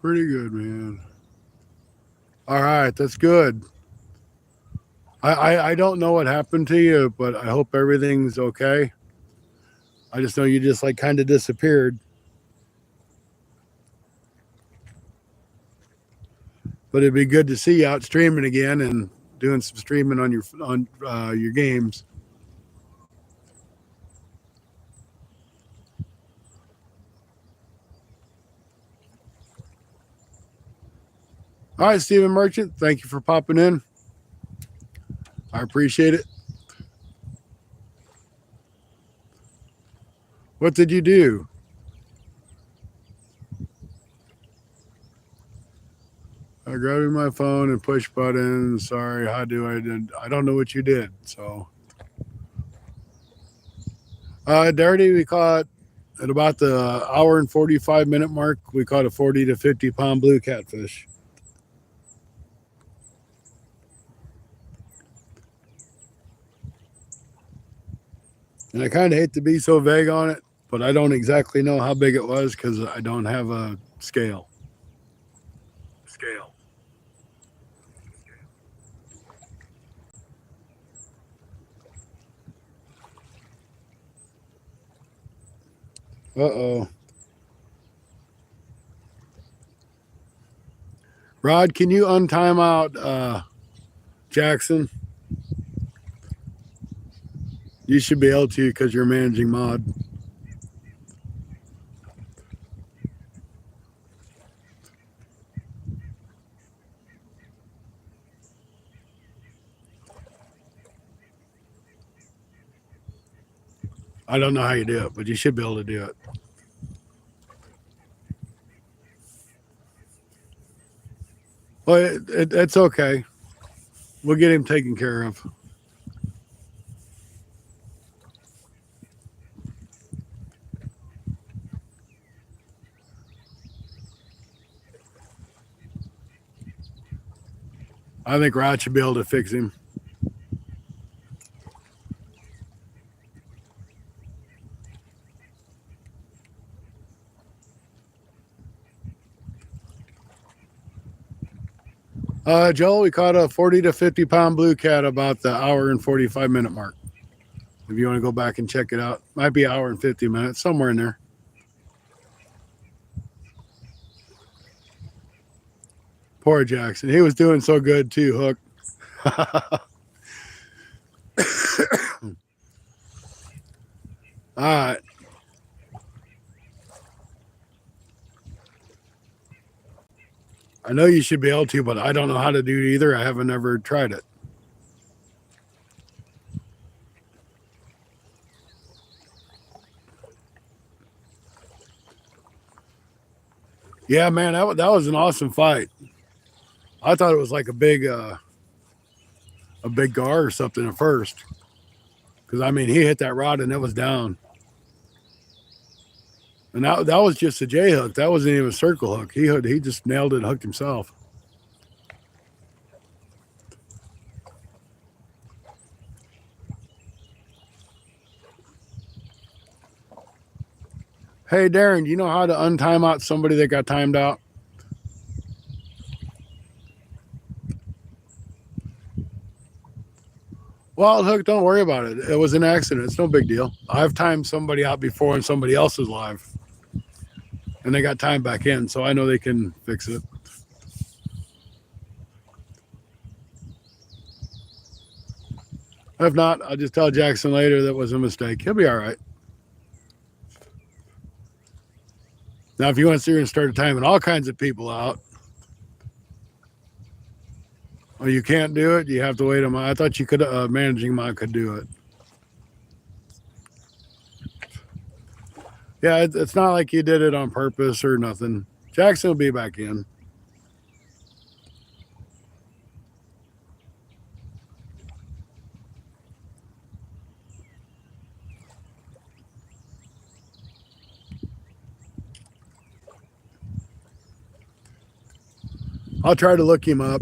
Pretty good, man. All right, that's good. I don't know what happened to you, but I hope everything's okay. I just know you just like kind of disappeared. But it'd be good to see you out streaming again and doing some streaming on your games. All right, Stephen Merchant, thank you for popping in. I appreciate it. What did you do? I grabbing my phone and push button. Sorry, how do I did? I don't know what you did. So, Dirty, we caught at about the hour and 45-minute mark. We caught a 40 to 50 pound blue catfish. And I kind of hate to be so vague on it, but I don't exactly know how big it was because I don't have a scale. Uh-oh. Rod, can you untime out Jackson? You should be able to because you're managing mod. I don't know how you do it, but you should be able to do it. Well, it's okay. We'll get him taken care of. I think Rod should be able to fix him. Joel, we caught a 40 to 50 pound blue cat about the hour and 45-minute mark. If you want to go back and check it out, might be an hour and 50 minutes, somewhere in there. Poor Jackson. He was doing so good too, Hook. All right. I know you should be able to, but I don't know how to do it either. I haven't ever tried it. Yeah, man, that was an awesome fight. I thought it was like a big gar or something at first. Because, I mean, he hit that rod and it was down. And that was just a J hook. That wasn't even a circle hook. He just nailed it and hooked himself. Hey, Darren, do you know how to untime out somebody that got timed out? Well, Hook, don't worry about it. It was an accident. It's no big deal. I've timed somebody out before and somebody else is live. And they got timed back in, so I know they can fix it. If not, I'll just tell Jackson later that was a mistake. He'll be all right. Now, if you want to sit here and start timing all kinds of people out, well, you can't do it. You have to wait a month. I thought you could, managing mod could do it. Yeah, it's not like you did it on purpose or nothing. Jackson will be back in. I'll try to look him up,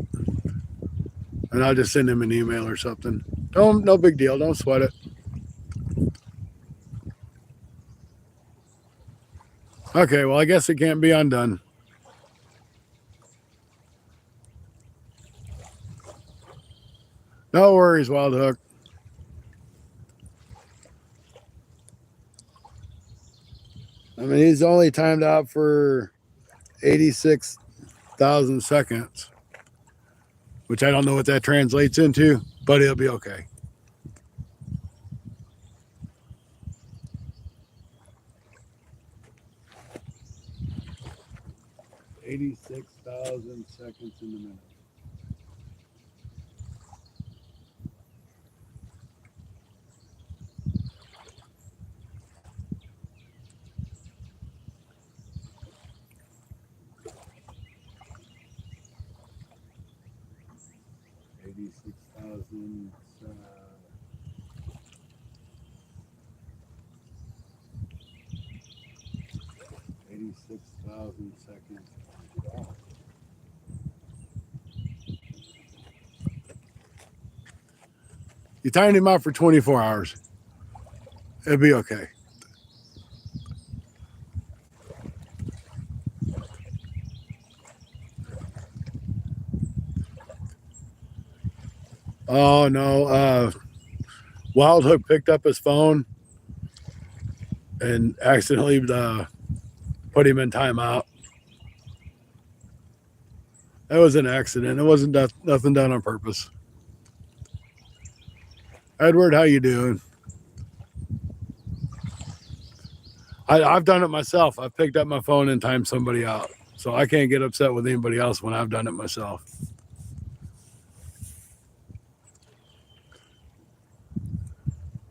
and I'll just send him an email or something. No big deal. Don't sweat it. Okay, well, I guess it can't be undone. No worries, Wild Hook. I mean, he's only timed out for 86,000 seconds, which I don't know what that translates into, but it'll be okay. $86,000 seconds in the minute. Eighty-six thousand seconds. You timed him out for 24 hours. It'll be okay. Oh no. Wild Hook picked up his phone and accidentally put him in timeout. That was an accident. It wasn't nothing done on purpose. Edward, how you doing? I've done it myself. I've picked up my phone and timed somebody out. So I can't get upset with anybody else when I've done it myself.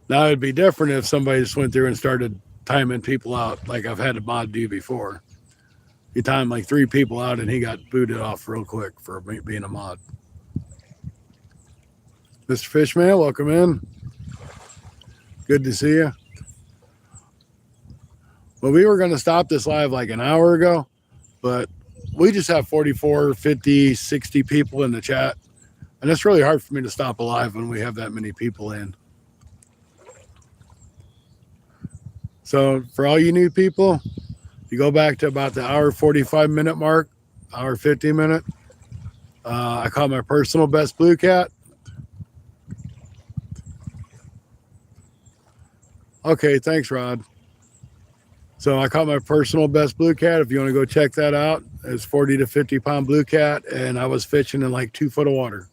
Now it'd be different if somebody just went through and started timing people out like I've had a mod do before. He timed like 3 people out and he got booted off real quick for being a mod. Mr. Fishman, welcome in. Good to see you. Well, we were going to stop this live like an hour ago, but we just have 44, 50, 60 people in the chat. And it's really hard for me to stop a live when we have that many people in. So for all you new people, you go back to about the hour 45 minute mark, hour 50 minute. I caught my personal best blue cat. Okay, thanks, Rod. So I caught my personal best blue cat. If you want to go check that out, it's 40 to 50 pound blue cat, and I was fishing in like 2 foot of water.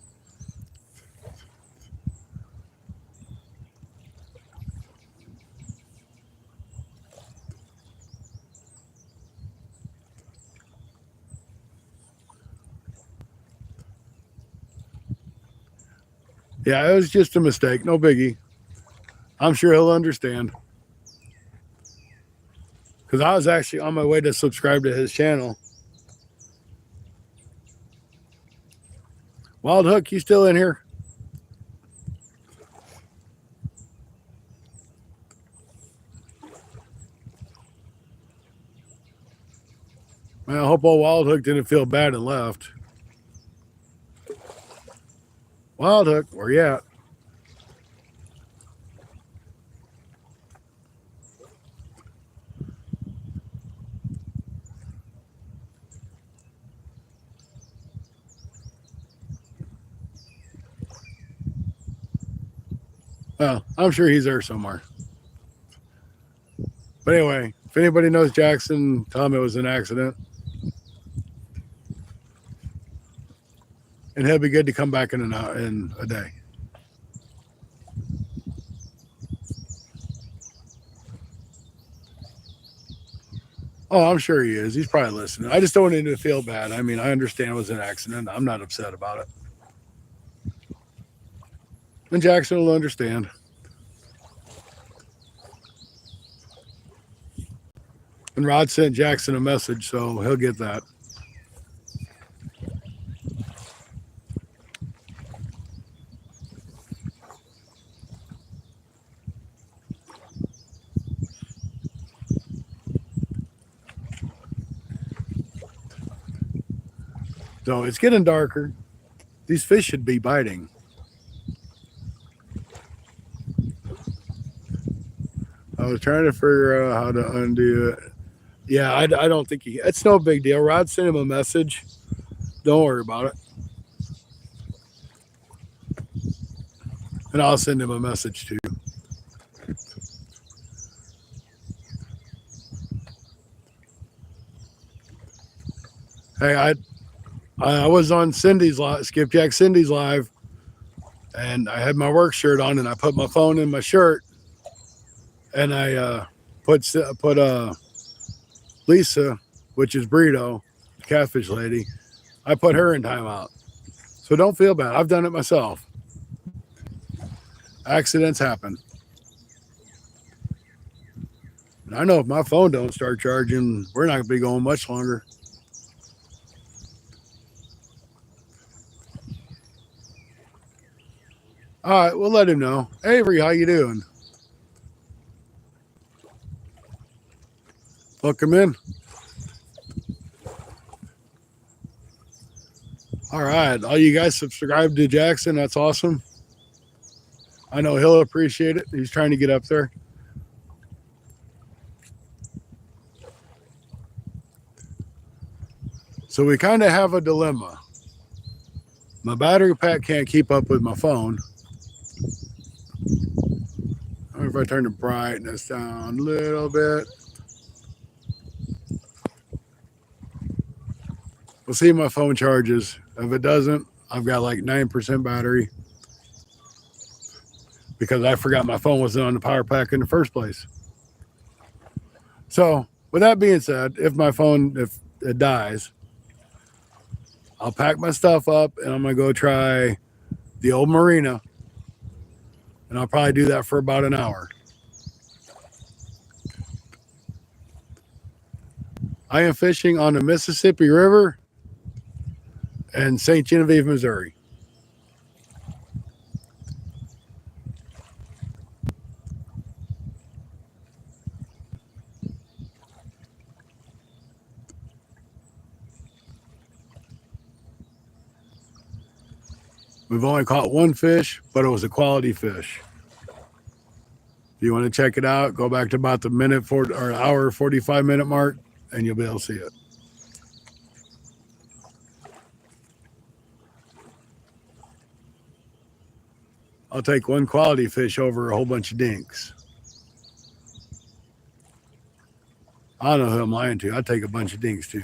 Yeah, it was just a mistake. No biggie. I'm sure he'll understand. Because I was actually on my way to subscribe to his channel. Wild Hook, you still in here? Man, I hope old Wild Hook didn't feel bad and left. Wild Hook, where you at? Well, I'm sure he's there somewhere. But anyway, if anybody knows Jackson, tell him it was an accident. And he'll be good to come back in a day. Oh, I'm sure he is. He's probably listening. I just don't want him to feel bad. I mean, I understand it was an accident. I'm not upset about it. And Jackson will understand. And Rod sent Jackson a message, so he'll get that. So it's getting darker. These fish should be biting. I was trying to figure out how to undo it. Yeah, I don't think it's no big deal. Rod sent him a message. Don't worry about it. And I'll send him a message too. Hey, I was on Cindy's live, Skipjack Cindy's live, and I had my work shirt on, and I put my phone in my shirt, and I put Lisa, which is Brito, catfish lady, I put her in timeout. So don't feel bad. I've done it myself. Accidents happen. And I know if my phone don't start charging, we're not going to be going much longer. All right, we'll let him know. Avery, how you doing? Welcome in. All right, all you guys subscribe to Jackson. That's awesome. I know he'll appreciate it. He's trying to get up there. So we kind of have a dilemma. My battery pack can't keep up with my phone. I wonder if I turn the brightness down a little bit. We'll see if my phone charges. If it doesn't, I've got like 9% battery because I forgot my phone wasn't on the power pack in the first place. So with that being said, if it dies, I'll pack my stuff up and I'm going to go try the old marina. And I'll probably do that for about an hour. I am fishing on the Mississippi River in St. Genevieve, Missouri. We've only caught one fish, but it was a quality fish. If you want to check it out, go back to about the hour 45 minute mark, and you'll be able to see it. I'll take one quality fish over a whole bunch of dinks. I don't know who I'm lying to. I'd take a bunch of dinks too.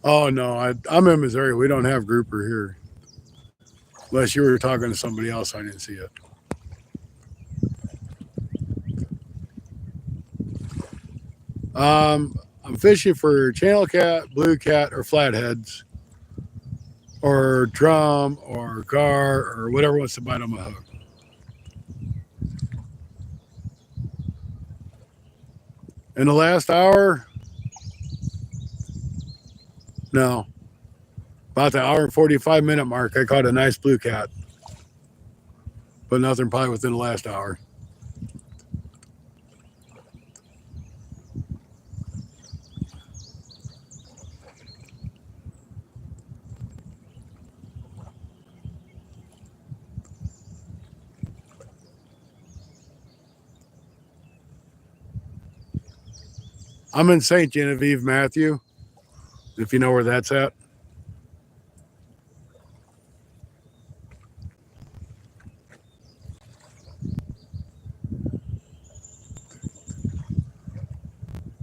Oh, no, I'm in Missouri. We don't have grouper here. Unless you were talking to somebody else, I didn't see it. I'm fishing for channel cat, blue cat, or flatheads, or drum, or gar, or whatever wants to bite on my hook. In the last hour, no, about the hour and 45 minute mark, I caught a nice blue cat, but nothing probably within the last hour. I'm in St. Genevieve, Matthew, if you know where that's at.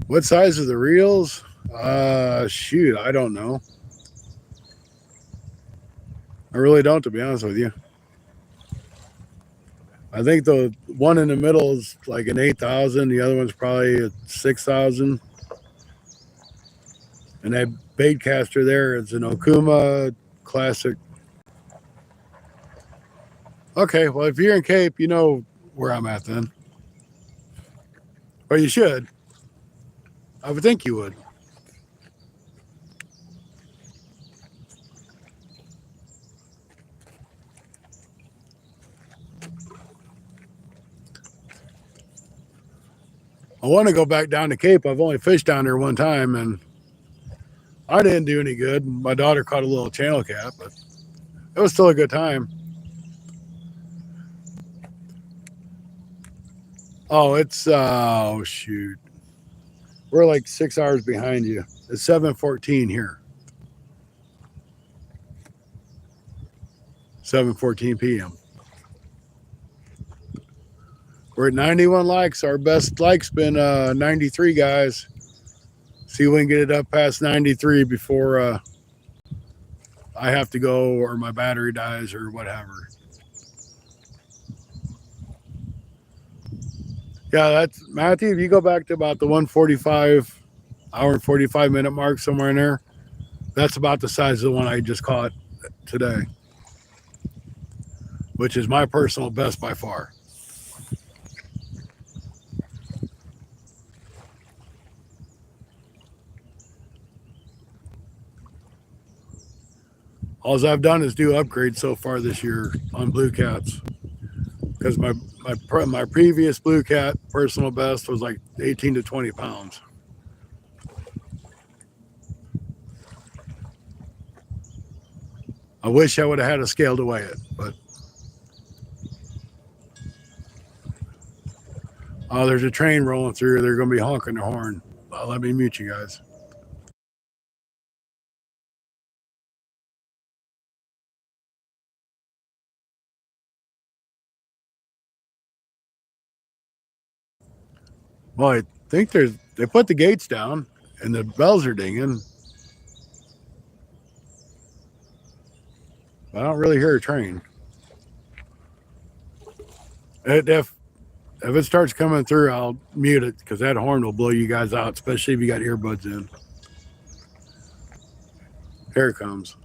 What size are the reels? Shoot, I don't know. I really don't, to be honest with you. I think the one in the middle is like an 8,000. The other one's probably a 6,000. And that bait caster there is an Okuma Classic. Okay, well, if you're in Cape, you know where I'm at then. Or you should. I would think you would. I want to go back down to Cape. I've only fished down there one time, and I didn't do any good. My daughter caught a little channel cat, but it was still a good time. Oh, oh, shoot. We're like 6 hours behind you. It's 7:14 here. 7:14 p.m. We're at 91 likes. Our best like's been 93, guys. See if we can get it up past 93 before I have to go or my battery dies or whatever. Yeah, that's Matthew. If you go back to about the 145 hour and 45 minute mark, somewhere in there, that's about the size of the one I just caught today, which is my personal best by far. All I've done is do upgrades so far this year on blue cats, because my previous blue cat personal best was like 18 to 20 pounds. I wish I would have had a scale to weigh it, but oh, there's a train rolling through. They're going to be honking their horn. Let me mute you guys. Well, I think they put the gates down and the bells are dinging. I don't really hear a train. If it starts coming through, I'll mute it because that horn will blow you guys out, especially if you got earbuds in. Here it comes.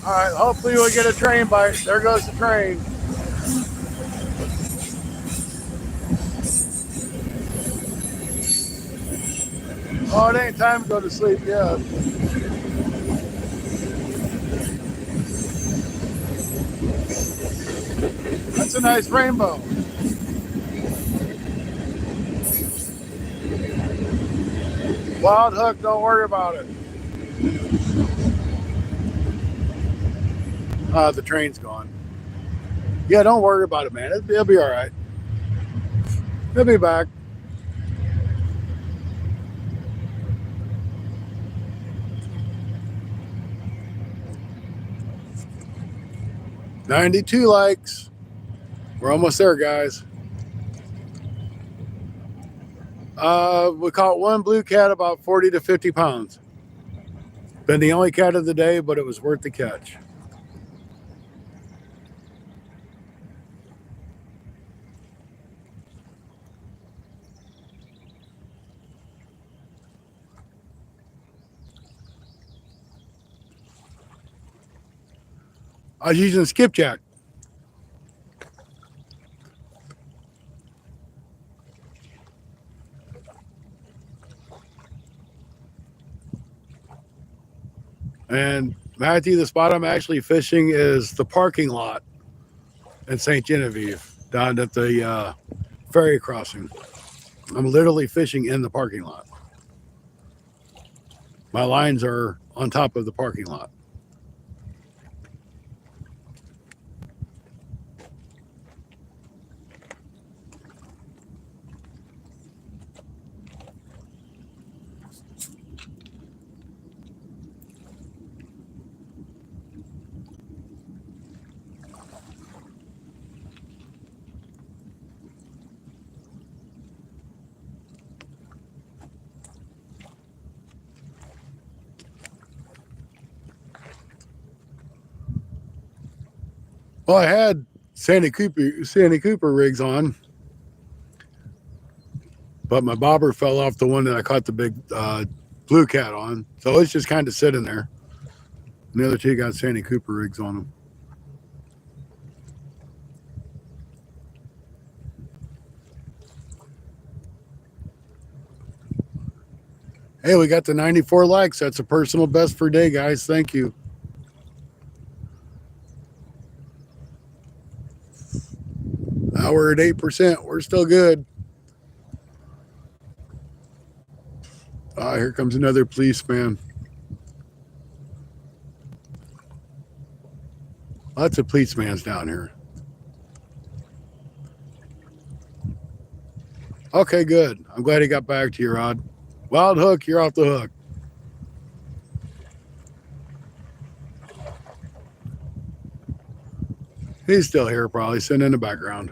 All right, hopefully we'll get a train bite. There goes the train. Oh, it ain't time to go to sleep yet. That's a nice rainbow. Wild hook, don't worry about it. The train's gone. Yeah, don't worry about it, man. It'll be all right. He'll be back. $92 likes. We're almost there, guys. We caught one blue cat about 40 to 50 pounds. Been the only cat of the day, but it was worth the catch. I was using skipjack. And Matthew, the spot I'm actually fishing is the parking lot in St. Genevieve, down at the ferry crossing. I'm literally fishing in the parking lot. My lines are on top of the parking lot. Well, I had Sandy Cooper rigs on, but my bobber fell off the one that I caught the big blue cat on. So it's just kind of sitting there. And the other two got Sandy Cooper rigs on them. Hey, we got the 94 likes. That's a personal best for day, guys. Thank you. Now we're at 8%. We're still good. Here comes another policeman. Lots of policemen's down here. Okay, good. I'm glad he got back to you, Rod. Wild hook, you're off the hook. He's still here, probably sitting in the background.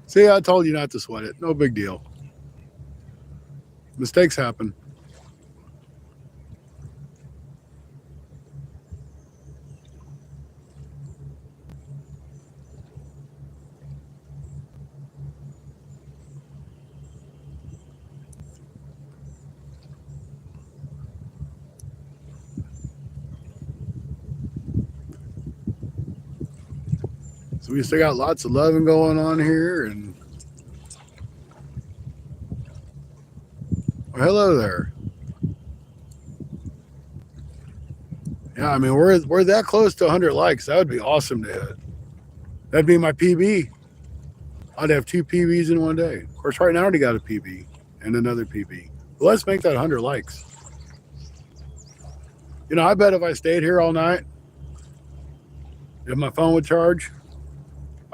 See, I told you not to sweat it. No big deal. Mistakes happen. We still got lots of loving going on here, and well, hello there. Yeah, I mean we're that close to 100 likes. That would be awesome to hit. That'd be my PB. I'd have 2 PBs in one day. Of course, right now I already got a PB and another PB. But let's make that 100 likes. You know, I bet if I stayed here all night, if my phone would charge,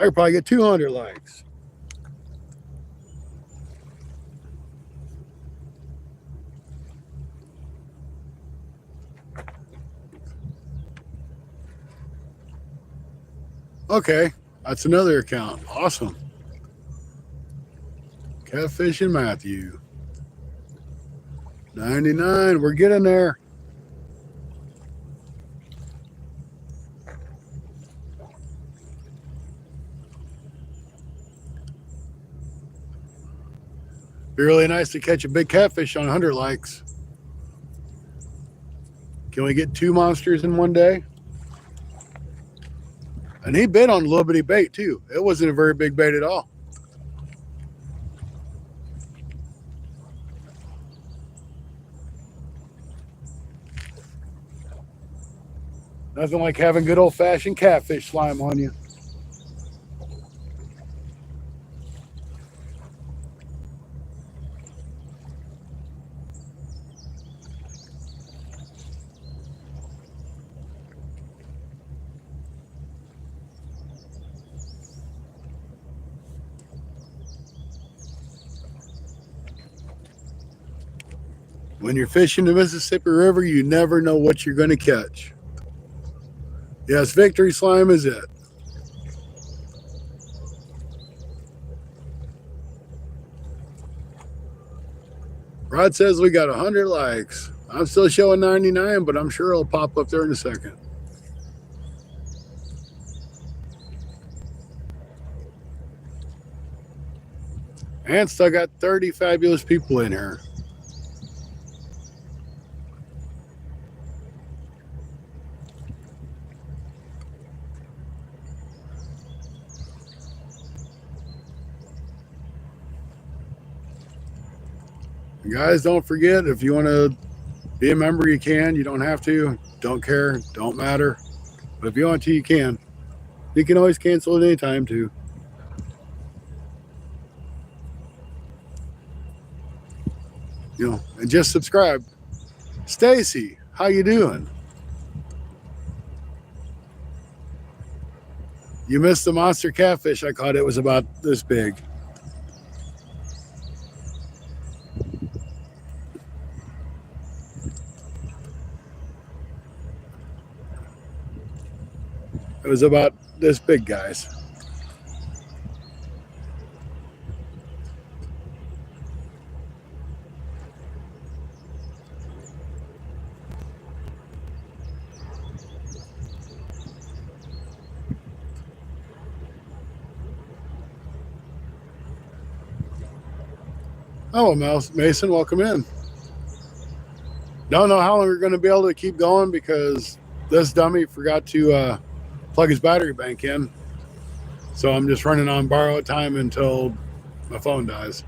I could probably get 200 likes. Okay, that's another account. Awesome. Catfish and Matthew. 99. We're getting there. Be really nice to catch a big catfish on 100 likes. Can we get 2 monsters in one day? And he bit on a little bitty bait too. It wasn't a very big bait at all. Nothing like having good old-fashioned catfish slime on you. When you're fishing the Mississippi River, you never know what you're going to catch. Yes, Victory Slime is it. Rod says we got 100 likes. I'm still showing 99, but I'm sure it'll pop up there in a second. And still got 30 fabulous people in here. Guys, don't forget, if you want to be a member, you can. You don't have to. Don't care. Don't matter. But if you want to, you can. You can always cancel at any time, too. You know, and just subscribe. Stacy, how you doing? You missed the monster catfish I caught. It was about this big. It was about this big, guys. Oh, Mason, welcome in. Don't know how long we're going to be able to keep going because this dummy forgot to plug his battery bank in. So I'm just running on borrowed time until my phone dies.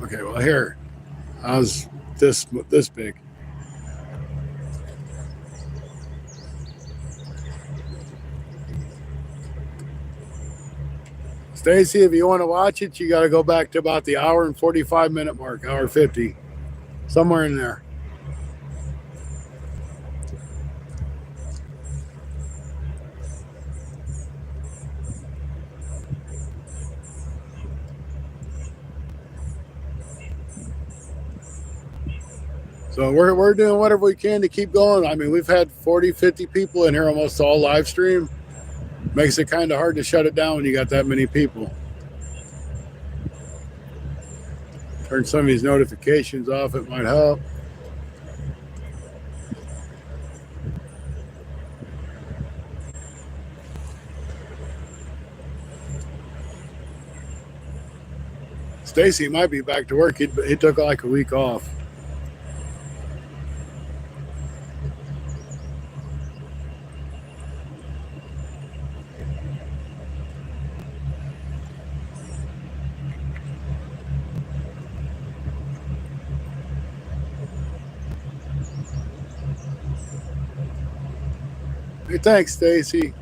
Okay, well here, I was this big. Stacy, if you want to watch it, you got to go back to about the hour and 45-minute mark, hour 50, somewhere in there. So we're doing whatever we can to keep going. I mean, we've had 40, 50 people in here almost all live stream. Makes it kind of hard to shut it down when you got that many people. Turn some of these notifications off, it might help. Stacy might be back to work. He took like a week off. Hey, thanks, Stacy.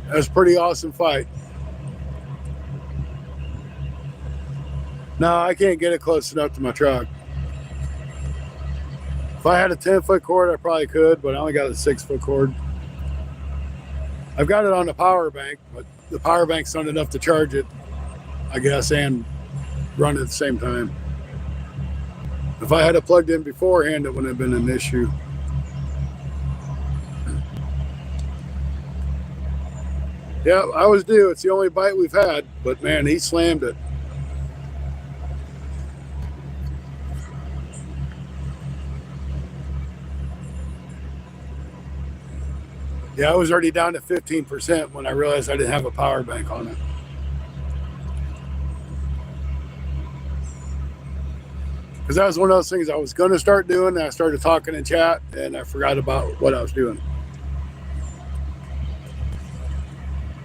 That was a pretty awesome fight. No, I can't get it close enough to my truck. If I had a 10-foot cord, I probably could, but I only got a 6-foot cord. I've got it on the power bank, but the power bank's not enough to charge it, I guess, and run at the same time. If I had it plugged in beforehand, it wouldn't have been an issue. Yeah, I was due. It's the only bite we've had, but man, he slammed it. Yeah, I was already down to 15% when I realized I didn't have a power bank on it. Because that was one of those things I was going to start doing, and I started talking in chat, and I forgot about what I was doing.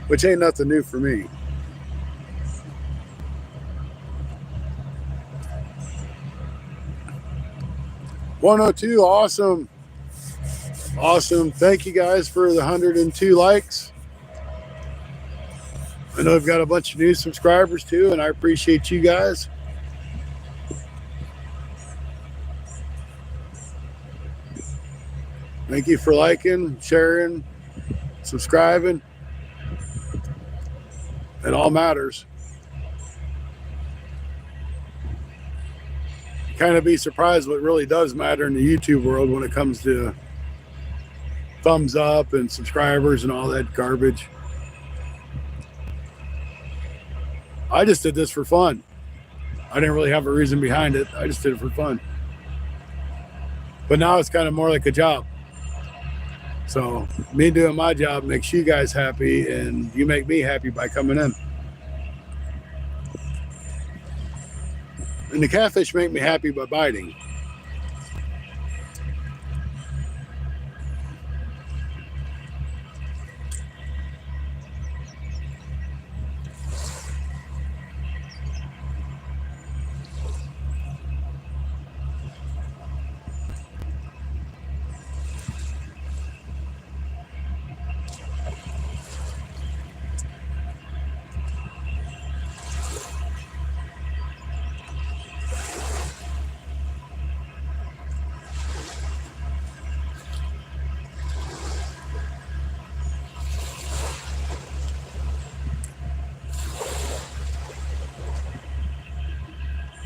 Which ain't nothing new for me. $102, awesome. Awesome. Thank you guys for the 102 likes. I know I've got a bunch of new subscribers too, and I appreciate you guys. Thank you for liking, sharing, subscribing. It all matters. Kind of be surprised what really does matter in the YouTube world when it comes to thumbs up and subscribers and all that garbage. I just did this for fun. I didn't really have a reason behind it. I just did it for fun. But now it's kind of more like a job. So me doing my job makes you guys happy, and you make me happy by coming in. And the catfish make me happy by biting.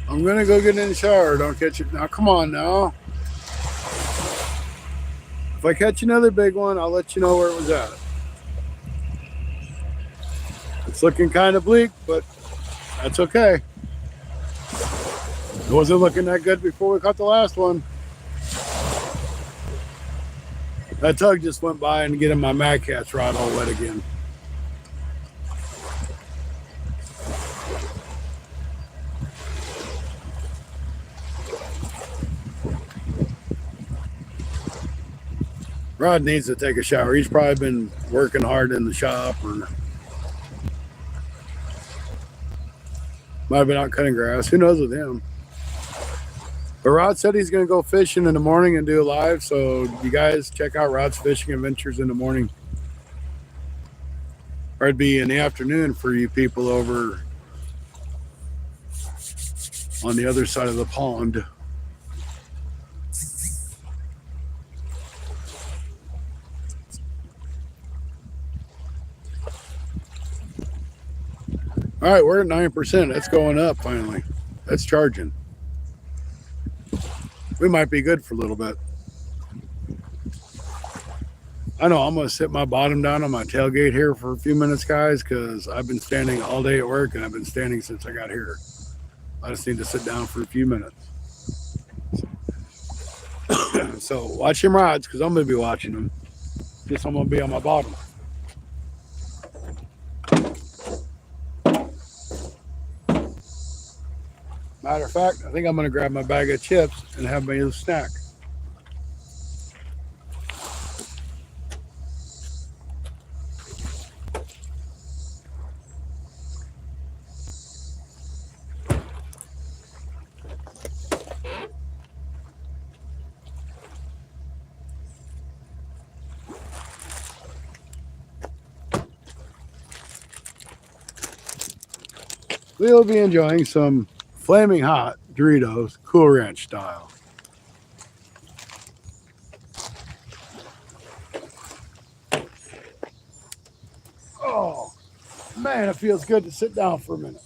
I'm gonna go get in the shower. Don't catch it now. Come on now. If I catch another big one, I'll let you know where it was at. It's looking kind of bleak, but that's okay. It wasn't looking that good before we caught the last one. That tug just went by and getting my Mad Cat's rod all wet again. Rod needs to take a shower. He's probably been working hard in the shop, or might have been out cutting grass. Who knows with him? But Rod said he's going to go fishing in the morning and do a live. So you guys check out Rod's Fishing Adventures in the morning. Or it'd be in the afternoon for you people over on the other side of the pond. All right, we're at 9%. That's going up finally. That's charging. We might be good for a little bit. I know I'm going to sit my bottom down on my tailgate here for a few minutes, guys, because I've been standing all day at work, and I've been standing since I got here. I just need to sit down for a few minutes. So watch them rods, because I'm going to be watching them. Guess I'm going to be on my bottom. Matter of fact, I think I'm going to grab my bag of chips and have my little snack. we'll be enjoying some flaming hot Doritos Cool Ranch style. Oh, man, it feels good to sit down for a minute.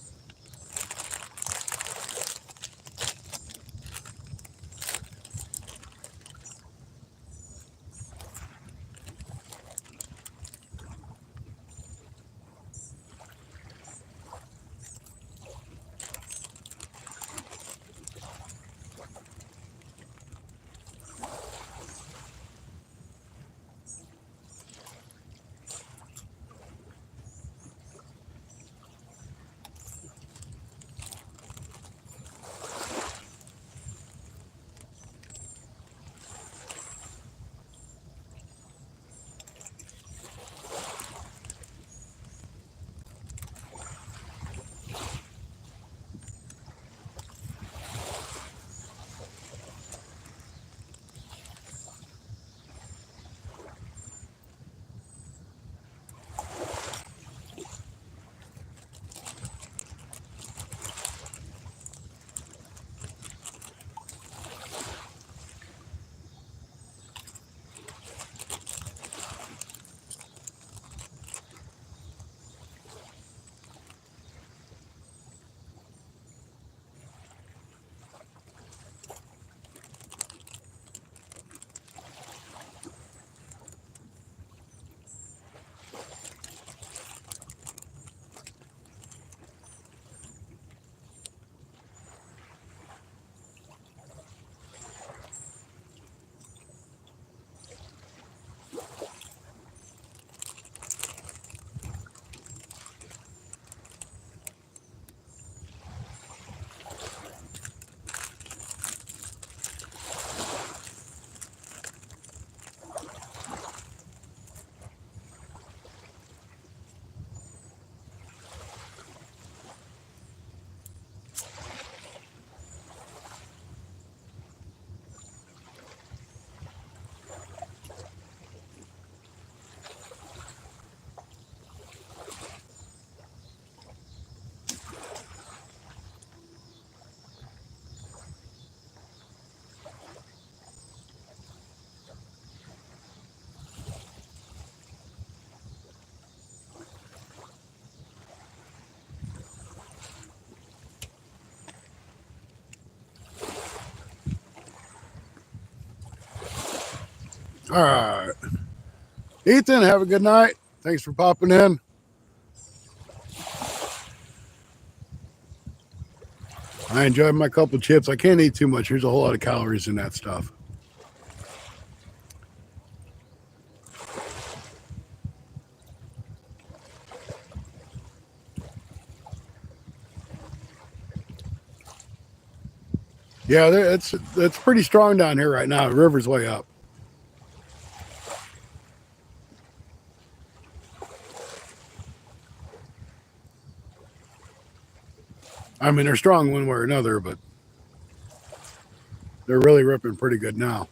All right. Ethan, have a good night. Thanks for popping in. I enjoyed my couple chips. I can't eat too much. There's a whole lot of calories in that stuff. Yeah, it's pretty strong down here right now. The river's way up. I mean, they're strong one way or another, but they're really ripping pretty good now.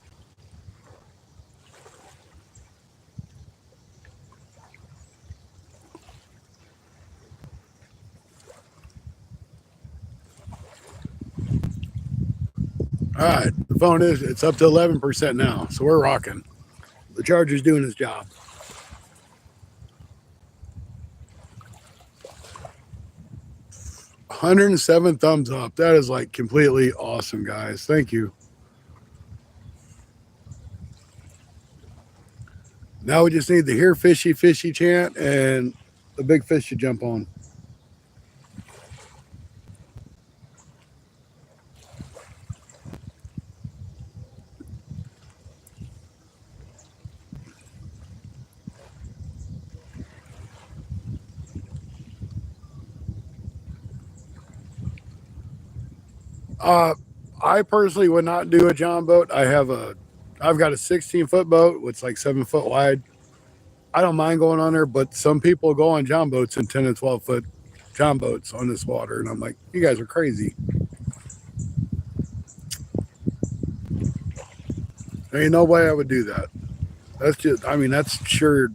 All right, the phone it's up to 11% now, so we're rocking. The charger's doing his job. $107 thumbs up. That is like completely awesome, guys. Thank you. Now we just need to hear fishy, fishy chant and the big fish to jump on. I personally would not do a john boat. I've got a 16-foot boat. It's like 7 foot wide. I don't mind going on there, but some people go on john boats and 10 and 12 foot john boats on this water. And I'm like, you guys are crazy. There ain't no way I would do that. That's sure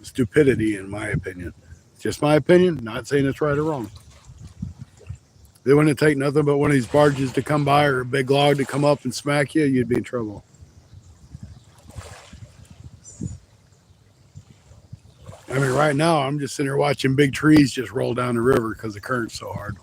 stupidity in my opinion. It's just my opinion, not saying it's right or wrong. They wouldn't take nothing but one of these barges to come by or a big log to come up and smack you, you'd be in trouble. I mean, right now, I'm just sitting here watching big trees just roll down the river because the current's so hard.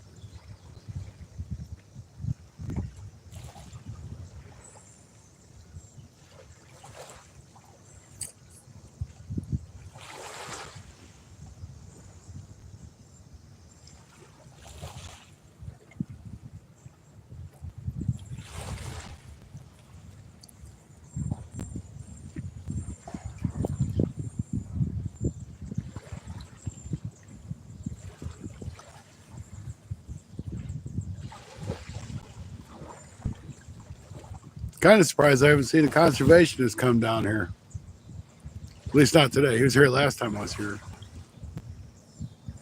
Kind of surprised I haven't seen a conservationist come down here. At least not today. He was here last time I was here.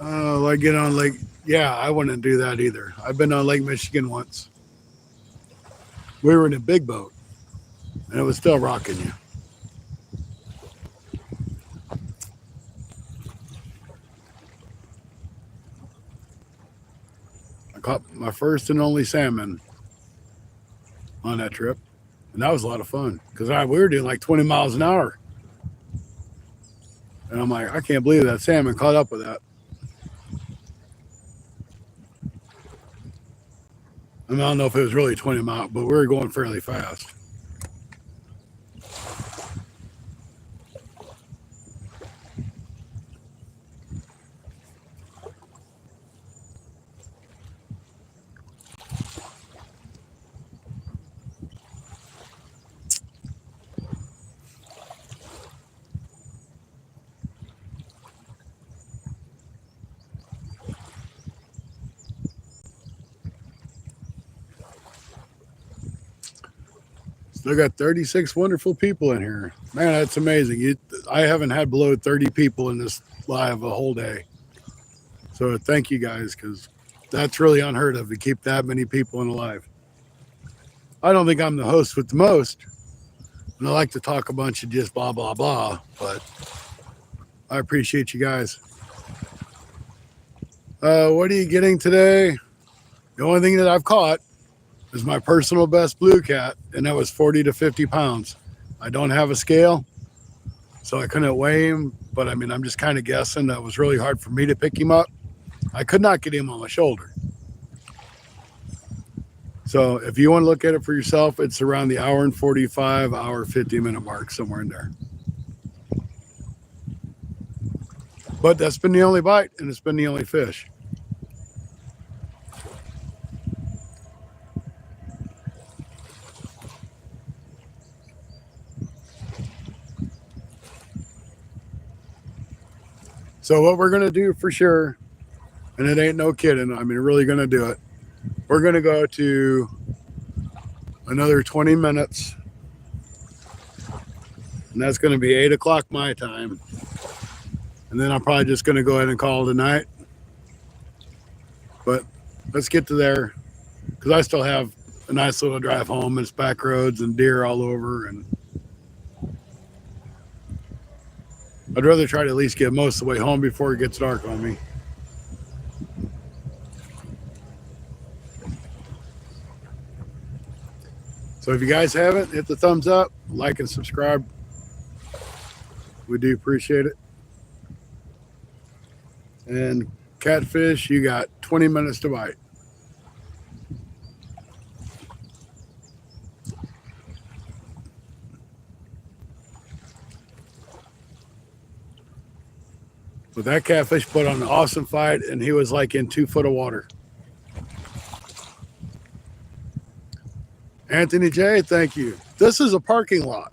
Like get on Lake. Yeah, I wouldn't do that either. I've been on Lake Michigan once. We were in a big boat, and it was still rocking you. I caught my first and only salmon on that trip, and that was a lot of fun because we were doing like 20 miles an hour. And I'm like, I can't believe that salmon caught up with that. I mean, I don't know if it was really 20 miles, but we were going fairly fast. Still got 36 wonderful people in here. Man, that's amazing. I haven't had below 30 people in this live a whole day. So thank you guys, because that's really unheard of to keep that many people in a live. I don't think I'm the host with the most, and I like to talk a bunch of just blah, blah, blah, but I appreciate you guys. What are you getting today? The only thing that I've caught is my personal best blue cat, and that was 40 to 50 pounds. I don't have a scale, so I couldn't weigh him, but I mean, I'm just kind of guessing. That was really hard for me to pick him up. I could not get him on my shoulder. So if you want to look at it for yourself, it's around the hour and 45, hour 50-minute mark, somewhere in there. But that's been the only bite, and it's been the only fish. So what we're going to do for sure, and it ain't no kidding, I mean, really going to do it. We're going to go to another 20 minutes, and that's going to be 8 o'clock my time. And then I'm probably just going to go ahead and call it a night. But let's get to there, because I still have a nice little drive home. It's back roads and deer all over, and I'd rather try to at least get most of the way home before it gets dark on me. So if you guys haven't, hit the thumbs up, like and subscribe. We do appreciate it. And catfish, you got 20 minutes to bite. But that catfish put on an awesome fight, and he was like in 2 foot of water. Anthony J, thank you. This is a parking lot.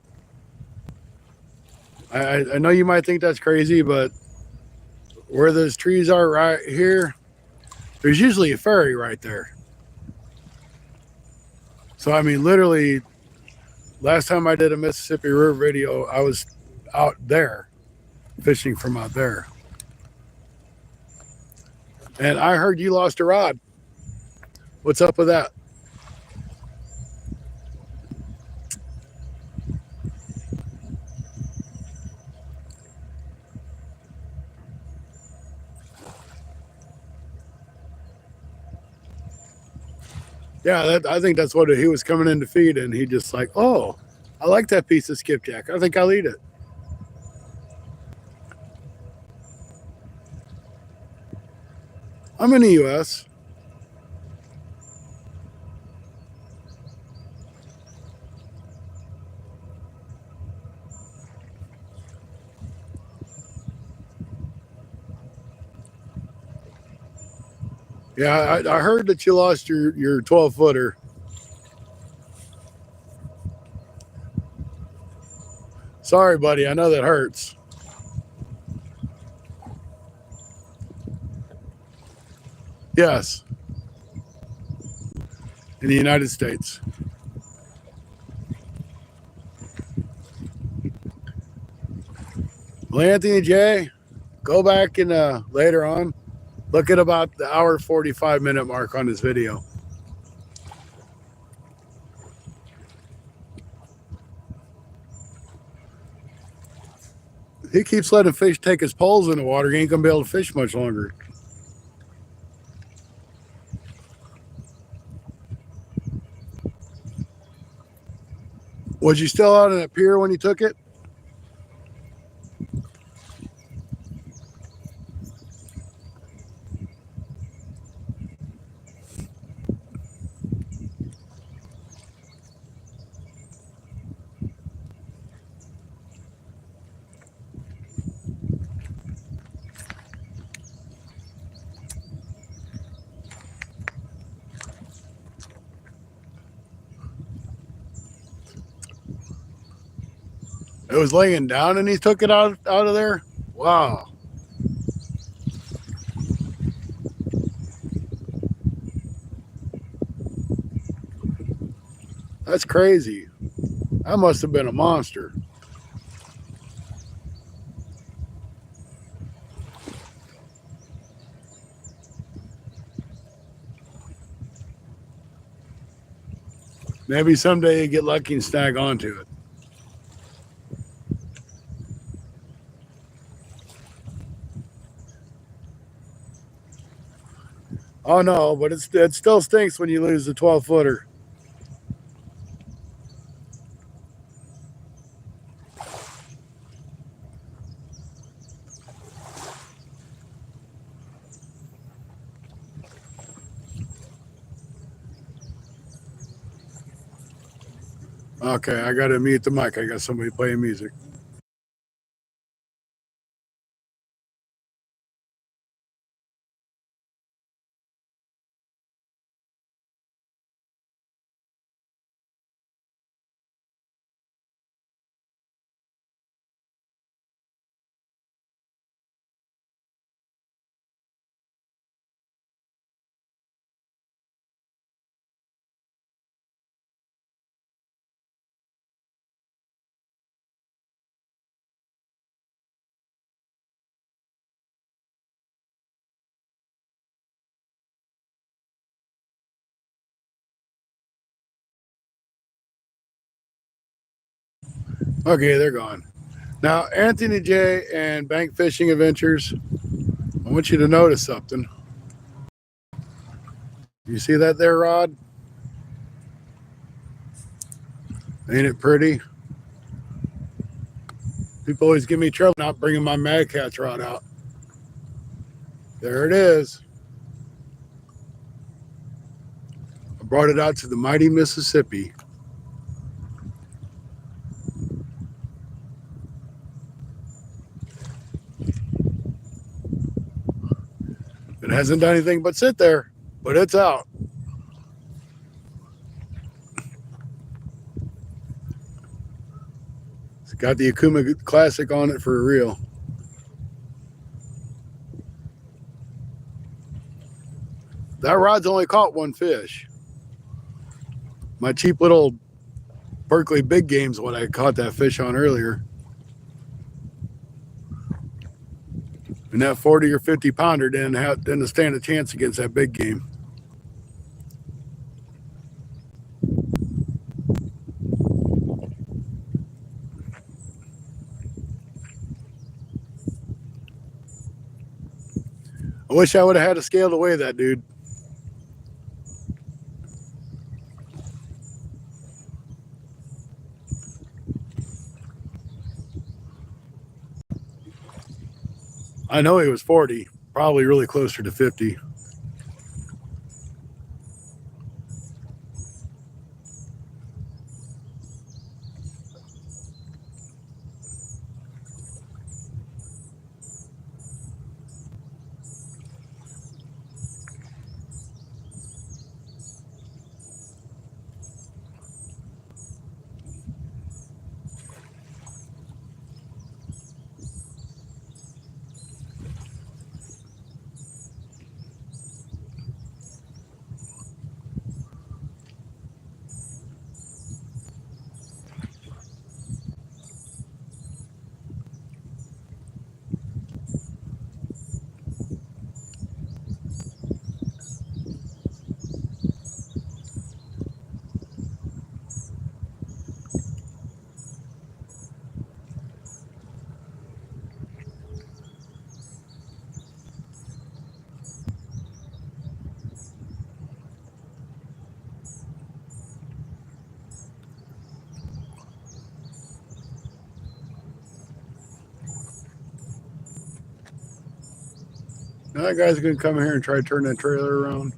I know you might think that's crazy, but where those trees are right here, there's usually a ferry right there. So, I mean, literally, last time I did a Mississippi River video, I was out there, fishing from out there. And I heard you lost a rod. What's up with that? Yeah, I think that's what he was coming in to feed, and he just like, oh, I like that piece of skipjack. I think I'll eat it. I'm in the U.S. Yeah, I heard that you lost your 12 footer. Sorry, buddy. I know that hurts. Yes, in the United States. Well, Anthony J, go back and later on, look at about the hour 45-minute mark on this video. He keeps letting fish take his poles in the water. He ain't gonna be able to fish much longer. Was you still out on that pier when you took it? It was laying down and he took it out of there? Wow. That's crazy. That must have been a monster. Maybe someday you get lucky and snag onto it. Oh no, but it still stinks when you lose the 12 footer. Okay, I gotta mute the mic. I got somebody playing music. Okay, they're gone. Now, Anthony J and Bank Fishing Adventures, I want you to notice something. You see that there, Rod? Ain't it pretty? People always give me trouble not bringing my Mad Catch rod out. There it is. I brought it out to the mighty Mississippi. It hasn't done anything but sit there, but it's out. It's got the Akuma Classic on it for a reel. That rod's only caught one fish. My cheap little Berkeley Big Game's what I caught that fish on earlier. And that 40 or 50 pounder didn't stand a chance against that big game. I wish I would have had a scale to weigh that dude. I know he was 40, probably really closer to 50. Now that guy's going to come here and try to turn that trailer around.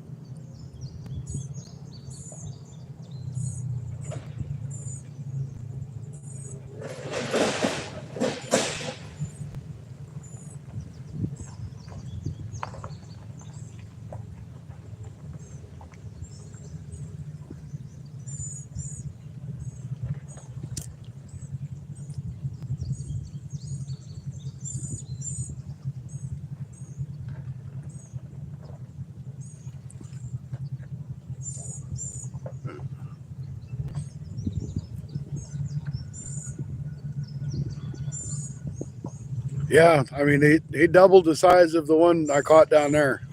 Yeah, I mean, he doubled the size of the one I caught down there.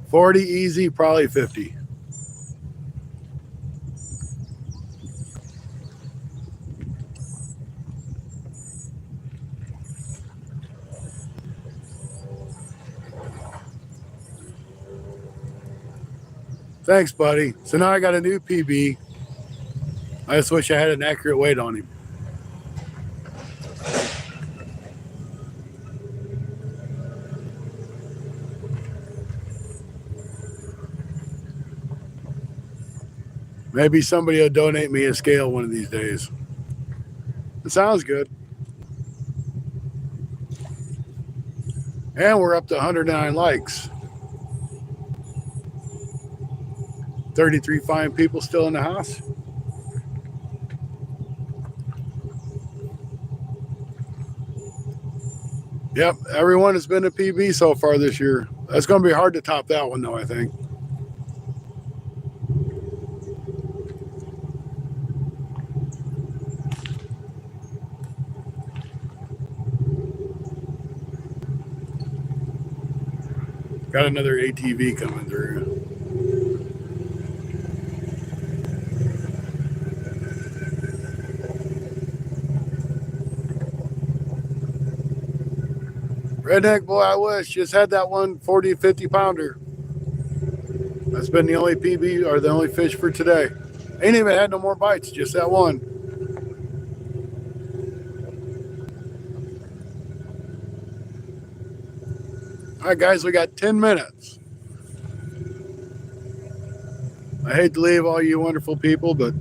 $40 easy, probably 50. Thanks, buddy. So now I got a new PB. I just wish I had an accurate weight on him. Maybe somebody will donate me a scale one of these days. It sounds good. And we're up to 109 likes. 33 fine people still in the house. Yep, everyone has been a PB so far this year. That's going to be hard to top that one, though, I think. Got another ATV coming through. Redneck boy, I wish. Just had that one 40, 50 pounder. That's been the only PB or the only fish for today. Ain't even had no more bites, just that one. All right, guys, we got 10 minutes. I hate to leave all you wonderful people, but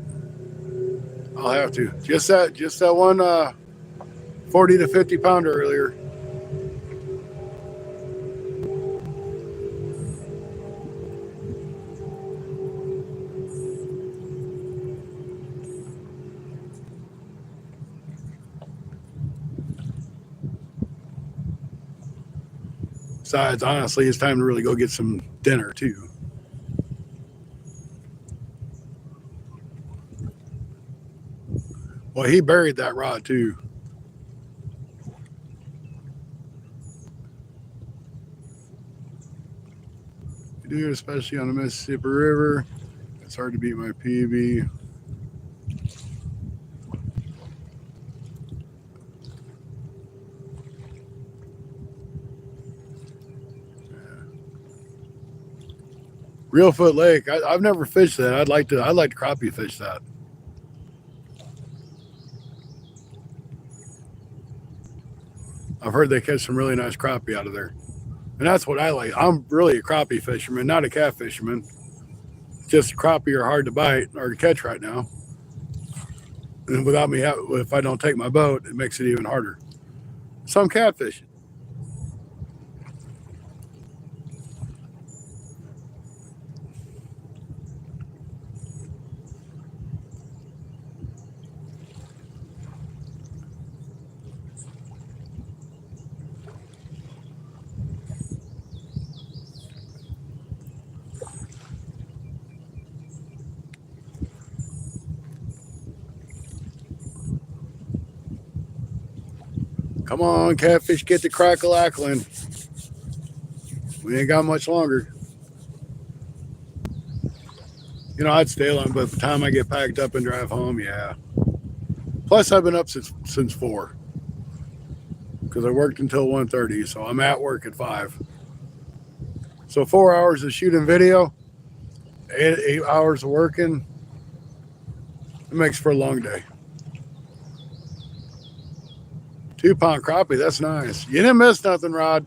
I'll have to. Just that one 40 to 50 pounder earlier. Besides, honestly, it's time to really go get some dinner, too. Well, he buried that rod, too. Dude, especially on the Mississippi River. It's hard to beat my PB. Reelfoot Lake. I've never fished that. I'd like to crappie fish that. heard they catch some really nice crappie out of there. And that's what I like. I'm really a crappie fisherman, not a cat fisherman. Just crappie are hard to bite or to catch right now. And without me, if I don't take my boat, it makes it even harder. So I'm catfishing. Come on, catfish, get the crackle-ackling. We ain't got much longer. You know, I'd stay long, but by the time I get packed up and drive home, yeah. Plus, I've been up since 4 because I worked until 1:30, so I'm at work at 5. So 4 hours of shooting video, 8 hours of working. It makes for a long day. 2-pound crappie, that's nice. You didn't miss nothing, Rod.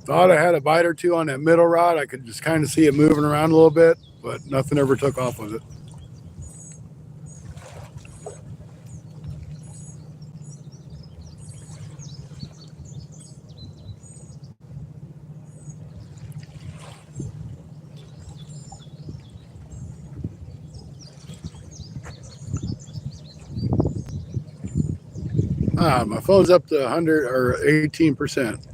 Thought I had a bite or two on that middle rod. I could just kind of see it moving around a little bit, but nothing ever took off with it. My phone's up to 100 or 18%.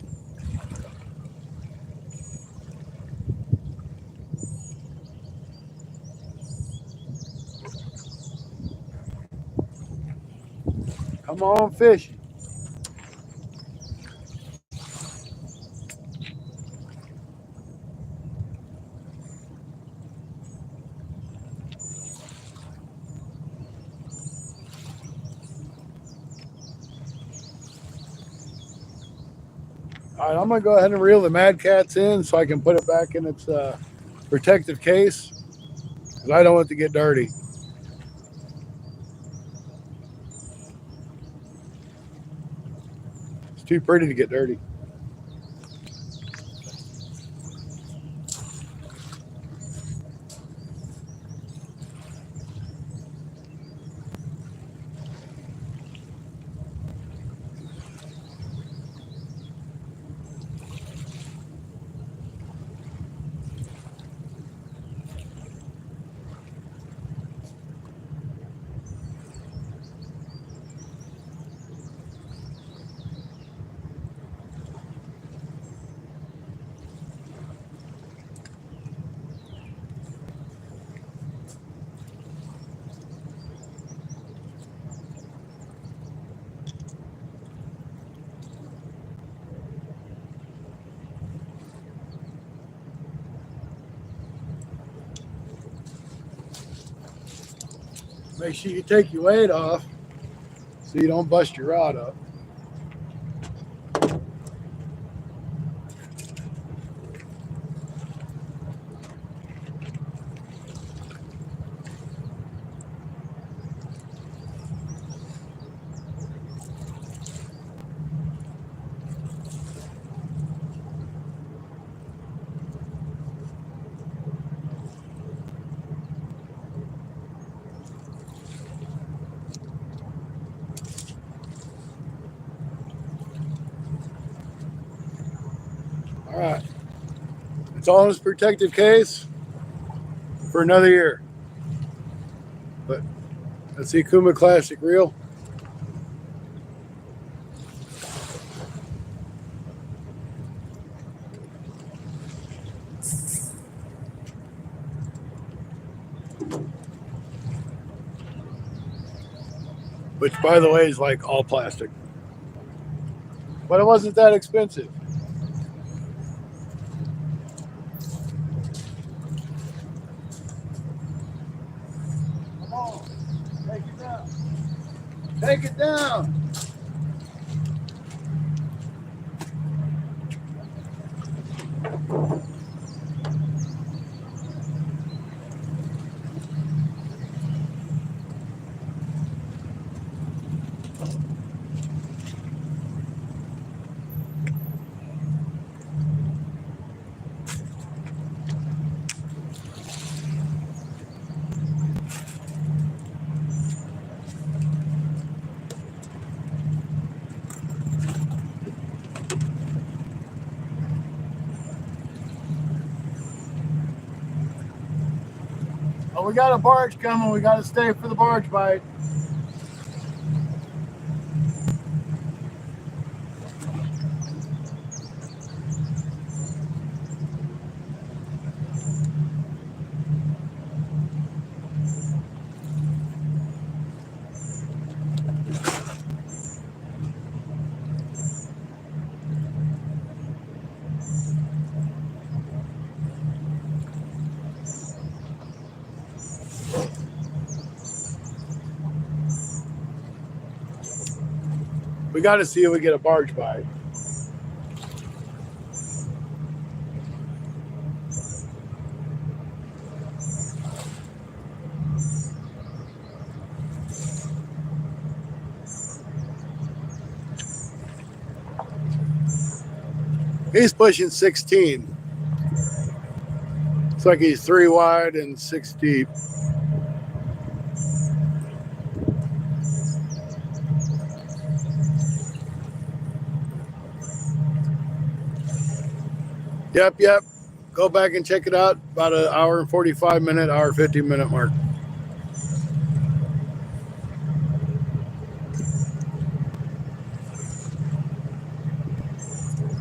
Come on, fish. All right, I'm going to go ahead and reel the Mad Cats in so I can put it back in its protective case because I don't want it to get dirty. It's too pretty to get dirty. Make sure you take your weight off so you don't bust your rod up. All right. It's all in its protective case for another year. But that's the Akuma Classic reel. Which, by the way, is like all plastic. But it wasn't that expensive. Come on, take it down. Take it down. we got a barge coming. We got to stay for the barge bite. We got to see if we get a barge bite. He's pushing 16. It's like he's 3 wide and 6 deep. Yep. Go back and check it out. About an hour and 45 minute, hour 50-minute mark.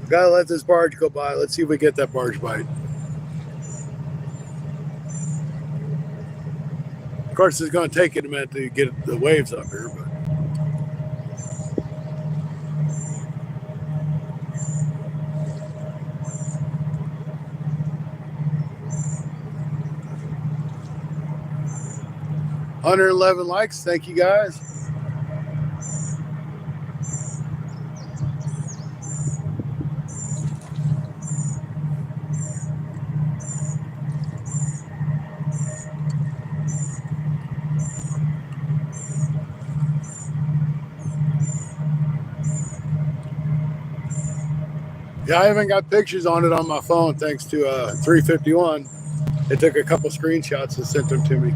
Gotta let this barge go by. Let's see if we get that barge bite. Of course, it's going to take it a minute to get the waves up here, but 111 likes. Thank you guys. Yeah, I haven't got pictures on it on my phone thanks to 351. They took a couple screenshots and sent them to me.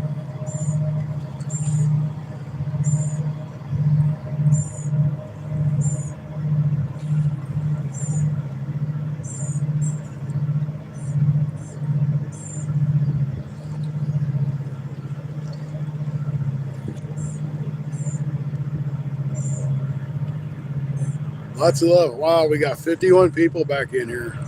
Lots of love. Wow, we got 51 people back in here.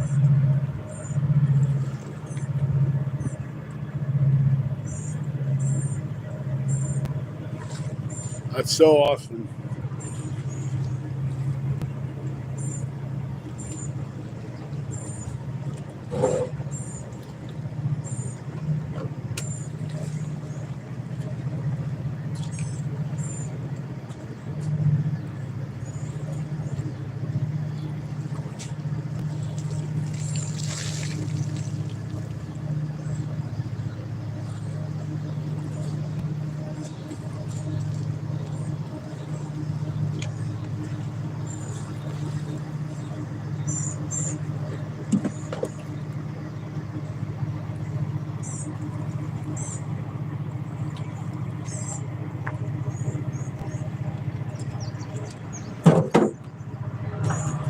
That's so awesome.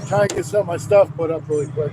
Trying to get some of my stuff put up really quick.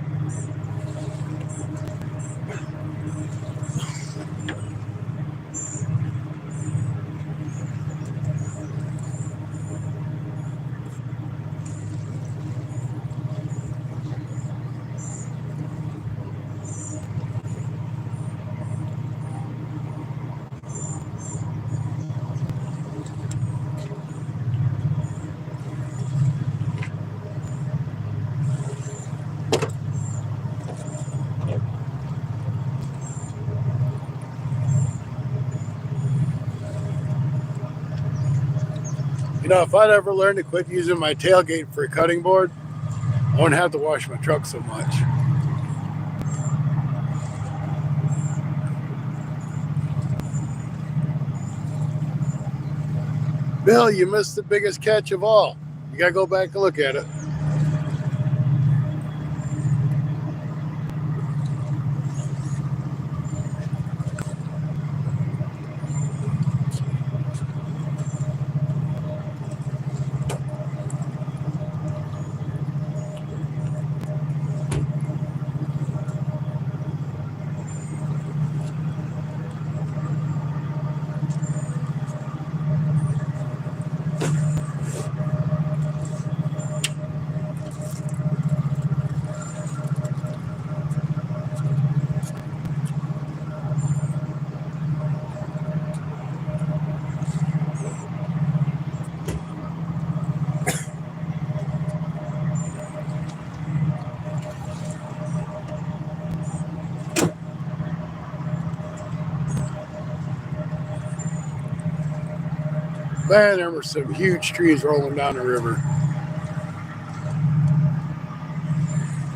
You know, if I'd ever learned to quit using my tailgate for a cutting board, I wouldn't have to wash my truck so much. Bill, you missed the biggest catch of all. You gotta go back and look at it. Man, there were some huge trees rolling down the river.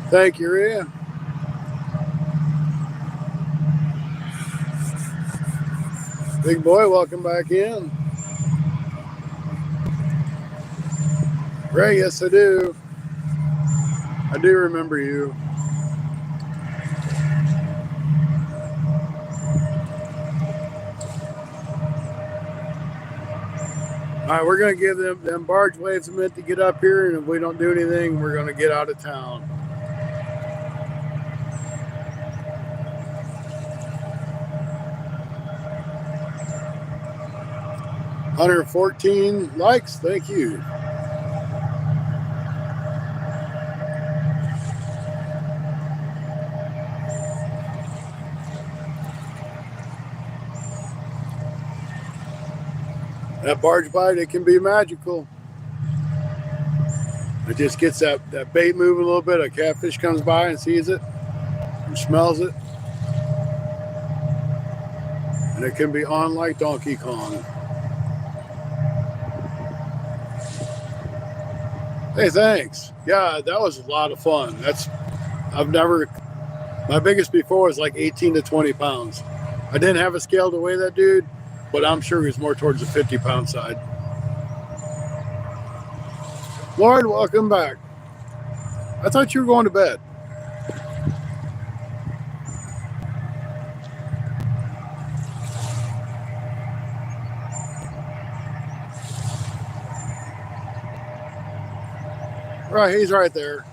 Thank you, Rhea. Big boy, welcome back in. Ray, yes I do. I do remember you. All right, we're going to give them barge waves a minute to get up here, and if we don't do anything, we're going to get out of town. 114 likes, thank you. That barge bite, it can be magical. It just gets that bait moving a little bit. A catfish comes by and sees it and smells it. And it can be on like Donkey Kong. Hey, thanks. Yeah, that was a lot of fun. My biggest before was like 18 to 20 pounds. I didn't have a scale to weigh that dude, but I'm sure he was more towards the 50-pound side. Lord, welcome back. I thought you were going to bed. Right, he's right there.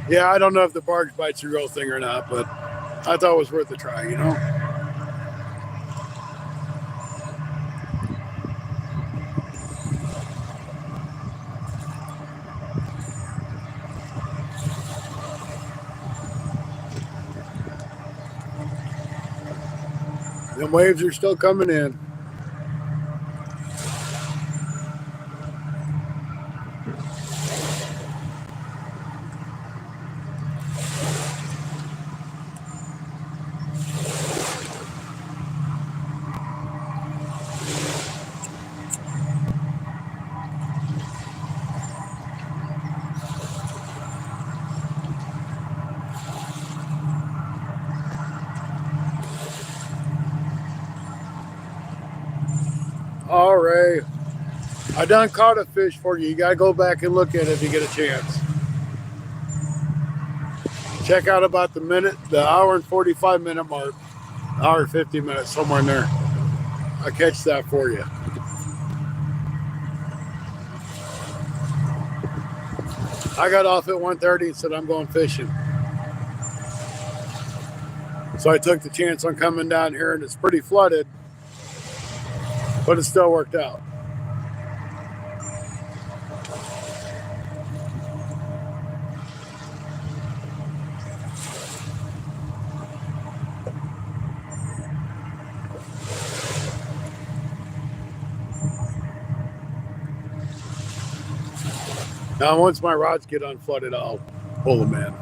Yeah, I don't know if the barge bite's a real thing or not, but I thought it was worth a try, you know? Them waves are still coming in. All right. I done caught a fish for you. You got to go back and look at it if you get a chance. Check out about the hour and 45 minute mark. Hour and 50 minutes, somewhere in there. I'll catch that for you. I got off at 1:30 and said I'm going fishing. So I took the chance on coming down here, and it's pretty flooded, but it still worked out. Now, once my rods get unflooded, I'll pull them in.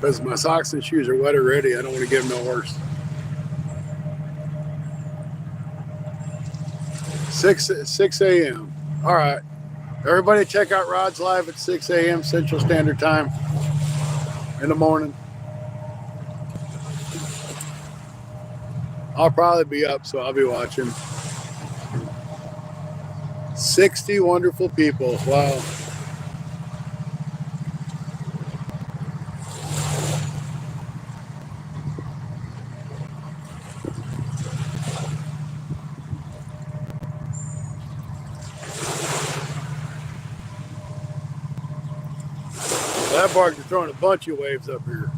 Because my socks and shoes are wet already, I don't want to give them no worse. 6 a.m. All right. Everybody check out Rod's Live at 6 a.m. Central Standard Time in the morning. I'll probably be up, so I'll be watching. 60 wonderful people. Wow. That bark is throwing a bunch of waves up here.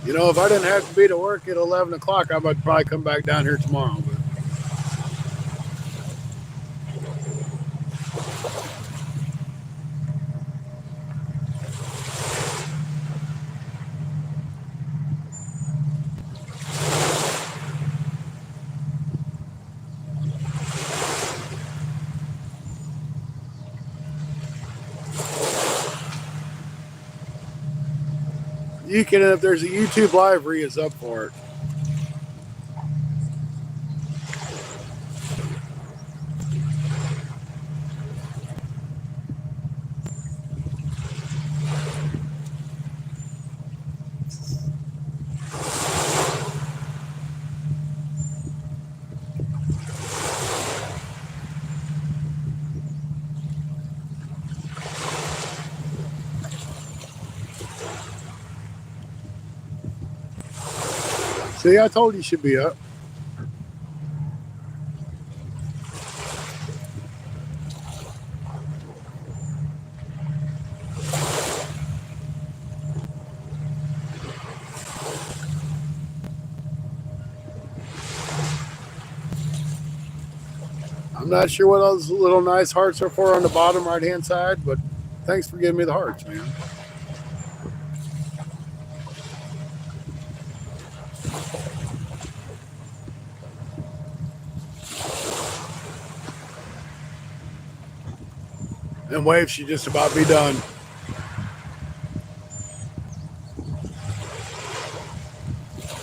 You know, if I didn't have to be to work at 11 o'clock, I might probably come back down here tomorrow. But you can, if there's a YouTube live, Rhea's up for it. See, I told you she'd be up. I'm not sure what those little nice hearts are for on the bottom right-hand side, but thanks for giving me the hearts, man. And wave should just about be done.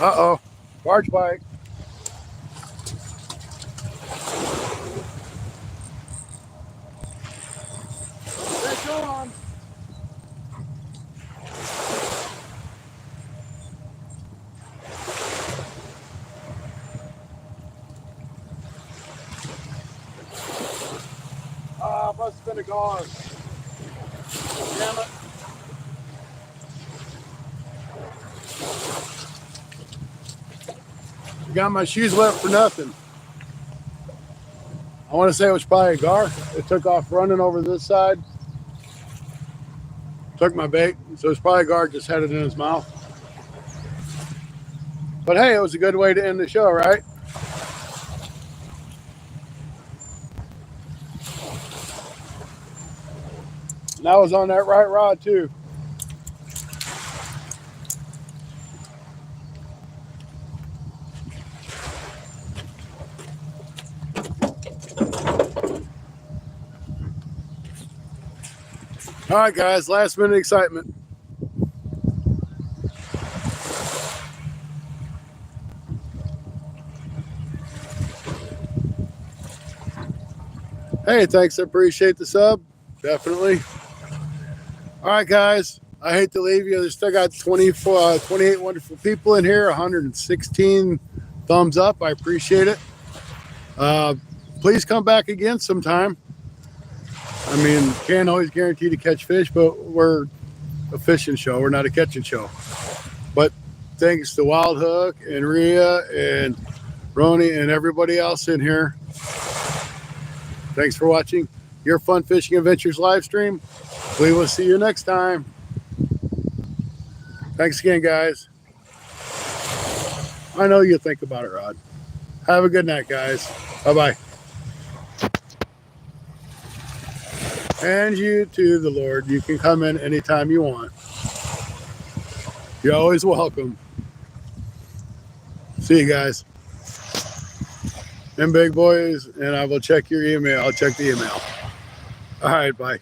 Uh-oh, barge bite. Fish on. Must have been a gar. Damn it. Got my shoes wet for nothing. I want to say it was probably a gar. It took off running over this side. Took my bait. So it's probably a gar, just had it in his mouth. But hey, it was a good way to end the show, right? And I was on that right rod too. All right, guys, last minute excitement. Hey, thanks. I appreciate the sub. Definitely. All right, guys. I hate to leave you. There's still got 28 wonderful people in here, 116 thumbs up. I appreciate it. Please come back again sometime. I mean, can't always guarantee to catch fish, but we're a fishing show. We're not a catching show. But thanks to Wild Hook and Rhea and Roni and everybody else in here. Thanks for watching your Fun Fishing Adventures live stream. We will see you next time. Thanks again, guys. I know you'll think about it, Rod. Have a good night, guys. Bye-bye. And you too, the Lord. You can come in anytime you want. You're always welcome. See you guys. And big boys, and I will check your email. I'll check the email. All right, bye.